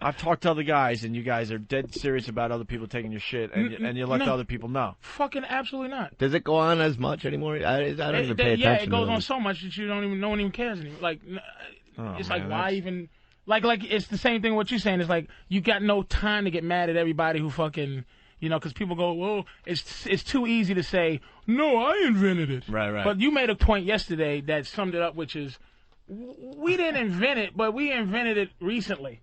S4: I've talked to other guys, and you guys are dead serious about other people taking your shit, and you let the other people know.
S10: Fucking absolutely not.
S1: Does it go on as much anymore? I don't even pay attention.
S10: Yeah, it goes
S1: to
S10: on so much that you don't even, no one even cares anymore. Like, it's like,
S4: man,
S10: why even? Like it's the same thing. What you're saying is like, you got no time to get mad at everybody who fucking, because people go, well, it's too easy to say, no, I invented it.
S4: Right.
S10: But you made a point yesterday that summed it up, which is, we didn't invent it, but we invented it recently.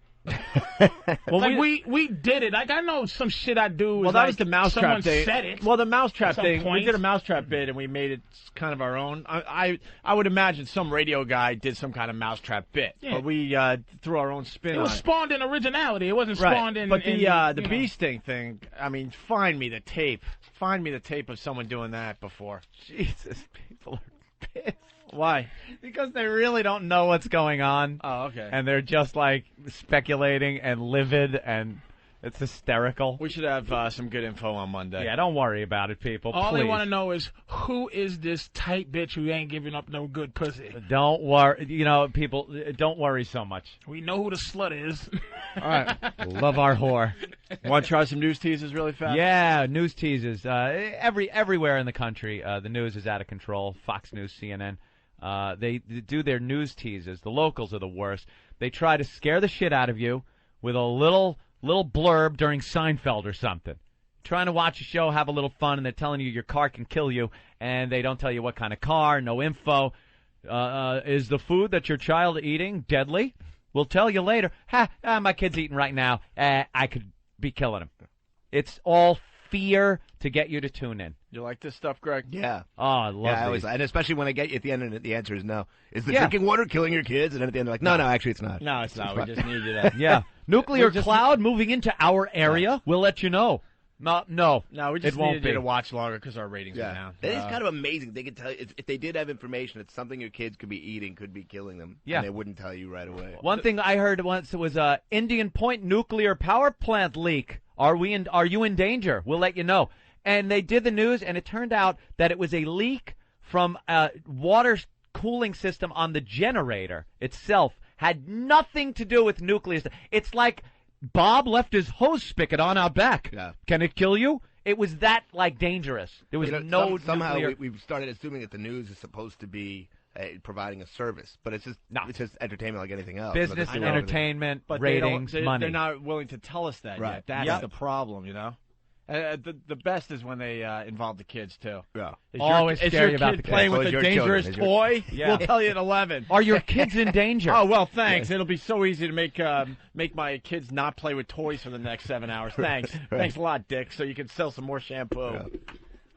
S4: Well,
S10: like we did it. Like I know some shit I do.
S4: Well, that was the mousetrap thing.
S10: Said it.
S4: Well, the mousetrap thing.
S10: Point.
S4: We did a mousetrap bit, and we made it kind of our own. I would imagine some radio guy did some kind of mousetrap bit, but we threw our own spin on it.
S10: It was spawned in originality. It wasn't spawned in.
S4: But the bee sting thing. I mean, find me the tape. Find me the tape of someone doing that before.
S13: Jesus, people are pissed.
S4: Why?
S13: Because they really don't know what's going on.
S4: Oh, okay.
S13: And they're just like speculating and livid, and it's hysterical.
S4: We should have some good info on Monday.
S13: Yeah, don't worry about it, people.
S10: All
S13: please.
S10: they want to know is who is this tight bitch who ain't giving up no good pussy.
S13: Don't worry, people. Don't worry so much.
S10: We know who the slut is.
S4: All right.
S13: Love our whore.
S4: Want to try some news teases really fast?
S13: Yeah, news teases. Everywhere in the country, the news is out of control. Fox News, CNN. They do their news teases. The locals are the worst. They try to scare the shit out of you with a little blurb during Seinfeld or something. Trying to watch a show, have a little fun, and they're telling you your car can kill you, and they don't tell you what kind of car, no info. Is the food that your child eating deadly? We'll tell you later. My kid's eating right now. I could be killing him. It's all fear to get you to tune in.
S4: You like this stuff, Greg?
S1: Yeah.
S13: Oh, I love
S1: these. And especially when I get you at the end and the answer is no. Is the drinking water killing your kids? And then at the end they're like, no, actually it's not.
S4: No, it's not. We just need you to.
S13: Yeah. Nuclear cloud moving into our area. We'll let you know. No,
S4: we just
S13: it won't
S4: needed
S13: be.
S4: you to watch longer because our ratings are down.
S1: That is kind of amazing. They could tell you, if they did have information that something your kids could be eating could be killing them.
S13: Yeah.
S1: And they wouldn't tell you right away.
S13: One thing I heard once was Indian Point nuclear power plant leak. Are you in danger? We'll let you know. And they did the news, and it turned out that it was a leak
S9: from a water cooling system on the generator itself. Had nothing to do with nuclear. It's like Bob left his hose spigot on our back.
S1: Yeah.
S9: Can it kill you? It was that, like, dangerous. There was no
S1: somehow
S9: nuclear...
S1: we've started assuming that the news is supposed to be providing a service, but it's just entertainment like anything else.
S9: Business, entertainment,
S4: but
S9: ratings, money.
S4: They're not willing to tell us that yet. That's the problem, you know? The best is when they involve the kids, too.
S1: Yeah.
S9: Always scary about the kids.
S4: Playing with a dangerous toy?
S9: Yeah.
S4: We'll tell you at 11.
S9: Are your kids in danger?
S4: Oh, well, thanks. It'll be so easy to make my kids not play with toys for the next 7 hours. Thanks.
S1: Right.
S4: Thanks a lot, Dick, so you can sell some more shampoo. Yeah.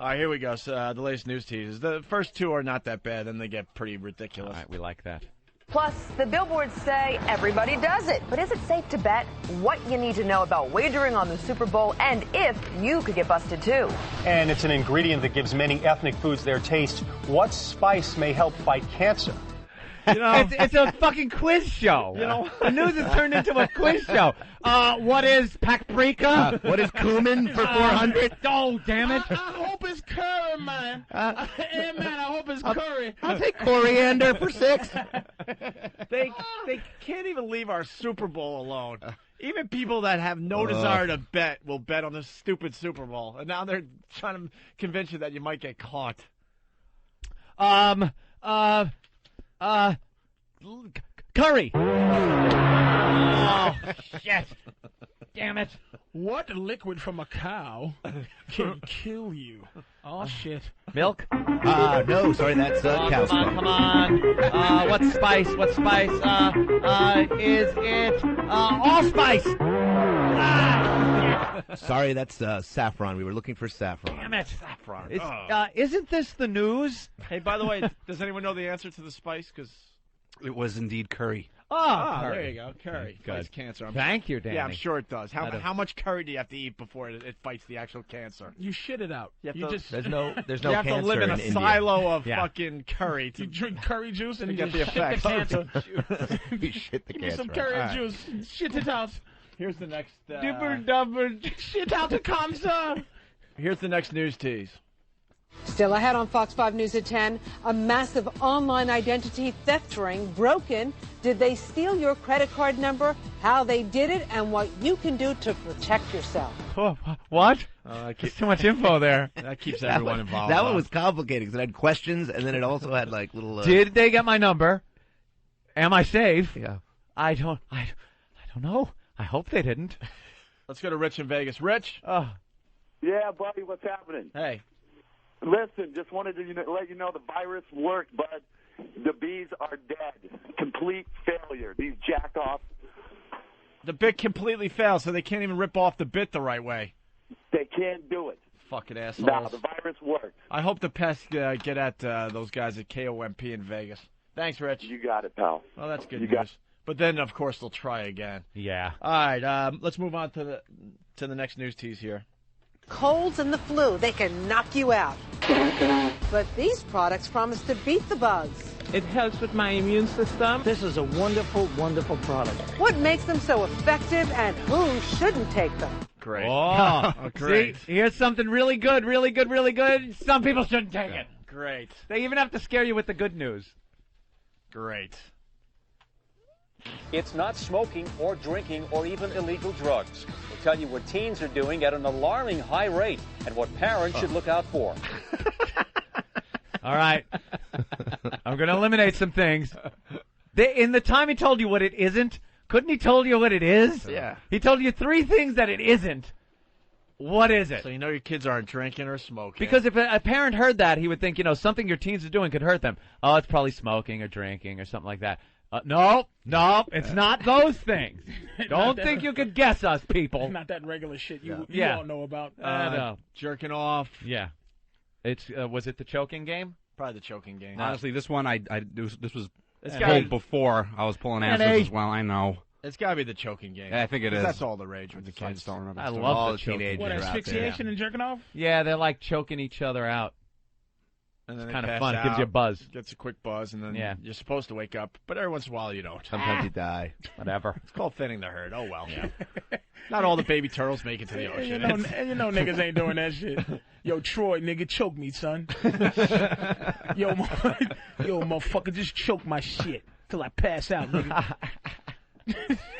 S4: All right, here we go. So, the latest news teases. The first two are not that bad, then they get pretty ridiculous.
S9: All right, we like that.
S2: Plus, the billboards say everybody does it. But is it safe to bet? What you need to know about wagering on the Super Bowl and if you could get busted too.
S14: And it's an ingredient that gives many ethnic foods their taste. What spice may help fight cancer?
S9: You know, it's a fucking quiz show. You know, the news has turned into a quiz show. What is paprika?
S1: What is cumin for 400?
S9: Oh, damn it!
S10: I hope it's curry, man. Hey, man, I hope it's curry.
S1: I'll take coriander for 6.
S4: They can't even leave our Super Bowl alone. Even people that have no desire to bet will bet on this stupid Super Bowl, and now they're trying to convince you that you might get caught.
S9: Curry.
S10: Oh,
S9: shit. Damn it.
S10: What liquid from a cow can kill you? Oh, shit.
S9: Milk?
S1: No, sorry, that's cow sperm.
S9: Come on. What spice? Is it allspice?
S1: Sorry, that's saffron. We were looking for saffron.
S9: Damn it. Saffron. Isn't this the news?
S4: Hey, by the way, does anyone know the answer to the spice? Because
S12: it was indeed curry.
S4: There you go. Curry fights cancer.
S9: Thank you, Danny.
S4: Yeah, I'm sure it does. How much curry do you have to eat before it fights the actual cancer?
S10: You shit it out.
S4: There's
S1: no
S4: you
S1: cancer
S4: have to live in a
S1: India.
S4: silo of fucking curry.
S10: You drink curry juice and
S4: to
S10: you
S4: get the
S10: shit the
S4: effects.
S10: cancer.
S1: You shit the
S10: Give me
S1: cancer.
S10: some curry
S1: All right.
S10: juice. Shit it out.
S4: Here's the next.
S10: Dibber dubber. Shit out the cancer.
S4: Here's the next news tease.
S23: Still ahead on Fox 5 News at 10, a massive online identity theft ring broken. Did they steal your credit card number? How they did it and what you can do to protect yourself.
S9: Oh, what? There's too much info there.
S4: That keeps everyone involved.
S1: That one was complicated because it had questions and then it also had like little.
S9: Did they get my number? Am I safe?
S1: Yeah.
S9: I don't know. I hope they didn't.
S4: Let's go to Rich in Vegas. Rich.
S6: Yeah, buddy, what's happening?
S4: Hey.
S6: Listen, just wanted to let you know the virus worked, bud. The bees are dead. Complete failure. These jack-offs.
S4: The bit completely failed, so they can't even rip off the bit the right way.
S6: They can't do it.
S4: Fucking assholes.
S6: Nah, the virus worked.
S4: I hope the pests get at those guys at KOMP in Vegas. Thanks, Rich.
S6: You got it, pal.
S4: Well, that's good
S6: You
S4: news.
S6: got it.
S4: But then, of course, they'll try again.
S9: Yeah.
S4: All right, let's move on to the next news tease here.
S23: Colds and the flu, they can knock you out. But these products promise to beat the bugs.
S15: It helps with my immune system. This is a wonderful, wonderful product.
S23: What makes them so effective and who shouldn't take them?
S4: Great.
S9: Oh,
S4: great.
S9: See, here's something really good. Some people shouldn't take it.
S4: Great.
S9: They even have to scare you with the good news.
S4: Great.
S24: It's not smoking or drinking or even illegal drugs. We'll tell you what teens are doing at an alarming high rate and what parents should look out for.
S9: All right. I'm going to eliminate some things. In the time he told you what it isn't, couldn't he told you what it is?
S4: Yeah.
S9: He told you 3 things that it isn't. What is it?
S4: So you know your kids aren't drinking or smoking.
S9: Because if a parent heard that, he would think, something your teens are doing could hurt them. Oh, it's probably smoking or drinking or something like that. No, it's not those things. Don't think you could guess us, people.
S10: Not that regular shit you
S9: Yeah.
S10: all know about.
S9: No.
S4: Jerking off.
S9: Yeah. It's was it the choking game?
S4: Probably the choking game.
S12: Honestly, this one this was
S4: It's
S12: pulled before I was pulling answers as well. I know.
S4: It's got to be the choking game.
S12: Yeah, I think it is.
S4: That's all the rage with the kids.
S9: I love the teenagers.
S10: What,
S9: out there.
S10: asphyxiation and jerking off?
S9: Yeah, they're like choking each other out.
S4: And then
S9: It's
S4: they
S9: kind of
S4: pass
S9: fun. It gives you a
S4: out,
S9: buzz.
S4: Gets a quick buzz, and then
S9: Yeah.
S4: you're supposed to wake up. But every once in a while, you don't.
S1: Sometimes you die.
S9: Whatever.
S4: It's called thinning the herd. Oh, well. Not all the baby turtles make it to the ocean.
S10: And you know niggas ain't doing that shit. Yo, Troy, nigga, choke me, son. yo, motherfucker, just choke my shit till I pass out, nigga.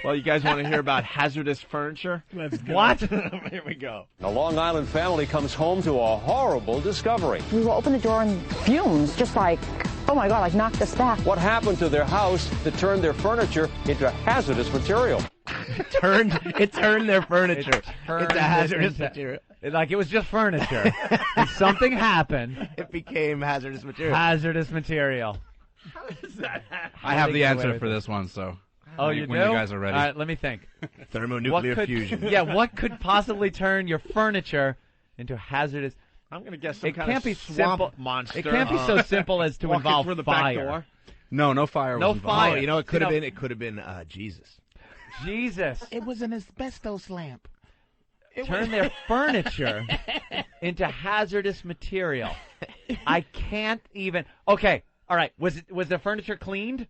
S4: Well, you guys want to hear about hazardous furniture?
S10: Let's go.
S4: What? Here we go.
S24: A Long Island family comes home to a horrible discovery.
S18: We will open the door and fumes, just like, oh my God, like knocked us back.
S24: What happened to their house that turned their furniture into hazardous material?
S1: It turned their furniture into hazardous material.
S13: Like it was just furniture. And something happened.
S1: It became hazardous material.
S13: Hazardous material.
S1: How does that happen?
S12: I have the answer for this one, so.
S13: Oh,
S12: when
S13: you do?
S12: When you guys are ready.
S13: All right, let me think.
S1: Thermonuclear fusion.
S13: Yeah, what could possibly turn your furniture into hazardous?
S4: I'm going to guess some
S13: it
S4: kind
S13: can't
S4: of
S13: be
S4: swamp
S13: simple.
S4: monster.
S13: It can't be so simple as to
S4: walking
S13: involve
S4: through the
S13: fire.
S4: back door.
S12: No fire.
S13: No
S12: was involved.
S13: fire.
S1: Oh, you know, it could have been. It could have been Jesus.
S13: Jesus.
S10: It was an asbestos lamp.
S13: Turn their furniture into hazardous material. I can't even. Okay, all right. Was the furniture cleaned?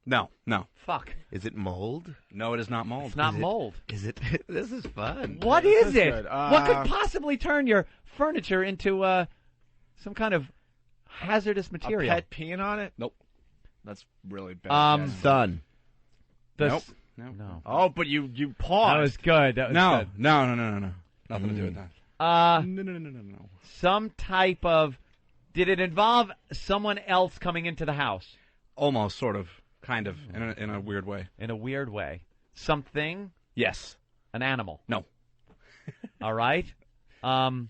S12: No.
S13: Fuck.
S1: Is it mold?
S12: No, it is not mold.
S13: It's not mold.
S1: Is it? This is fun.
S13: What is it?
S4: Good.
S13: What could possibly turn your furniture into some kind of hazardous material?
S4: A pet peeing on it?
S12: Nope.
S4: That's really bad.
S1: Sun.
S12: Nope.
S13: No.
S4: Oh, but you paused.
S13: That was good. That was good.
S12: No. Nothing to do with that. No.
S13: Some type of. Did it involve someone else coming into the house?
S12: Almost, sort of, kind of, in a weird way.
S13: In a weird way. Something?
S12: Yes.
S13: An animal?
S12: No.
S13: All right. Radon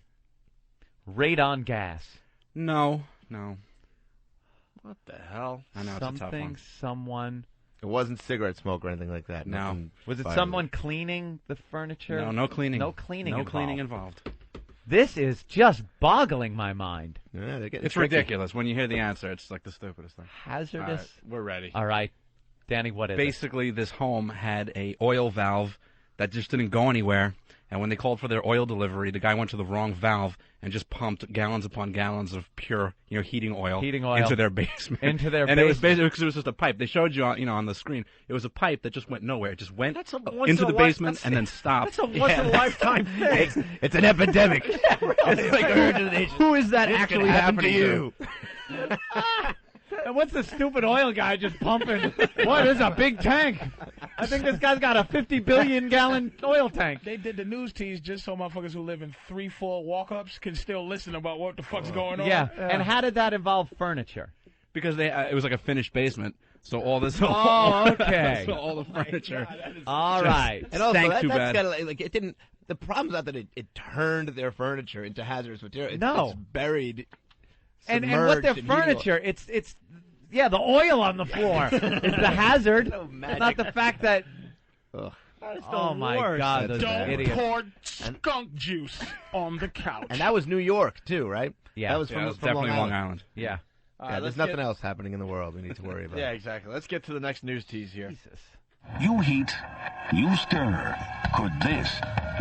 S13: gas?
S12: No.
S4: What the hell?
S12: I know, it's a tough one.
S13: Someone.
S1: It wasn't cigarette smoke or anything like that.
S12: No.
S1: Nothing
S13: Was it
S1: fiery.
S13: someone cleaning the furniture?
S12: No cleaning.
S13: No cleaning.
S12: No cleaning involved.
S13: This is just boggling my mind.
S1: Yeah, they're getting
S12: It's
S1: tricky.
S12: ridiculous. When you hear the answer, it's like the stupidest thing.
S13: Hazardous.
S12: All right, we're ready.
S13: All right. Danny, what is it?
S12: Basically, this home had a oil valve that just didn't go anywhere. And when they called for their oil delivery, the guy went to the wrong valve and just pumped gallons upon gallons of pure, heating oil into their basement. And it was basically because it was just a pipe. They showed you, on the screen. It was a pipe that just went nowhere. It just went into the basement and then stopped.
S4: That's a once-in-a-lifetime thing.
S1: It's an epidemic. It's like a herd of the nation.
S4: Who is that
S1: This
S4: actually
S1: could happen
S4: happening
S1: to you?
S13: And what's the stupid oil guy just pumping? What is a big tank? I think this guy's got a 50 billion gallon oil tank.
S10: They did the news tease just so motherfuckers who live in 3-4 walk-ups can still listen about what the fuck's going on.
S13: Yeah. And how did that involve furniture?
S12: Because it was like a finished basement, so all this.
S13: Oh, okay.
S12: So all the furniture.
S13: All right.
S1: And also,
S12: stank too
S1: that's
S12: bad.
S1: gotta, like, it didn't. The problem's not that it turned their furniture into hazardous material. It's buried.
S13: And what their furniture, it's the oil on the floor. It's the hazard. It's not the fact that. Oh my God, those idiots!
S10: Pour skunk juice on the couch.
S1: And that was New York too, right?
S13: Yeah,
S1: that was from
S12: definitely
S1: Long
S12: Long
S1: Island.
S12: Island.
S13: Yeah.
S1: Yeah, there's nothing else happening in the world we need to worry about.
S4: Yeah, exactly. Let's get to the next news tease here.
S13: Jesus.
S19: You heat, you stir. Could this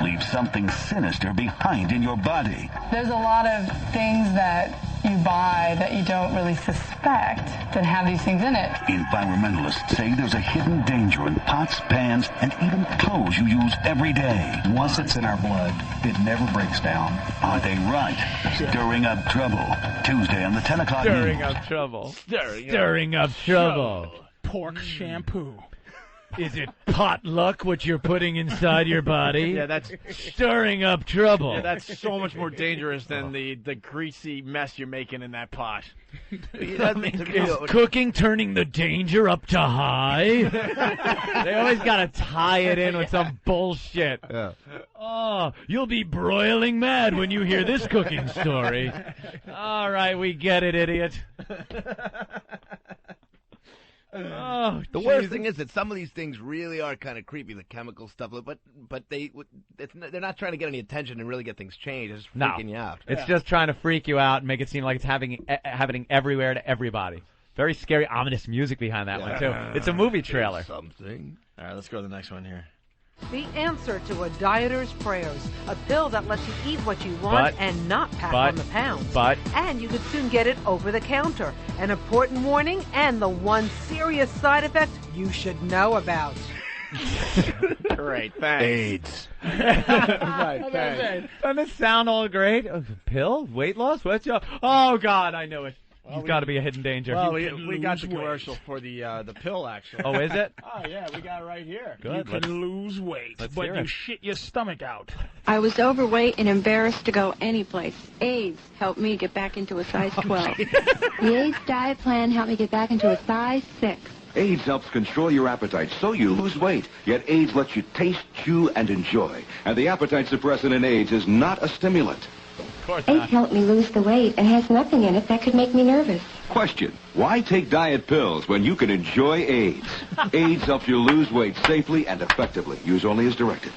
S19: leave something sinister behind in your body?
S23: There's a lot of things that you buy that you don't really suspect that have these things in it.
S19: Environmentalists say there's a hidden danger in pots, pans, and even clothes you use every day. Once it's in our blood, it never breaks down. Are they right? Stirring up trouble. Tuesday on the 10 o'clock
S13: Stirring
S19: news.
S13: up trouble. Stirring up trouble.
S10: Pork shampoo.
S13: Is it potluck what you're putting inside your body?
S4: Yeah, that's
S13: stirring up trouble.
S4: Yeah, that's so much more dangerous than the greasy mess you're making in that pot.
S13: Is cooking turning the danger up to high? They always got to tie it in with some bullshit.
S1: Yeah.
S13: Oh, you'll be broiling mad when you hear this cooking story. All right, we get it, idiot. Oh,
S1: the worst thing is that some of these things really are kind of creepy, the chemical stuff. But they're not trying to get any attention and really get things changed. It's just freaking you out.
S13: It's just trying to freak you out and make it seem like it's happening everywhere to everybody. Very scary, ominous music behind that one too. It's a movie trailer.
S1: Something.
S4: All right, let's go to the next one here.
S23: The answer to a dieter's prayers, a pill that lets you eat what you want and not pack on the pounds. And you could soon get it over the counter. An important warning and the one serious side effect you should know about.
S1: Great, thanks.
S12: AIDS.
S4: Right, thanks.
S13: Doesn't it sound all great? Pill? Weight loss? What's your... Oh, God, I knew it. You've got to be a hidden danger.
S4: Well, we got the commercial for the pill, actually.
S13: Oh, is it?
S4: Oh, yeah, we got it right here.
S10: Good. You can lose weight, but you shit your stomach out.
S7: I was overweight and embarrassed to go anyplace. AIDS helped me get back into a size 12.
S8: The AIDS diet plan helped me get back into a size 6.
S20: AIDS helps control your appetite so you lose weight. Yet AIDS lets you taste, chew, and enjoy. And the appetite suppressant in AIDS is not a stimulant.
S8: AIDS helped me lose the weight and has nothing in it that could make me nervous.
S20: Question: why take diet pills when you can enjoy AIDS? AIDS helps you lose weight safely and effectively. Use only as directed.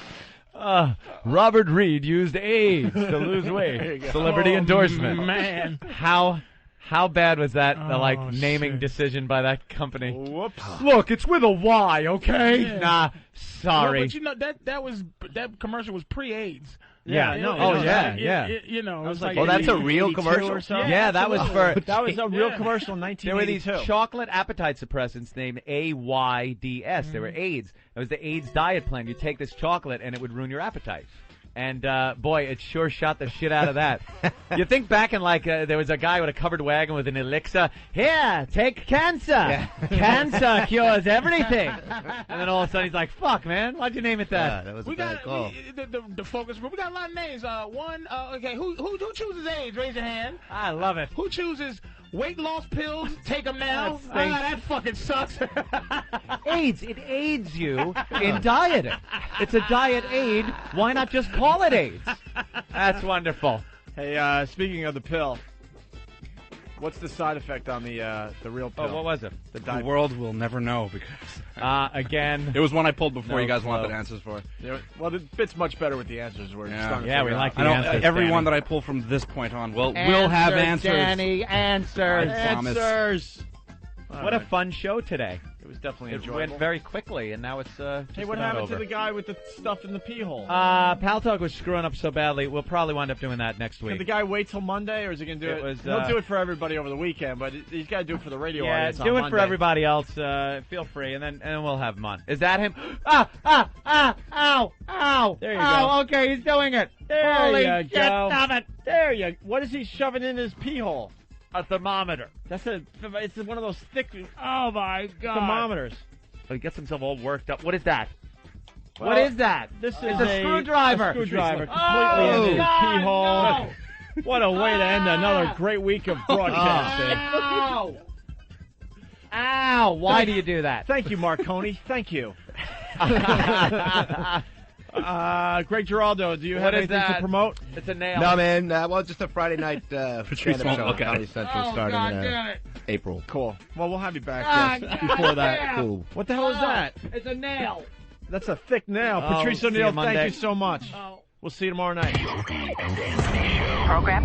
S13: Robert Reed used AIDS to lose weight. Celebrity endorsement.
S10: Man.
S13: How bad was that, naming decision by that company? Whoops. Look, it's with a Y, okay?
S10: Yeah.
S13: Nah, sorry.
S10: No, but you know, that commercial was pre-AIDS.
S13: Yeah.
S10: You know, it was like...
S1: Well, that's a real commercial?
S10: Or something.
S13: Yeah, that was for...
S4: That was a real commercial in 1982.
S13: There were these chocolate appetite suppressants named AYDS. They were AIDS. It was the AIDS diet plan. You take this chocolate and it would ruin your appetite. And, boy, it sure shot the shit out of that. You think back in, there was a guy with a covered wagon with an elixir. Here, take cancer. Yeah. Cancer cures everything. And then all of a sudden he's like, fuck, man, why'd you name it that?
S1: That was a bad call.
S10: The focus group, we got a lot of names. Okay, who chooses AIDS? Raise your hand.
S13: I love it.
S10: Who chooses weight loss pills? Take them now. That fucking sucks.
S13: AIDS. It aids you in dieting. It's a diet aid. Why not just call it AIDS? That's wonderful.
S4: Hey, speaking of the pill, what's the side effect on the real pill?
S13: Oh, what was it?
S12: The world will never know because
S13: again,
S12: it was one I pulled before you guys wanted answers for.
S4: Well, the bit's much better with the answers.
S13: We like the answers.
S12: Everyone that I pull from this point on will have answers.
S13: Danny, answers.
S4: Answers.
S13: What a fun show today.
S4: It was definitely
S13: It
S4: enjoyable.
S13: went very quickly, and now it's
S4: Hey, what happened to the guy with the stuff in the pee hole?
S13: Pal Talk was screwing up so badly. We'll probably wind up doing that next week.
S4: Can the guy wait till Monday, or is he going to do it? He'll do it for everybody over the weekend, but he's got to do it for the radio audience on
S13: do it
S4: Monday.
S13: for everybody else. Feel free, and then we'll have him on. Is that him? Ow!
S4: There you go.
S13: Okay, he's doing it.
S4: There you
S13: shit,
S4: go.
S13: Stop it.
S4: There you go. What is he shoving in his pee hole?
S13: A thermometer.
S4: It's one of those thick
S10: Oh, my God.
S4: thermometers.
S13: Oh, he gets himself all worked up. What is that?
S4: Well,
S13: what is that?
S4: This is
S13: a screwdriver.
S4: A screwdriver completely in his pee hole.
S10: No.
S4: What a way to end another great week of broadcasting.
S13: Ow! Why do you do that?
S4: Thank you, Marconi. Thank you. Greg Geraldo, do you have anything to promote?
S13: It's a nail.
S1: No, man. Well, just a Friday night stand-up show on Comedy Central starting in April.
S4: Cool. Well, we'll have you back before that.
S1: Cool.
S4: What the hell is that?
S10: It's a nail.
S4: That's a thick nail.
S13: Oh,
S4: Patrice
S13: see you
S4: O'Neill,
S13: Monday.
S4: thank you so much. We'll see you tomorrow night.
S2: Program.